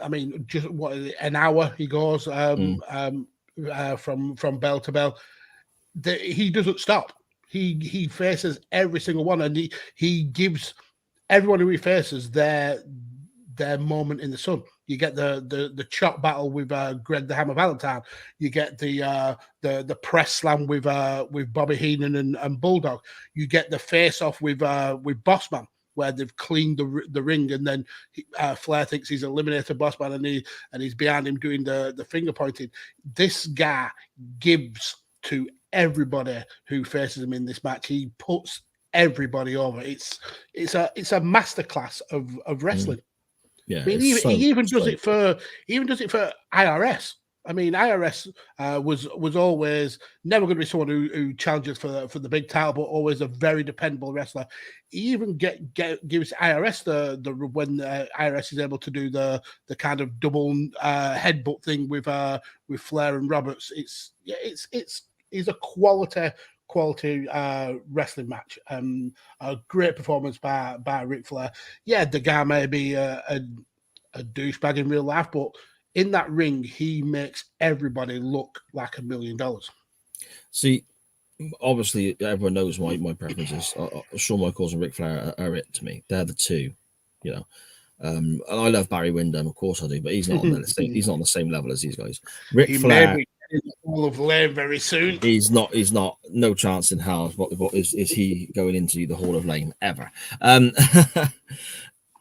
I mean, just an hour he goes from bell to bell. He doesn't stop. He faces every single one, and he gives everyone who he faces their moment in the sun. You get the chop battle with Greg the Hammer Valentine. You get the press slam with Bobby Heenan and Bulldog. You get the face off with Bossman, where they've cleaned the ring, and then Flair thinks he's eliminated Bossman, and he's behind him doing the finger pointing. This guy gives to everybody who faces him in this match. He puts everybody over. It's a masterclass of wrestling. Yeah, I mean, he even does it for IRS. I mean, IRS was always never going to be someone who challenges for the big title, but always a very dependable wrestler. He even gives IRS the when IRS is able to do the kind of double headbutt thing with Flair and Roberts. It's a quality wrestling match. A great performance by Ric Flair. Yeah, the guy may be a douchebag in real life, but in that ring, he makes everybody look like $1 million. See, obviously, everyone knows my preferences. Shawn Michaels and Ric Flair are it to me. They're the two, you know. And I love Barry Windham, of course I do, but he's not on the same. He's not on the same level as these guys. Ric Flair may be in the Hall of Fame very soon. He's not. No chance in hell. What is he going into the Hall of Fame ever?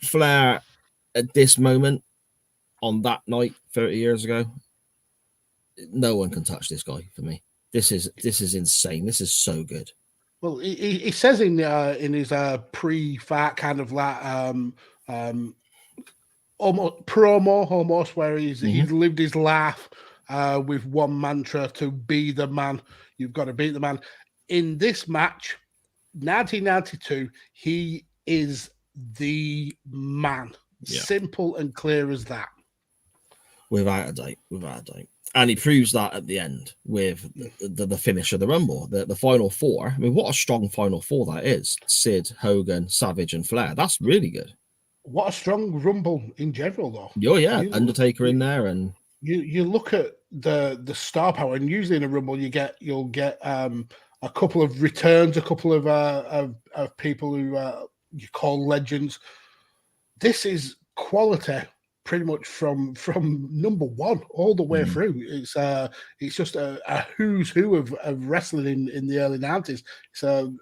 Flair at this moment on that night 30 years ago, no one can touch this guy for me. This is insane. This is so good. Well, he says in his pre-fight kind of like almost promo, almost where he's lived his life with one mantra: to be the man. You've got to beat the man. In this match, 1992, he is the man. Yeah. Simple and clear as that. Without a doubt. And he proves that at the end with the finish of the Rumble, the final four. I mean, what a strong final four that is. Sid, Hogan, Savage, and Flair. That's really good. What a strong Rumble in general, though. Oh, yeah. Undertaker in there. And you look at the star power, and usually in a Rumble you'll get a couple of returns, a couple of people who you call legends. This is quality pretty much from number one all the way through. It's just a who's who of wrestling in the early 90s. It's an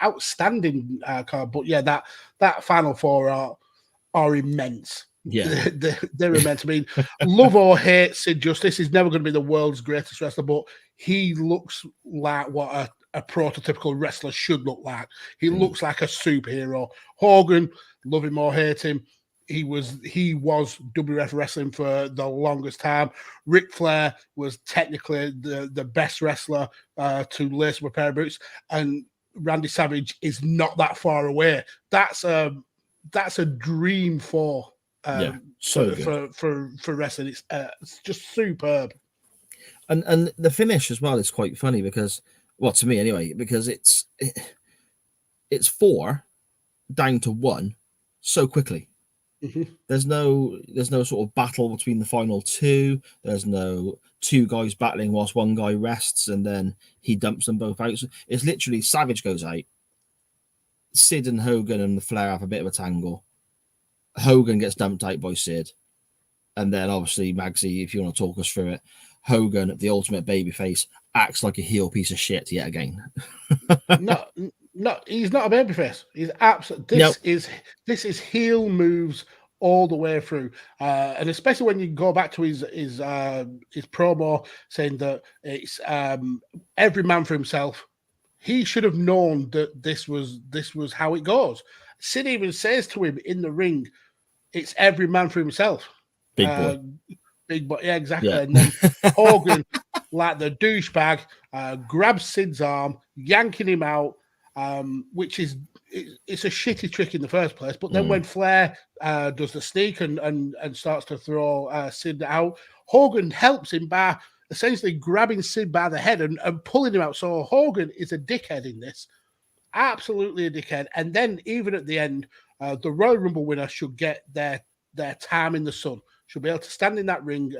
outstanding card. But yeah, that final four are immense. Yeah, they're immense. I mean, love or hate Sid Justice, he's never going to be the world's greatest wrestler, but he looks like what a prototypical wrestler should look like. He looks like a superhero. Hogan, love him or hate him, he was WWF wrestling for the longest time. Ric Flair was technically the best wrestler to lace up a pair of boots, and Randy Savage is not that far away. That's a dream for wrestling. It's just superb. And the finish as well is quite funny because, well, to me anyway, because it's 4 down to 1 so quickly. Mm-hmm. There's no sort of battle between the final 2. There's no 2 guys battling whilst one guy rests and then he dumps them both out. So it's literally Savage goes out, Sid and Hogan and the Flair have a bit of a tangle. Hogan gets dumped out by Sid, and then obviously Magsy, if you want to talk us through it, Hogan, the ultimate babyface, acts like a heel piece of shit yet again. No, he's not a babyface. He's absolutely. This is heel moves all the way through, and especially when you go back to his promo saying that it's every man for himself. He should have known that this was how it goes. Sid even says to him in the ring, "It's every man for himself." Big boy, yeah, exactly. Yeah. And then Hogan, like the douchebag, grabs Sid's arm, yanking him out. Which is it's a shitty trick in the first place. But then when Flair does the sneak and starts to throw Sid out, Hogan helps him by essentially grabbing Sid by the head and pulling him out. So Hogan is a dickhead in this, absolutely a dickhead. And then even at the end, the Royal Rumble winner should get their time in the sun. Should be able to stand in that ring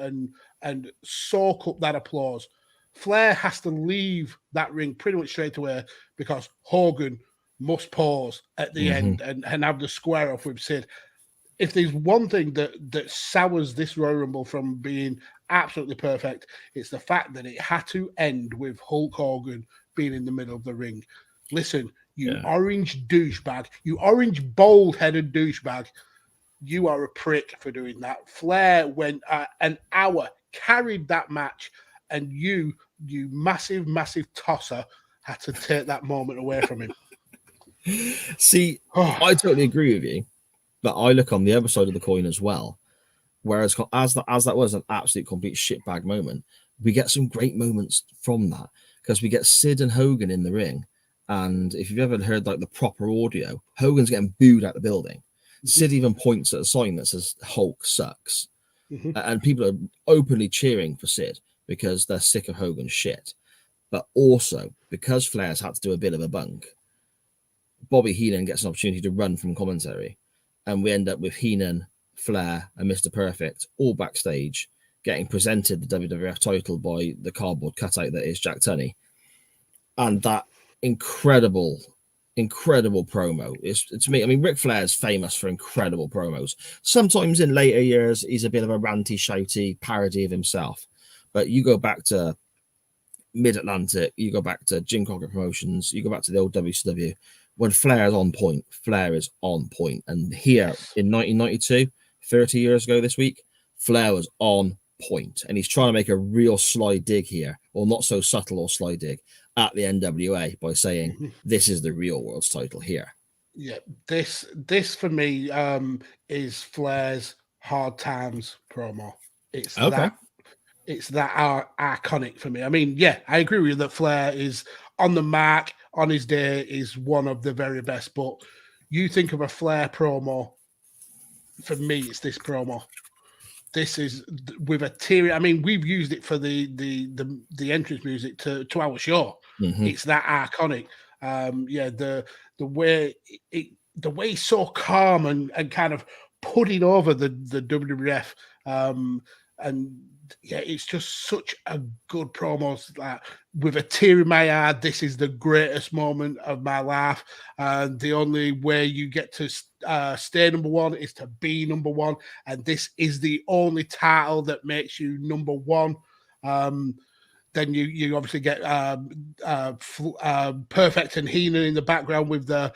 and soak up that applause. Flair has to leave that ring pretty much straight away because Hogan must pause at the end and have the square off with Sid. If there's one thing that sours this Royal Rumble from being absolutely perfect, it's the fact that it had to end with Hulk Hogan being in the middle of the ring. Listen, you orange douchebag, you orange bald-headed douchebag, you are a prick for doing that. Flair went an hour, carried that match, and you massive, massive tosser, had to take that moment away from him. See, I totally agree with you, but I look on the other side of the coin as well. Whereas as that was an absolute complete shitbag moment, we get some great moments from that because we get Sid and Hogan in the ring. And if you've ever heard like the proper audio, Hogan's getting booed out the building. Sid even points at a sign that says Hulk sucks. And people are openly cheering for Sid because they're sick of Hogan's shit. But also because Flair's had to do a bit of a bunk, Bobby Heenan gets an opportunity to run from commentary. And we end up with Heenan, Flair, and Mr. Perfect all backstage getting presented the WWF title by the cardboard cutout that is Jack Tunney. And that incredible promo is, to me, I mean, Ric Flair is famous for incredible promos. Sometimes in later years, he's a bit of a ranty, shouty parody of himself. But you go back to Mid-Atlantic, you go back to Jim Crockett Promotions, you go back to the old WCW. When Flair is on point, Flair is on point. And here in 1992, 30 years ago this week, Flair was on point. And he's trying to make a real sly dig here, or not so subtle or sly dig, at the NWA by saying, this is the real world's title here. Yeah, this for me is Flair's Hard Times promo. It's that iconic for me. I mean, yeah, I agree with you that Flair is on the mark, on his day, is one of the very best. But you think of a Flair promo, for me, it's this promo. This is with a tear. I mean, we've used it for the entrance music to our show. It's that iconic. The way he's so calm and kind of putting over the WWF. And yeah, it's just such a good promo. Like, with a tear in my eye, this is the greatest moment of my life. The only way you get to stay number one is to be number one. And this is the only title that makes you number one. Then you obviously get Perfect and Heenan in the background with the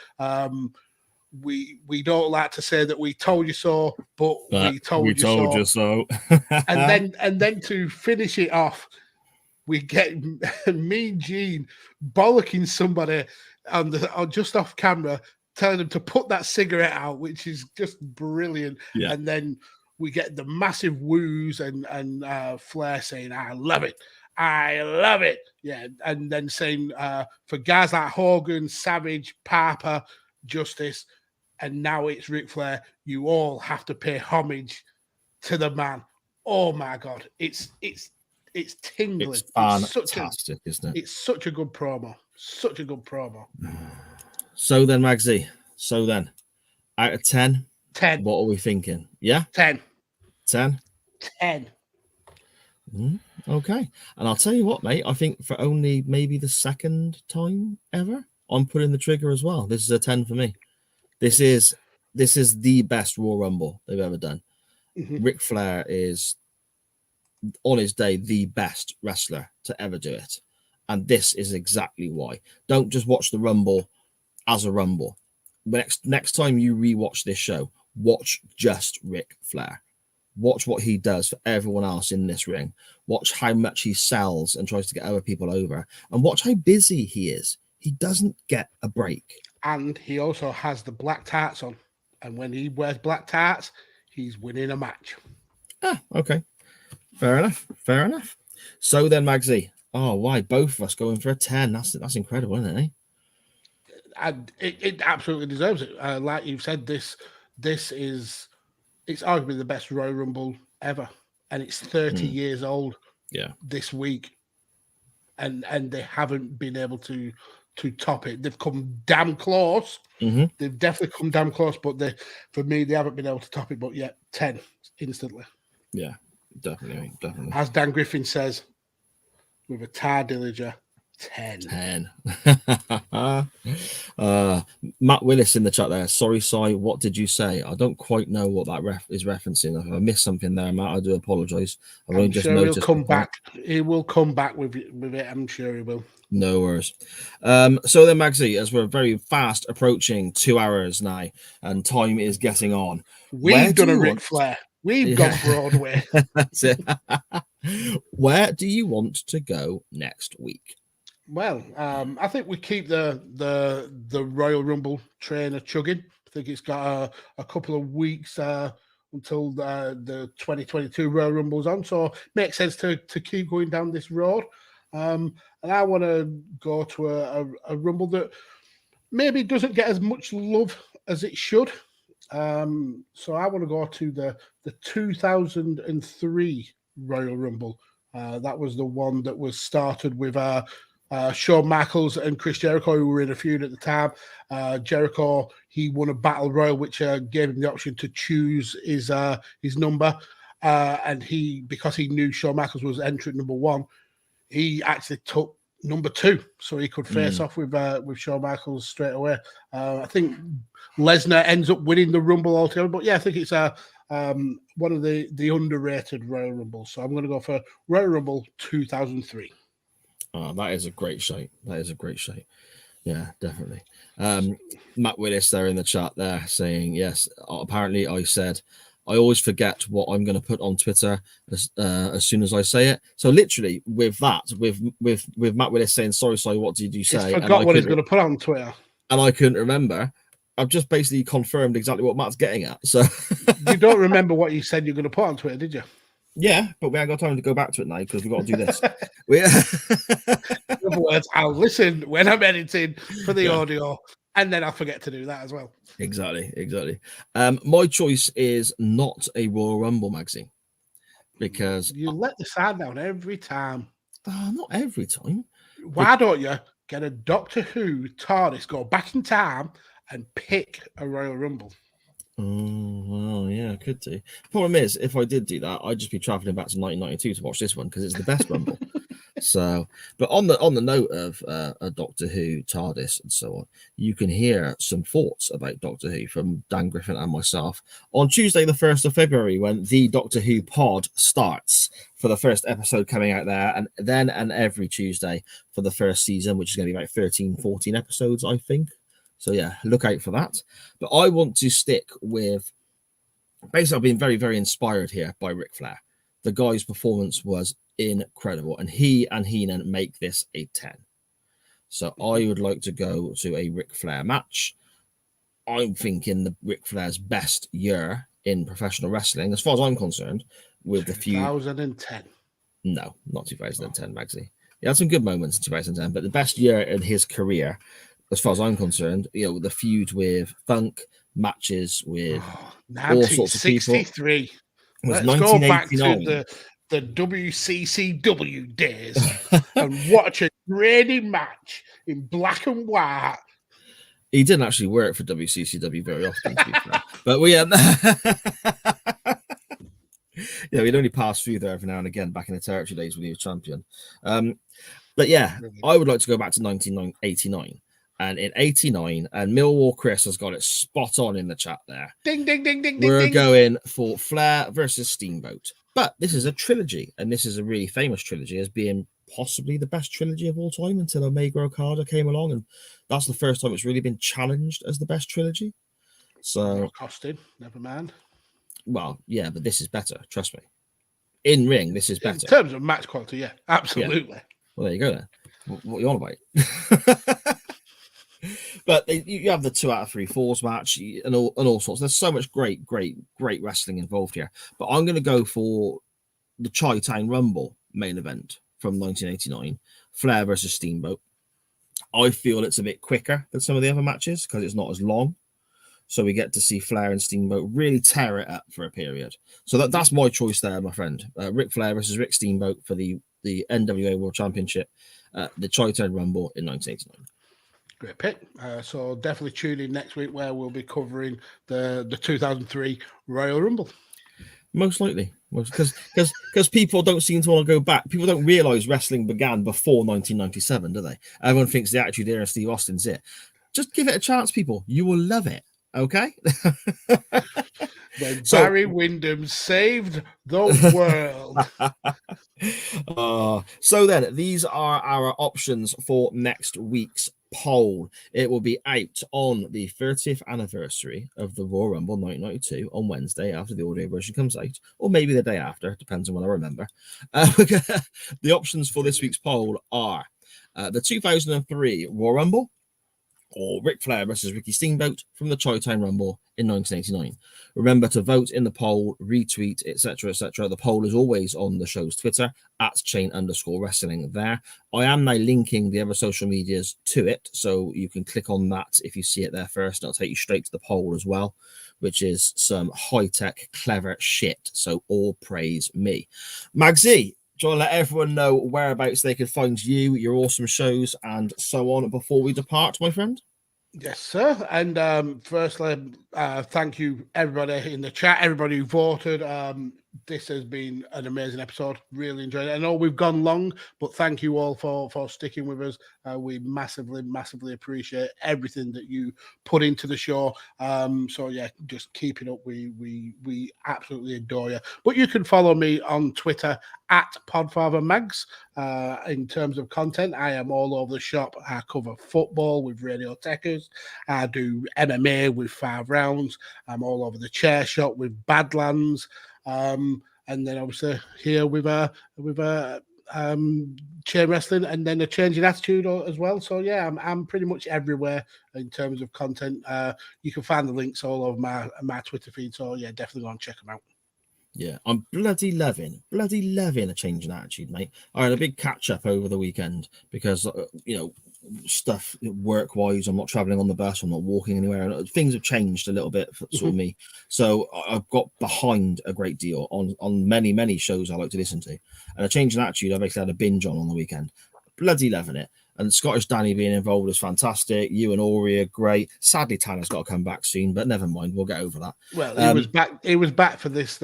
we don't like to say that we told you so, but we told you so. and then to finish it off, we get Mean Gene bollocking somebody on just off camera, telling them to put that cigarette out, which is just brilliant. Yeah. And then we get the massive woos and Flair saying, "I love it. I love it." Yeah. And then saying for guys like Hogan, Savage, Piper, Justice, and now it's Ric Flair, you all have to pay homage to the man. Oh my God. It's tingling. It's fantastic, isn't it? It's such a good promo. Such a good promo. So then, Magsy, out of 10, 10. What are we thinking? Yeah? 10. 10? 10. Okay. And I'll tell you what, mate, I think for only maybe the second time ever, I'm putting the trigger as well. This is a 10 for me. This is the best Royal Rumble they've ever done. Ric Flair is, on his day, the best wrestler to ever do it. And this is exactly why. Don't just watch the Rumble as a Rumble. Next time you rewatch this show, watch just Ric Flair. Watch what he does for everyone else in this ring. Watch how much he sells and tries to get other people over. And watch how busy he is. He doesn't get a break. And he also has the black tights on. And when he wears black tights, he's winning a match. Okay. Fair enough. So then, Magsy. Oh, why? Both of us going for a 10. That's incredible, isn't it? And it absolutely deserves it. Like you've said, it's arguably the best Royal Rumble ever. And it's 30 years old this week. And they haven't been able to top it. They've come damn close. They've definitely come damn close, but for me, they haven't been able to top it. But yeah, 10 instantly. Yeah, definitely. As Dan Griffin says, with a Tar Dillinger 10. 10. Matt Willis in the chat there. Sorry, Si, what did you say? I don't quite know what that is referencing. If I missed something there, Matt, I do apologise. I've only just sure noticed. He'll come back. He will come back with it. I'm sure he will. No worries. So then, Magsy, as we're very fast approaching 2 hours now, and time is getting on. We've done a Ric Flair. We've gone Broadway. That's it. Where do you want to go next week? Well, I think we keep the Royal Rumble train chugging. I think it's got a couple of weeks until the 2022 Royal Rumble's on, so it makes sense to keep going down this road. And I want to go to a Rumble that maybe doesn't get as much love as it should. So I want to go to the 2003 Royal Rumble. That was the one that was started with Shawn Michaels and Chris Jericho, who were in a feud at the time. Jericho, he won a battle royal, which gave him the option to choose his number. And because he knew Shawn Michaels was entering number 1, he actually took number 2, so he could face off with Shawn Michaels straight away. I think Lesnar ends up winning the Rumble altogether, but yeah, I think it's one of the underrated Royal Rumbles. So I'm going to go for Royal Rumble 2003. Oh, that is a great shape. Yeah, definitely. Matt Willis there in the chat there saying, yes, apparently I said, I always forget what I'm going to put on Twitter as soon as I say it. So literally with that, with Matt Willis saying, sorry, what did you say? I forgot what he's going to put on Twitter. And I couldn't remember. I've just basically confirmed exactly what Matt's getting at. So you don't remember what you said you're going to put on Twitter, did you? Yeah, but we haven't got time to go back to it now because we've got to do this. In other words, I'll listen when I'm editing for the audio, and then I'll forget to do that as well. Exactly. My choice is not a Royal Rumble magazine because you let the sound down every time. Not every time. Why don't you get a Doctor Who TARDIS, go back in time, and pick a Royal Rumble? Oh, well, yeah, I could do. Problem is, if I did do that, I'd just be traveling back to 1992 to watch this one because it's the best Rumble. So, but on the note of a Doctor Who TARDIS and so on, you can hear some thoughts about Doctor Who from Dan Griffin and myself on Tuesday, the 1st of February, when the Doctor Who pod starts for the first episode coming out there, and then and every Tuesday for the first season, which is going to be about 13, 14 episodes, I think. So yeah, look out for that. But I want to stick with, basically I've been very, very inspired here by Ric Flair. The guy's performance was incredible, and he and Heenan make this a 10. So I would like to go to a Ric Flair match. I'm thinking the Ric Flair's best year in professional wrestling, as far as I'm concerned, with the feud. 2010. No, not 2010, Magsy. He had some good moments in 2010, but the best year in his career, as far as I'm concerned, the feud with Funk, matches with all sorts of people. 1963. Was Let's go back to the WCCW days and watch a graded match in black and white. He didn't actually work for WCCW very often, to be fair. But we'd only pass through there every now and again back in the territory days when he was champion. But yeah, I would like to go back to 1989. And in 89, and Millwall Chris has got it spot on in the chat there. Ding, ding, ding, ding, We're ding. going for Flair versus Steamboat. But this is a trilogy, and this is a really famous trilogy as being possibly the best trilogy of all time until Omega Okada came along. And that's the first time it's really been challenged as the best trilogy. So Costing, never mind. Well, yeah, but this is better. Trust me. In ring, this is better. In terms of match quality, yeah, absolutely. Yeah. Well, there you go then. What are you on about? But you have the 2 out of 3 falls match and all sorts. There's so much great wrestling involved here. But I'm going to go for the Chi-Town Rumble main event from 1989, Flair versus Steamboat. I feel it's a bit quicker than some of the other matches because it's not as long. So we get to see Flair and Steamboat really tear it up for a period. So that's my choice there, my friend. Ric Flair versus Rick Steamboat for the NWA World Championship, the Chi-Town Rumble in 1989. Great pick. So definitely tune in next week where we'll be covering the 2003 Royal Rumble. Most likely. Because people don't seem to want to go back. People don't realize wrestling began before 1997, do they? Everyone thinks the Attitude Era and Steve Austin's it. Just give it a chance, people. You will love it. Okay. When Barry Windham saved the world. So then, these are our options for next week's poll. It will be out on the 30th anniversary of the Royal Rumble 1992 on Wednesday after the audio version comes out, or maybe the day after, depends on when I remember. The options for this week's poll are the 2003 Royal Rumble, or Ric Flair versus Ricky Steamboat from the Chi-Town Rumble in 1989. Remember to vote in the poll, retweet, etc., etc. The poll is always on the show's Twitter at @chain_wrestling there. I am now linking the other social medias to it, so you can click on that if you see it there first. It'll take you straight to the poll as well, which is some high-tech, clever shit. So all praise me. Magsy, do you want to let everyone know whereabouts they can find you, your awesome shows, and so on before we depart, my friend? Yes, sir. And firstly, thank you, everybody in the chat, everybody who voted. This has been an amazing episode. Really enjoyed it. I know we've gone long, but thank you all for sticking with us. We massively appreciate everything that you put into the show. So yeah, just keep it up. We absolutely adore you. But you can follow me on Twitter at PodfatherMags. In terms of content, I am all over the shop. I cover football with Radio Tekkers. I do MMA with 5 Rounds. I'm all over the chair shop with Badlands. And then obviously here with chain wrestling, and then a changing attitude as well. So yeah, I'm pretty much everywhere in terms of content. You can find the links all over my Twitter feed. So yeah, definitely go and check them out. Yeah, I'm bloody loving a change in attitude, mate. I had a big catch up over the weekend because stuff work wise, I'm not traveling on the bus, I'm not walking anywhere, and things have changed a little bit for sort of me. So I've got behind a great deal on many shows I like to listen to, and a change in attitude I basically had a binge on the weekend. Bloody loving it. And Scottish Danny being involved is fantastic. You and Ori are great. Sadly, Tanner's got to come back soon, but never mind. We'll get over that. Well, he was back. He was back for this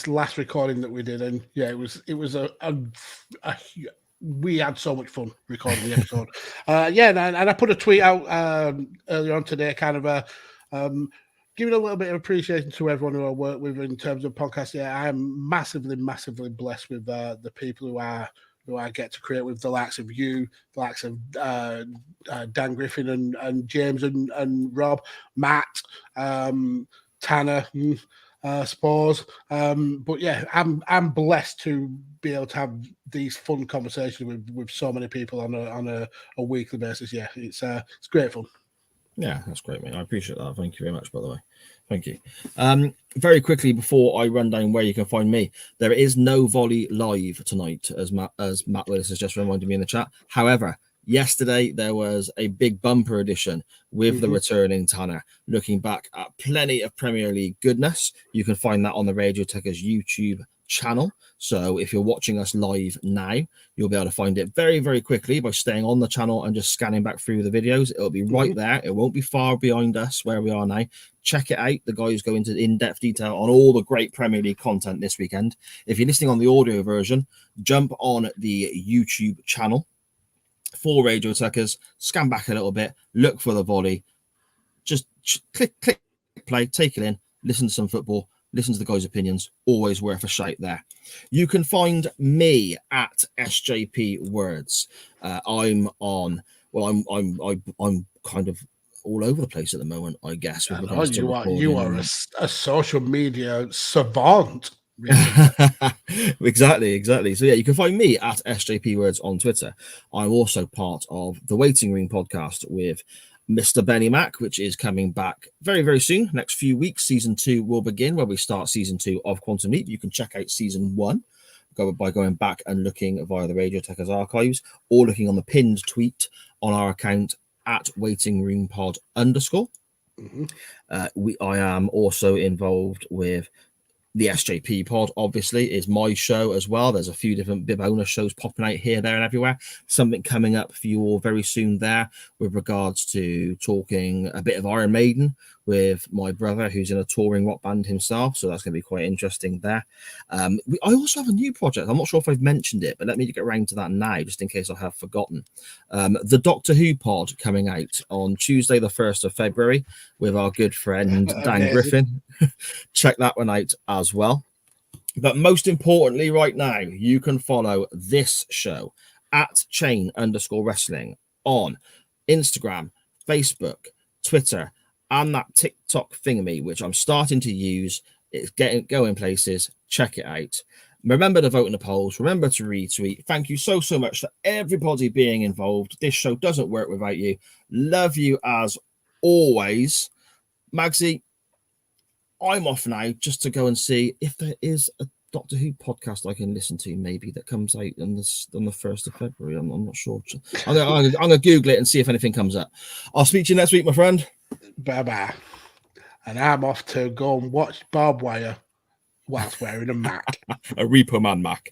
last recording that we did, and yeah, it was we had so much fun recording the episode. And I put a tweet out earlier on today, kind of giving a little bit of appreciation to everyone who I work with in terms of podcasts. Yeah, I am massively blessed with the people who I get to create with, the likes of you, the likes of Dan Griffin and James and Rob, Matt, Tanner, Spores. But yeah, I'm blessed to be able to have these fun conversations with so many people on a weekly basis. Yeah, it's great fun. Yeah, that's great, mate. I appreciate that. Thank you very much, by the way. Thank you. Very quickly before I run down where you can find me, there is no volley live tonight, as Matt Willis has just reminded me in the chat. However, yesterday there was a big bumper edition with the returning Tanner, looking back at plenty of Premier League goodness. You can find that on the Radio Tekkers YouTube channel. So if you're watching us live now, you'll be able to find it very, very quickly by staying on the channel and just scanning back through the videos. It'll be right there. It won't be far behind us where we are now. Check it out. The guys go into in-depth detail on all the great Premier League content this weekend. If you're listening on the audio version, jump on the YouTube channel for Radio Tekkers, scan back a little bit, look for the volley, just click play, take it in, listen to some football, listen to the guys' opinions. Always worth a shout there. You can find me at SJP Words. I'm kind of all over the place at the moment, I guess. You are a social media savant. Exactly. So yeah, you can find me at SJP Words on Twitter. I'm also part of the Waiting Room podcast with Mr. Benny Mac, which is coming back very, very soon. Next few weeks, season 2 will begin, where we start season 2 of Quantum Leap. You can check out season 1 by going back and looking via the Radio Tekkers archives, or looking on the pinned tweet on our account at waitingroompod_. I am also involved with the SJP pod, obviously, is my show as well. There's a few different bib owner shows popping out here, there, and everywhere. Something coming up for you all very soon there with regards to talking a bit of Iron Maiden with my brother, who's in a touring rock band himself. So that's going to be quite interesting there. I also have a new project. I'm not sure if I've mentioned it, but let me get around to that now, just in case I have forgotten. The Doctor Who pod coming out on Tuesday, the 1st of February, with our good friend Dan Griffin. Check that one out as well. But most importantly, right now, you can follow this show at @chain_wrestling on Instagram, Facebook, Twitter, and that TikTok thingy, which I'm starting to use. It's going places. Check it out. Remember to vote in the polls. Remember to retweet. Thank you so much for everybody being involved. This show doesn't work without you. Love you as always. Magsy, I'm off now just to go and see if there is a Doctor Who podcast I can listen to, maybe, that comes out on the 1st of February. I'm not sure. I'm gonna Google it and see if anything comes up. I'll speak to you next week, my friend. Bye-bye. And I'm off to go and watch Barbed Wire whilst wearing a Mac. A Repo Man Mac.